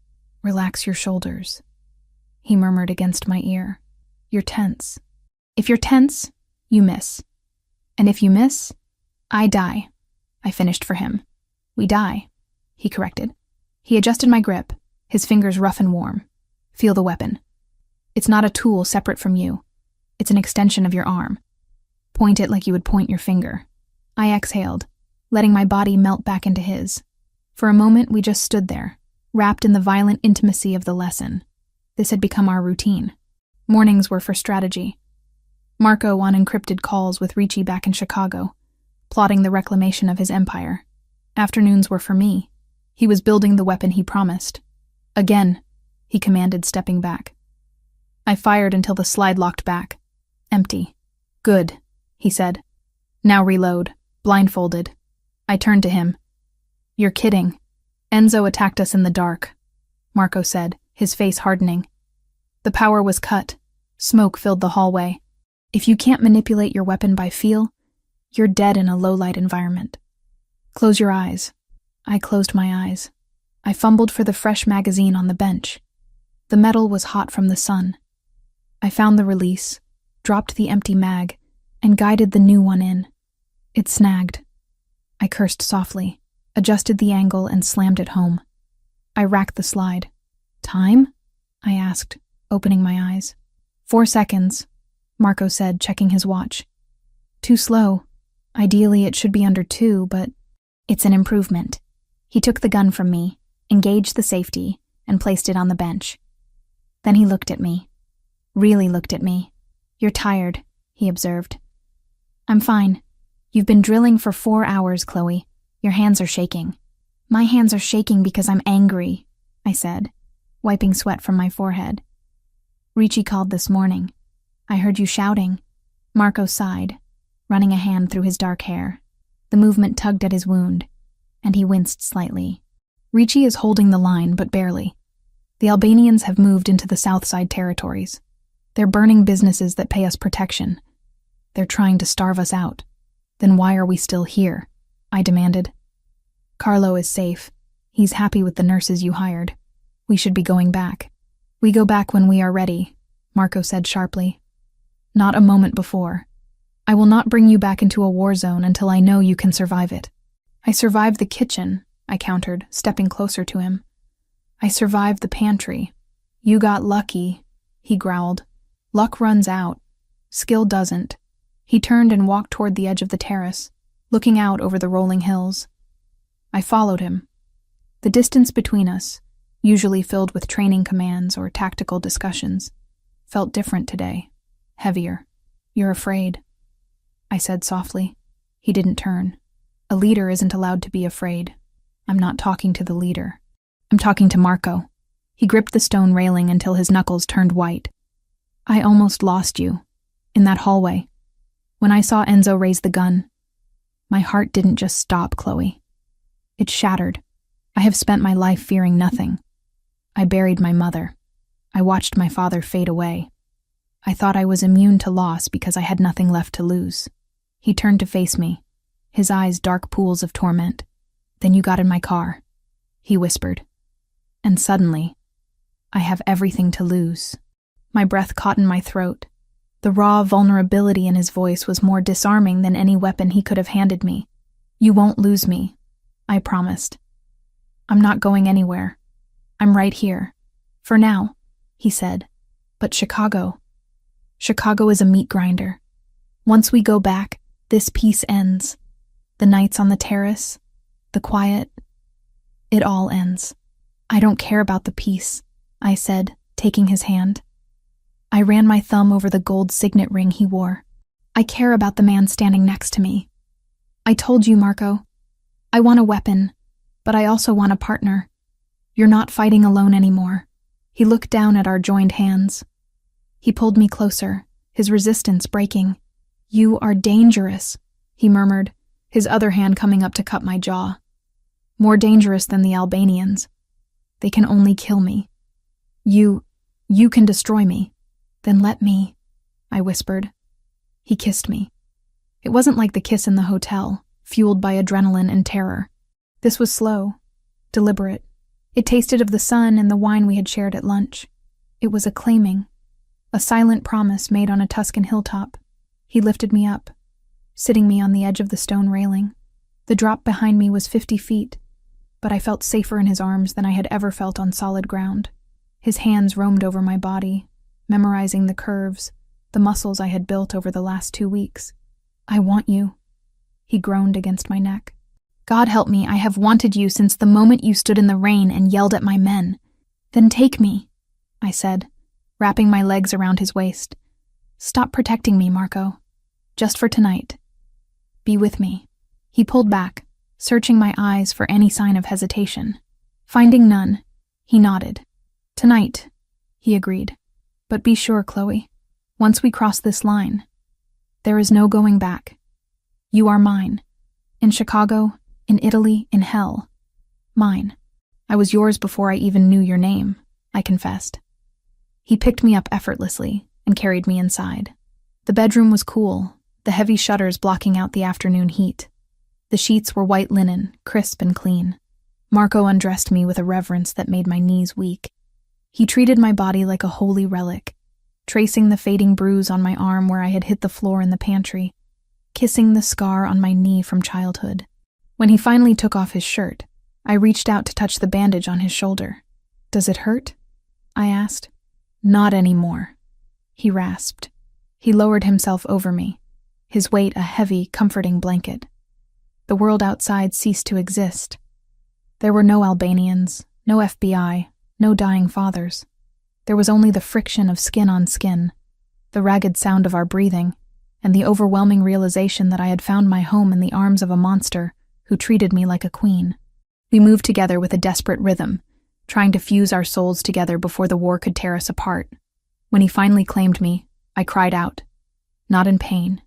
Relax your shoulders, he murmured against my ear. You're tense. If you're tense, you miss. And if you miss, I die, I finished for him. We die, he corrected. He adjusted my grip, his fingers rough and warm. Feel the weapon. It's not a tool separate from you. It's an extension of your arm. Point it like you would point your finger. I exhaled, letting my body melt back into his. For a moment, we just stood there, wrapped in the violent intimacy of the lesson. This had become our routine. Mornings were for strategy. Marco on encrypted calls with Ricci back in Chicago, plotting the reclamation of his empire. Afternoons were for me. He was building the weapon he promised. Again, he commanded, stepping back. I fired until the slide locked back. Empty. Good, he said. Now reload. Blindfolded. I turned to him. You're kidding. Enzo attacked us in the dark, Marco said, his face hardening. The power was cut. Smoke filled the hallway. If you can't manipulate your weapon by feel, you're dead in a low-light environment. Close your eyes. I closed my eyes. I fumbled for the fresh magazine on the bench. The metal was hot from the sun. I found the release, dropped the empty mag, and guided the new one in. It snagged. I cursed softly, adjusted the angle, and slammed it home. I racked the slide. Time? I asked, opening my eyes. 4 seconds, Marco said, checking his watch. Too slow. Ideally, it should be under 2, but it's an improvement. He took the gun from me, engaged the safety, and placed it on the bench. Then he looked at me. Really looked at me. You're tired, he observed. I'm fine. You've been drilling for 4 hours, Chloe. Your hands are shaking. My hands are shaking because I'm angry, I said, wiping sweat from my forehead. Ricci called this morning. I heard you shouting. Marco sighed, running a hand through his dark hair. The movement tugged at his wound, and he winced slightly. Ricci is holding the line, but barely. The Albanians have moved into the Southside territories. They're burning businesses that pay us protection. They're trying to starve us out. Then why are we still here? I demanded. Carlo is safe. He's happy with the nurses you hired. We should be going back. We go back when we are ready, Marco said sharply. Not a moment before. I will not bring you back into a war zone until I know you can survive it. I survived the kitchen, I countered, stepping closer to him. I survived the pantry. You got lucky, he growled. Luck runs out. Skill doesn't. He turned and walked toward the edge of the terrace, looking out over the rolling hills. I followed him. The distance between us, usually filled with training commands or tactical discussions, felt different today, heavier. You're afraid, I said softly. He didn't turn. A leader isn't allowed to be afraid. I'm not talking to the leader. I'm talking to Marco. He gripped the stone railing until his knuckles turned white. I almost lost you, in that hallway. When I saw Enzo raise the gun, my heart didn't just stop, Chloe. It shattered. I have spent my life fearing nothing. I buried my mother. I watched my father fade away. I thought I was immune to loss because I had nothing left to lose. He turned to face me, his eyes dark pools of torment. Then you got in my car, he whispered. And suddenly, I have everything to lose. My breath caught in my throat. The raw vulnerability in his voice was more disarming than any weapon he could have handed me. You won't lose me, I promised. I'm not going anywhere. I'm right here. For now, he said. But Chicago. Chicago is a meat grinder. Once we go back, this peace ends. The nights on the terrace, the quiet, it all ends. I don't care about the peace, I said, taking his hand. I ran my thumb over the gold signet ring he wore. I care about the man standing next to me. I told you, Marco. I want a weapon, but I also want a partner. You're not fighting alone anymore. He looked down at our joined hands. He pulled me closer, his resistance breaking. You are dangerous, he murmured, his other hand coming up to cut my jaw. More dangerous than the Albanians. They can only kill me. You can destroy me. Then let me, I whispered. He kissed me. It wasn't like the kiss in the hotel, fueled by adrenaline and terror. This was slow, deliberate. It tasted of the sun and the wine we had shared at lunch. It was a claiming, a silent promise made on a Tuscan hilltop. He lifted me up, sitting me on the edge of the stone railing. The drop behind me was 50 feet, but I felt safer in his arms than I had ever felt on solid ground. His hands roamed over my body, memorizing the curves, the muscles I had built over the last 2 weeks. "I want you," he groaned against my neck. "God help me, I have wanted you since the moment you stood in the rain and yelled at my men." "Then take me," I said, wrapping my legs around his waist. "Stop protecting me, Marco. Just for tonight. Be with me." He pulled back, searching my eyes for any sign of hesitation. Finding none, he nodded. "Tonight," he agreed. "But be sure, Chloe, once we cross this line, there is no going back. You are mine. In Chicago, in Italy, in hell. Mine. I was yours before I even knew your name," I confessed. He picked me up effortlessly and carried me inside. The bedroom was cool, the heavy shutters blocking out the afternoon heat. The sheets were white linen, crisp and clean. Marco undressed me with a reverence that made my knees weak. He treated my body like a holy relic, tracing the fading bruise on my arm where I had hit the floor in the pantry, kissing the scar on my knee from childhood. When he finally took off his shirt, I reached out to touch the bandage on his shoulder. "Does it hurt?" I asked. "Not anymore," he rasped. He lowered himself over me, his weight a heavy, comforting blanket. The world outside ceased to exist. There were no Albanians, no FBI, no dying fathers. There was only the friction of skin on skin, the ragged sound of our breathing, and the overwhelming realization that I had found my home in the arms of a monster who treated me like a queen. We moved together with a desperate rhythm, trying to fuse our souls together before the war could tear us apart. When he finally claimed me, I cried out, not in pain,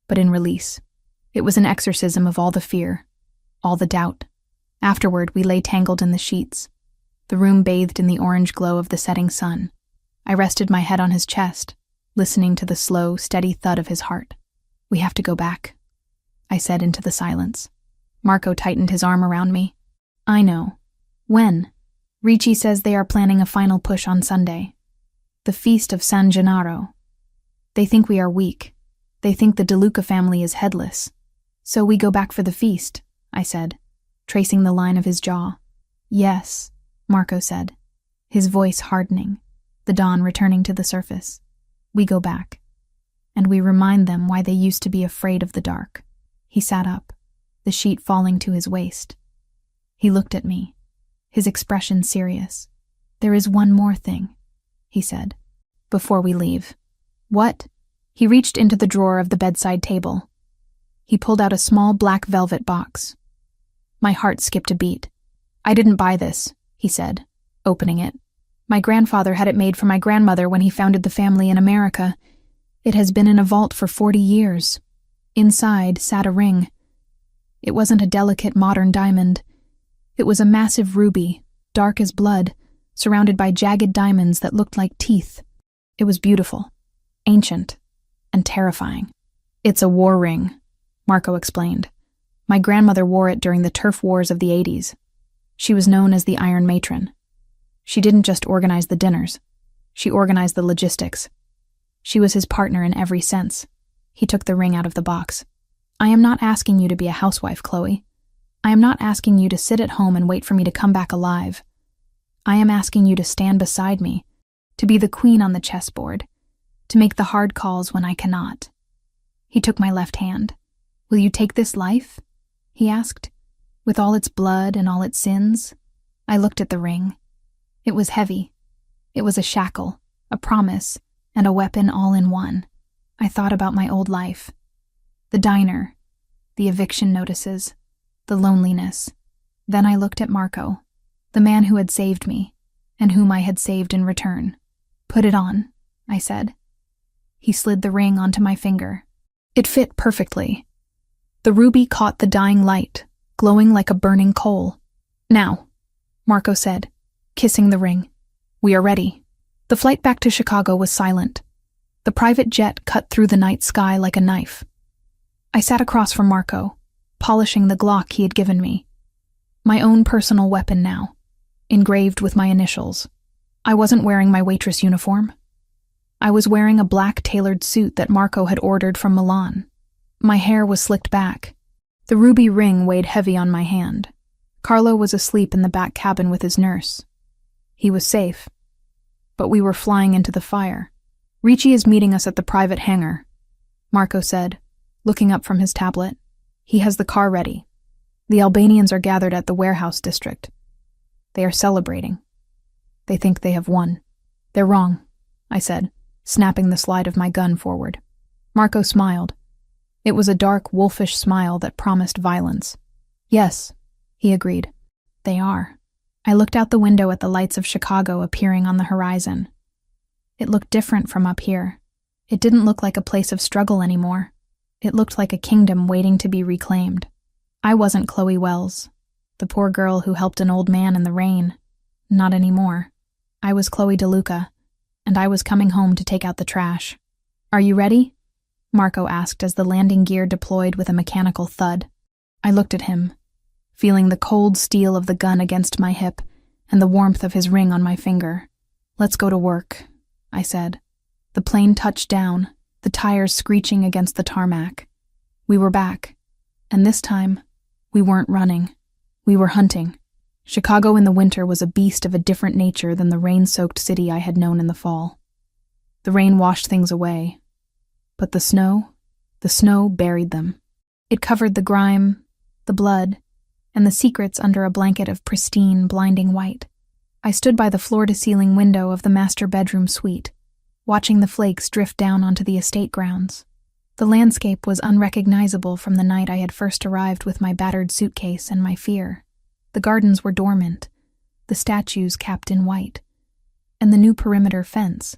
but in release. It was an exorcism of all the fear, all the doubt. Afterward, we lay tangled in the sheets, the room bathed in the orange glow of the setting sun. I rested my head on his chest, listening to the slow, steady thud of his heart. "We have to go back," I said into the silence. Marco tightened his arm around me. "I know. When?" "Ricci says they are planning a final push on Sunday. The feast of San Gennaro. They think we are weak. They think the De Luca family is headless. So we go back for the feast," I said, tracing the line of his jaw. "Yes," Marco said, his voice hardening, the dawn returning to the surface. "We go back. And we remind them why they used to be afraid of the dark." He sat up, the sheet falling to his waist. He looked at me, his expression serious. "There is one more thing," he said, "before we leave." "What?" He reached into the drawer of the bedside table. He pulled out a small black velvet box. My heart skipped a beat. "I didn't buy this," he said, opening it. "My grandfather had it made for my grandmother when he founded the family in America. It has been in a vault for 40 years. Inside sat a ring. It wasn't a delicate modern diamond. It was a massive ruby, dark as blood, surrounded by jagged diamonds that looked like teeth. It was beautiful, ancient, and terrifying. "It's a war ring," Marco explained. "My grandmother wore it during the turf wars of the 80s. She was known as the Iron Matron. She didn't just organize the dinners. She organized the logistics. She was his partner in every sense." He took the ring out of the box. "I am not asking you to be a housewife, Chloe. I am not asking you to sit at home and wait for me to come back alive. I am asking you to stand beside me, to be the queen on the chessboard, to make the hard calls when I cannot." He took my left hand. "Will you take this life?" he asked, "with all its blood and all its sins?" I looked at the ring. It was heavy. It was a shackle, a promise, and a weapon all in one. I thought about my old life. The diner, the eviction notices, the loneliness. Then I looked at Marco, the man who had saved me, and whom I had saved in return. "Put it on," I said. He slid the ring onto my finger. It fit perfectly. The ruby caught the dying light, glowing like a burning coal. "Now," Marco said, kissing the ring. "We are ready." The flight back to Chicago was silent. The private jet cut through the night sky like a knife. I sat across from Marco, polishing the Glock he had given me. My own personal weapon now, engraved with my initials. I wasn't wearing my Waitress uniform. I was wearing a black tailored suit that Marco had ordered from Milan. My hair was slicked back. The ruby ring weighed heavy on my hand. Carlo was asleep in the back cabin with his nurse. He was safe. But we were flying into the fire. Ricci is meeting us at the private hangar, Marco said, looking up from his tablet. He has the car ready. The Albanians are gathered at the warehouse district. They are celebrating. They think they have won. They're wrong, I said, snapping the slide of my gun forward. Marco smiled. It was a dark, wolfish smile that promised violence. Yes, he agreed. They are. I looked out the window at the lights of Chicago appearing on the horizon. It looked different from up here. It didn't look like a place of struggle anymore. It looked like a kingdom waiting to be reclaimed. I wasn't Chloe Wells, the poor girl who helped an old man in the rain. Not anymore. I was Chloe DeLuca, and I was coming home to take out the trash. Are you ready? Marco asked as the landing gear deployed with a mechanical thud. I looked at him, feeling the cold steel of the gun against my hip and the warmth of his ring on my finger. Let's go to work, I said. The plane touched down, the tires screeching against the tarmac. We were back, and this time, we weren't running. We were hunting. Chicago in the winter was a beast of a different nature than the rain-soaked city I had known in the fall. The rain washed things away, but the snow buried them. It covered the grime, the blood, and the secrets under a blanket of pristine, blinding white. I stood by the floor-to-ceiling window of the master bedroom suite, watching the flakes drift down onto the estate grounds. The landscape was unrecognizable from the night I had first arrived with my battered suitcase and my fear. The gardens were dormant, the statues capped in white, and the new perimeter fence,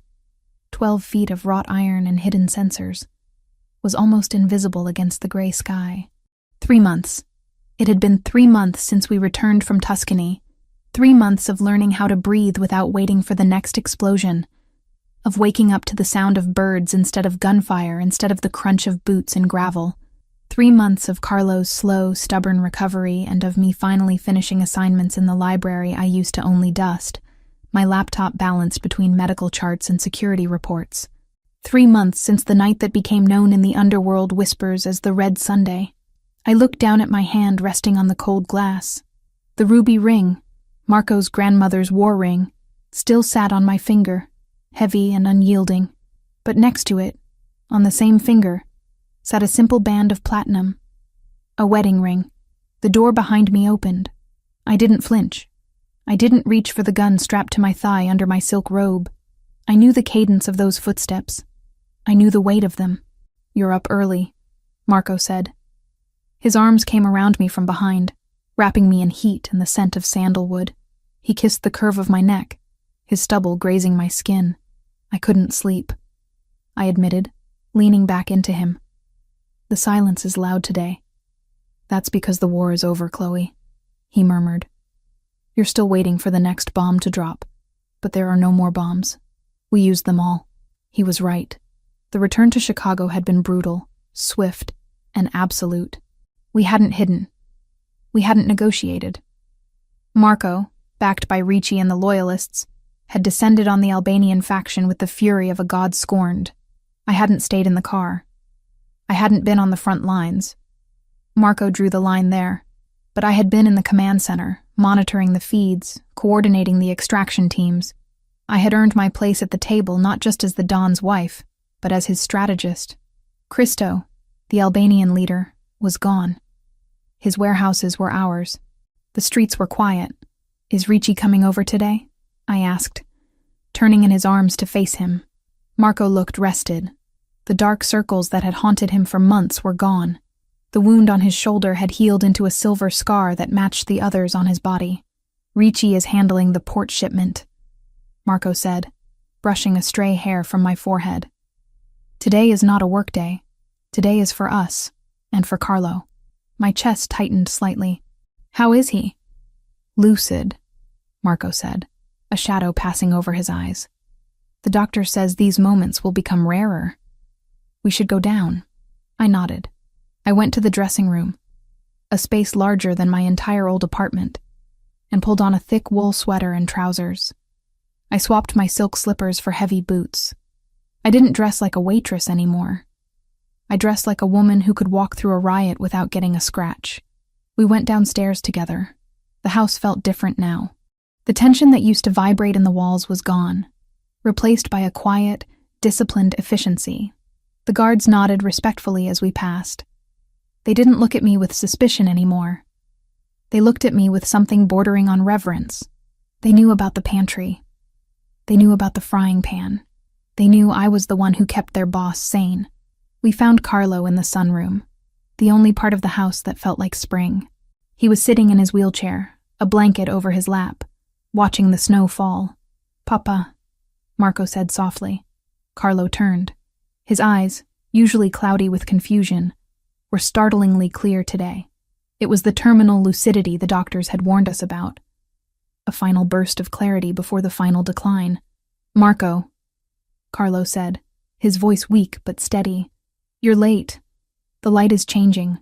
12 feet of wrought iron and hidden sensors, was almost invisible against the gray sky. 3 months. It had been 3 months since we returned from Tuscany, 3 months of learning how to breathe without waiting for the next explosion, of waking up to the sound of birds instead of gunfire, instead of the crunch of boots in gravel. 3 months of Carlo's slow, stubborn recovery and of me finally finishing assignments in the library I used to only dust, my laptop balanced between medical charts and security reports. 3 months since the night that became known in the underworld whispers as the Red Sunday. I looked down at my hand resting on the cold glass. The ruby ring, Marco's grandmother's war ring, still sat on my finger, heavy and unyielding, but next to it, on the same finger, sat a simple band of platinum, a wedding ring. The door behind me opened. I didn't flinch. I didn't reach for the gun strapped to my thigh under my silk robe. I knew the cadence of those footsteps. I knew the weight of them. You're up early, Marco said. His arms came around me from behind, wrapping me in heat and the scent of sandalwood. He kissed the curve of my neck, his stubble grazing my skin. I couldn't sleep, I admitted, leaning back into him. The silence is loud today. That's because the war is over, Chloe, he murmured. You're still waiting for the next bomb to drop, but there are no more bombs. We used them all. He was right. The return to Chicago had been brutal, swift, and absolute. We hadn't hidden. We hadn't negotiated. Marco, backed by Ricci and the Loyalists, had descended on the Albanian faction with the fury of a god scorned. I hadn't stayed in the car. I hadn't been on the front lines. Marco drew the line there, but I had been in the command center, monitoring the feeds, coordinating the extraction teams. I had earned my place at the table not just as the Don's wife, but as his strategist. Christo, the Albanian leader, was gone. His warehouses were ours. The streets were quiet. Is Ricci coming over today? I asked, turning in his arms to face him. Marco looked rested. The dark circles that had haunted him for months were gone. The wound on his shoulder had healed into a silver scar that matched the others on his body. Ricci is handling the port shipment, Marco said, brushing a stray hair from my forehead. Today is not a work day. Today is for us, and for Carlo. My chest tightened slightly. How is he? Lucid, Marco said, a shadow passing over his eyes. The doctor says these moments will become rarer. We should go down. I nodded. I went to the dressing room, a space larger than my entire old apartment, and pulled on a thick wool sweater and trousers. I swapped my silk slippers for heavy boots. I didn't dress like a waitress anymore. I dressed like a woman who could walk through a riot without getting a scratch. We went downstairs together. The house felt different now. The tension that used to vibrate in the walls was gone, replaced by a quiet, disciplined efficiency. The guards nodded respectfully as we passed. They didn't look at me with suspicion anymore. They looked at me with something bordering on reverence. They knew about the pantry. They knew about the frying pan. They knew I was the one who kept their boss sane. We found Carlo in the sunroom, the only part of the house that felt like spring. He was sitting in his wheelchair, a blanket over his lap, watching the snow fall. "Papa," Marco said softly. Carlo turned. His eyes, usually cloudy with confusion, were startlingly clear today. It was the terminal lucidity the doctors had warned us about. A final burst of clarity before the final decline. "Marco," Carlo said, his voice weak but steady. "You're late. The light is changing.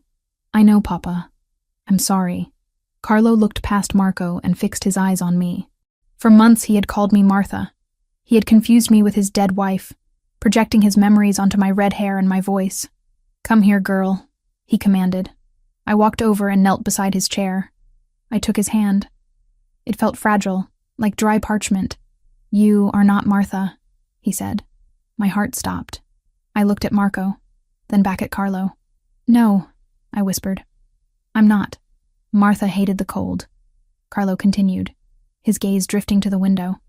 I know, Papa. I'm sorry." Carlo looked past Marco and fixed his eyes on me. For months he had called me Martha. He had confused me with his dead wife, projecting his memories onto my red hair and my voice. "Come here, girl," he commanded. I walked over and knelt beside his chair. I took his hand. It felt fragile, like dry parchment. "You are not Martha," he said. My heart stopped. I looked at Marco, then back at Carlo. "No," I whispered. "I'm not." Martha hated the cold. Carlo continued, his gaze drifting to the window.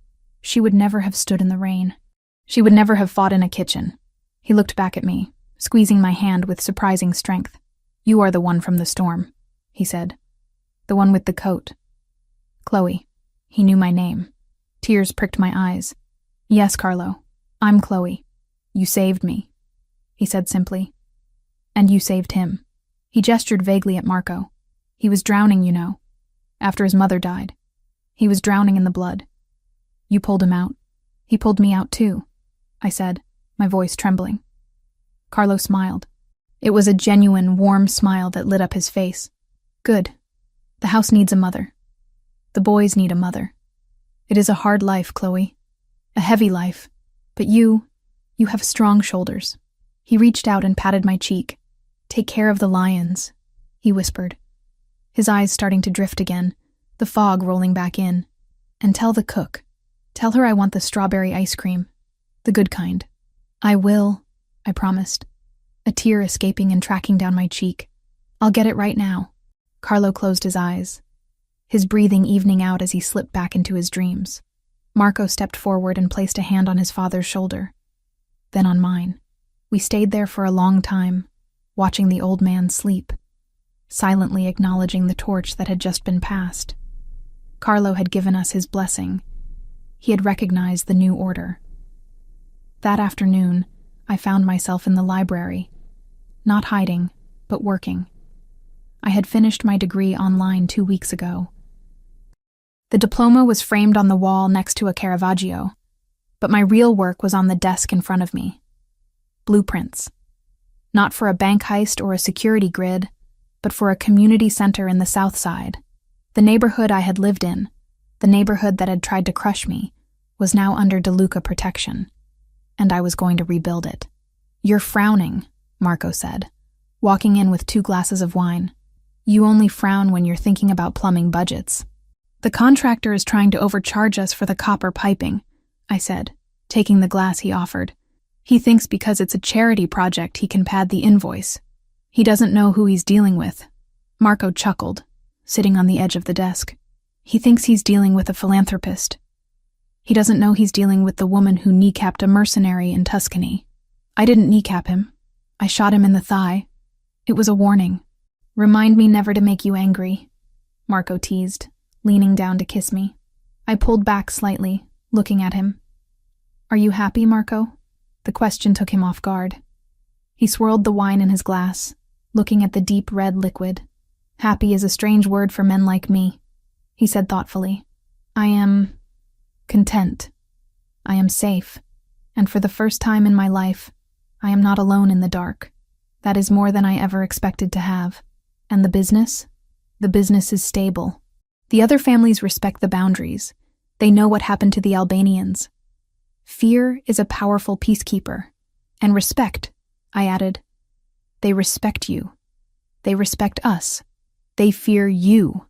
"She would never have stood in the rain. She would never have fought in a kitchen." He looked back at me, squeezing my hand with surprising strength. "You are the one from the storm," he said. "The one with the coat." "Chloe." He knew my name. Tears pricked my eyes. "Yes, Carlo. I'm Chloe. You saved me," he said simply. "And you saved him." He gestured vaguely at Marco. "He was drowning, you know, after his mother died. He was drowning in the blood. You pulled him out. He pulled me out too," I said, my voice trembling. Carlo smiled. It was a genuine, warm smile that lit up his face. "Good. The house needs a mother. The boys need a mother. It is a hard life, Chloe. A heavy life. But you have strong shoulders." He reached out and patted my cheek. "Take care of the lions," he whispered, his eyes starting to drift again, the fog rolling back in. "And tell the cook. Tell her I want the strawberry ice cream. The good kind." "I will," I promised, a tear escaping and tracking down my cheek. "I'll get it right now." Carlo closed his eyes, his breathing evening out as he slipped back into his dreams. Marco stepped forward and placed a hand on his father's shoulder, then on mine. We stayed there for a long time, watching the old man sleep, silently acknowledging the torch that had just been passed. Carlo had given us his blessing. He had recognized the new order. That afternoon, I found myself in the library, not hiding, but working. I had finished my degree online 2 weeks ago. The diploma was framed on the wall next to a Caravaggio, but my real work was on the desk in front of me. Blueprints. Not for a bank heist or a security grid, but for a community center in the South Side. The neighborhood I had lived in, the neighborhood that had tried to crush me, was now under DeLuca protection, and I was going to rebuild it. "You're frowning," Marco said, walking in with 2 glasses of wine. "You only frown when you're thinking about plumbing budgets." "The contractor is trying to overcharge us for the copper piping," I said, taking the glass he offered. "He thinks because it's a charity project he can pad the invoice. He doesn't know who he's dealing with." Marco chuckled, sitting on the edge of the desk. "He thinks he's dealing with a philanthropist. He doesn't know he's dealing with the woman who kneecapped a mercenary in Tuscany. I didn't kneecap him. I shot him in the thigh. It was a warning. Remind me never to make you angry," Marco teased, leaning down to kiss me. I pulled back slightly, looking at him. "Are you happy, Marco?" The question took him off guard. He swirled the wine in his glass, looking at the deep red liquid. "Happy is a strange word for men like me," he said thoughtfully. "I am content. I am safe, and for the first time in my life, I am not alone in the dark. That is more than I ever expected to have. And the business? The business is stable. The other families respect the boundaries. They know what happened to the Albanians. Fear is a powerful peacekeeper. And respect," I added, They respect you. They respect us. They fear you,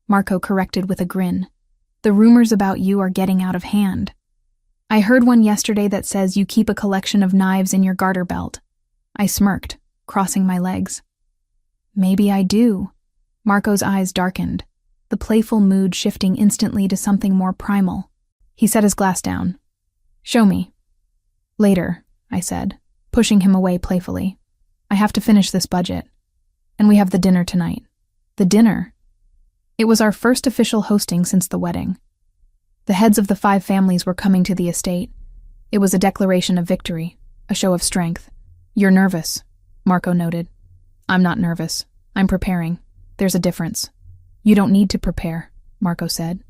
Marco corrected with a grin. The rumors about you are getting out of hand. I heard one yesterday that says you keep a collection of knives in your garter belt. I smirked, crossing my legs. Maybe I do. Marco's eyes darkened, the playful mood shifting instantly to something more primal. He set his glass down. Show me. Later, I said, pushing him away playfully. I have to finish this budget. And we have the dinner tonight. The dinner? It was our first official hosting since the wedding. The heads of the 5 families were coming to the estate. It was a declaration of victory, a show of strength. You're nervous, Marco noted. I'm not nervous. I'm preparing. There's a difference. You don't need to prepare, Marco said.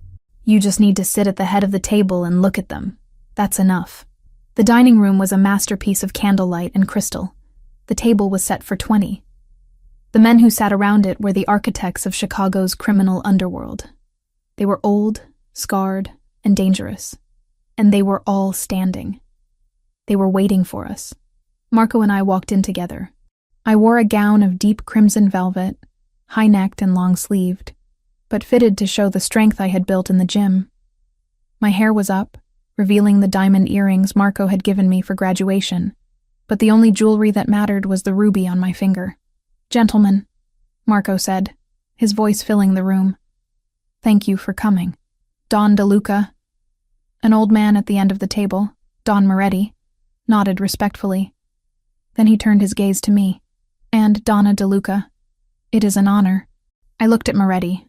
You just need to sit at the head of the table and look at them. That's enough. The dining room was a masterpiece of candlelight and crystal. The table was set for 20. The men who sat around it were the architects of Chicago's criminal underworld. They were old, scarred, and dangerous. And they were all standing. They were waiting for us. Marco and I walked in together. I wore a gown of deep crimson velvet, high-necked and long-sleeved, but fitted to show the strength I had built in the gym. My hair was up, revealing the diamond earrings Marco had given me for graduation, but the only jewelry that mattered was the ruby on my finger. Gentlemen, Marco said, his voice filling the room. Thank you for coming. Don DeLuca, an old man at the end of the table, Don Moretti, nodded respectfully. Then he turned his gaze to me. And Donna DeLuca, it is an honor. I looked at Moretti.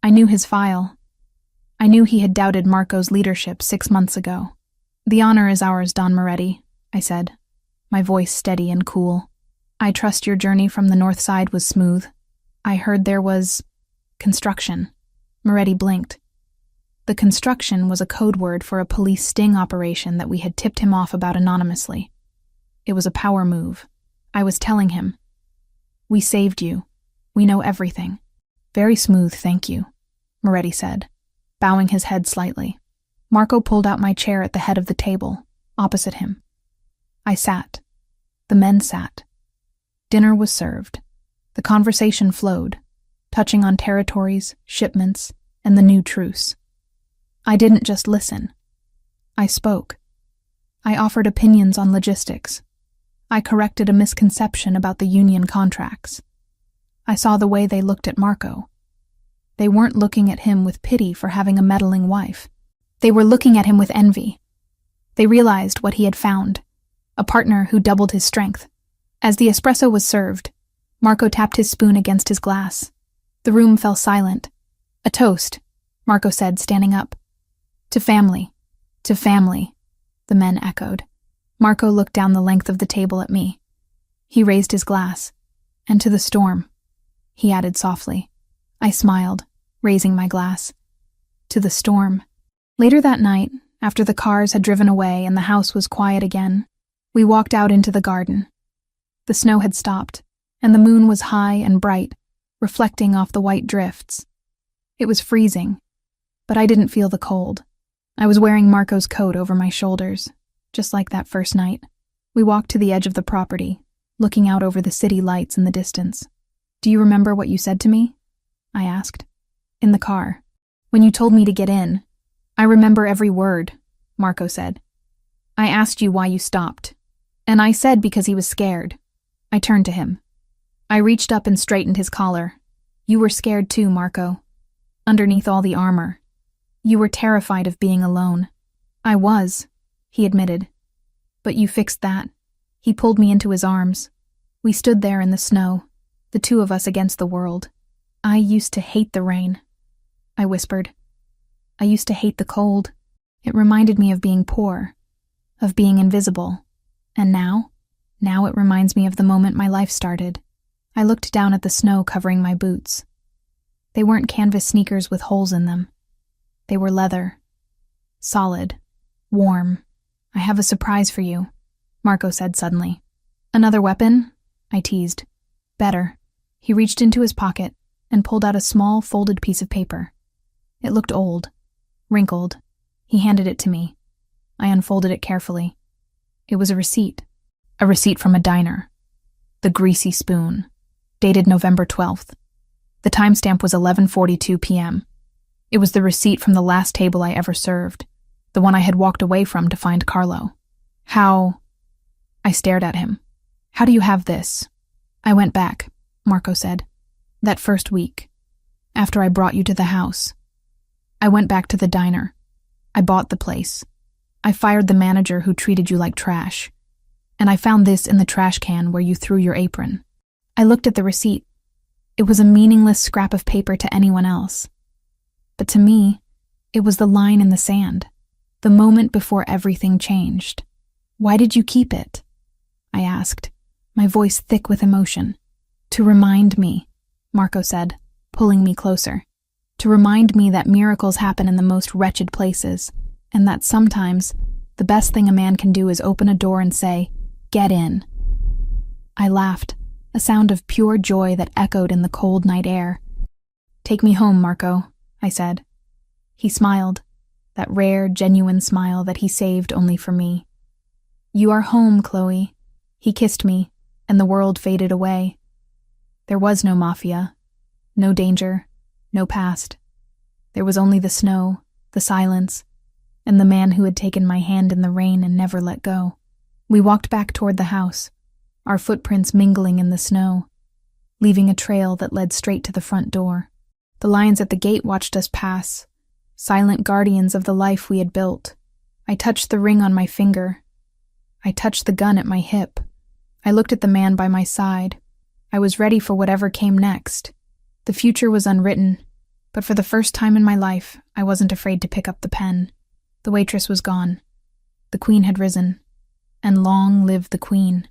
I knew his file. I knew he had doubted Marco's leadership 6 months ago. The honor is ours, Don Moretti, I said, my voice steady and cool. I trust your journey from the north side was smooth. I heard there was construction. Moretti blinked. The construction was a code word for a police sting operation that we had tipped him off about anonymously. It was a power move. I was telling him. We saved you. We know everything. Very smooth, thank you, Moretti said, bowing his head slightly. Marco pulled out my chair at the head of the table, opposite him. I sat. The men sat. Dinner was served. The conversation flowed, touching on territories, shipments, and the new truce. I didn't just listen. I spoke. I offered opinions on logistics. I corrected a misconception about the union contracts. I saw the way they looked at Marco. They weren't looking at him with pity for having a meddling wife. They were looking at him with envy. They realized what he had found, a partner who doubled his strength. As the espresso was served, Marco tapped his spoon against his glass. The room fell silent. A toast, Marco said, standing up. To family. To family, the men echoed. Marco looked down the length of the table at me. He raised his glass. And to the storm, he added softly. I smiled, raising my glass. To the storm. Later that night, after the cars had driven away and the house was quiet again, we walked out into the garden. The snow had stopped, and the moon was high and bright, reflecting off the white drifts. It was freezing, but I didn't feel the cold. I was wearing Marco's coat over my shoulders, just like that first night. We walked to the edge of the property, looking out over the city lights in the distance. Do you remember what you said to me? I asked. In the car. When you told me to get in. I remember every word, Marco said. I asked you why you stopped. And I said because he was scared. I turned to him. I reached up and straightened his collar. You were scared too, Marco. Underneath all the armor. You were terrified of being alone. I was, he admitted. But you fixed that. He pulled me into his arms. We stood there in the snow, the two of us against the world. I used to hate the rain, I whispered. I used to hate the cold. It reminded me of being poor, of being invisible. And now it reminds me of the moment my life started. I looked down at the snow covering my boots. They weren't canvas sneakers with holes in them. They were leather. Solid. Warm. I have a surprise for you, Marco said suddenly. Another weapon? I teased. Better. He reached into his pocket and pulled out a small, folded piece of paper. It looked old, wrinkled. He handed it to me. I unfolded it carefully. It was a receipt from a diner. The Greasy Spoon, dated November 12th. The timestamp was 11:42 p.m. It was the receipt from the last table I ever served, the one I had walked away from to find Carlo. How? I stared at him. How do you have this? I went back, Marco said. That first week, after I brought you to the house. I went back to the diner. I bought the place. I fired the manager who treated you like trash. And I found this in the trash can where you threw your apron. I looked at the receipt. It was a meaningless scrap of paper to anyone else. But to me, it was the line in the sand, the moment before everything changed. Why did you keep it? I asked, my voice thick with emotion. To remind me, Marco said, pulling me closer. To remind me that miracles happen in the most wretched places, and that sometimes the best thing a man can do is open a door and say, "Get in." I laughed, a sound of pure joy that echoed in the cold night air. "Take me home, Marco," I said. He smiled, that rare, genuine smile that he saved only for me. "You are home, Chloe." He kissed me, and the world faded away. There was no Mafia, no danger, no past. There was only the snow, the silence, and the man who had taken my hand in the rain and never let go. We walked back toward the house, our footprints mingling in the snow, leaving a trail that led straight to the front door. The lions at the gate watched us pass, silent guardians of the life we had built. I touched the ring on my finger. I touched the gun at my hip. I looked at the man by my side. I was ready for whatever came next. The future was unwritten, but for the first time in my life, I wasn't afraid to pick up the pen. The waitress was gone. The queen had risen. And long live the queen.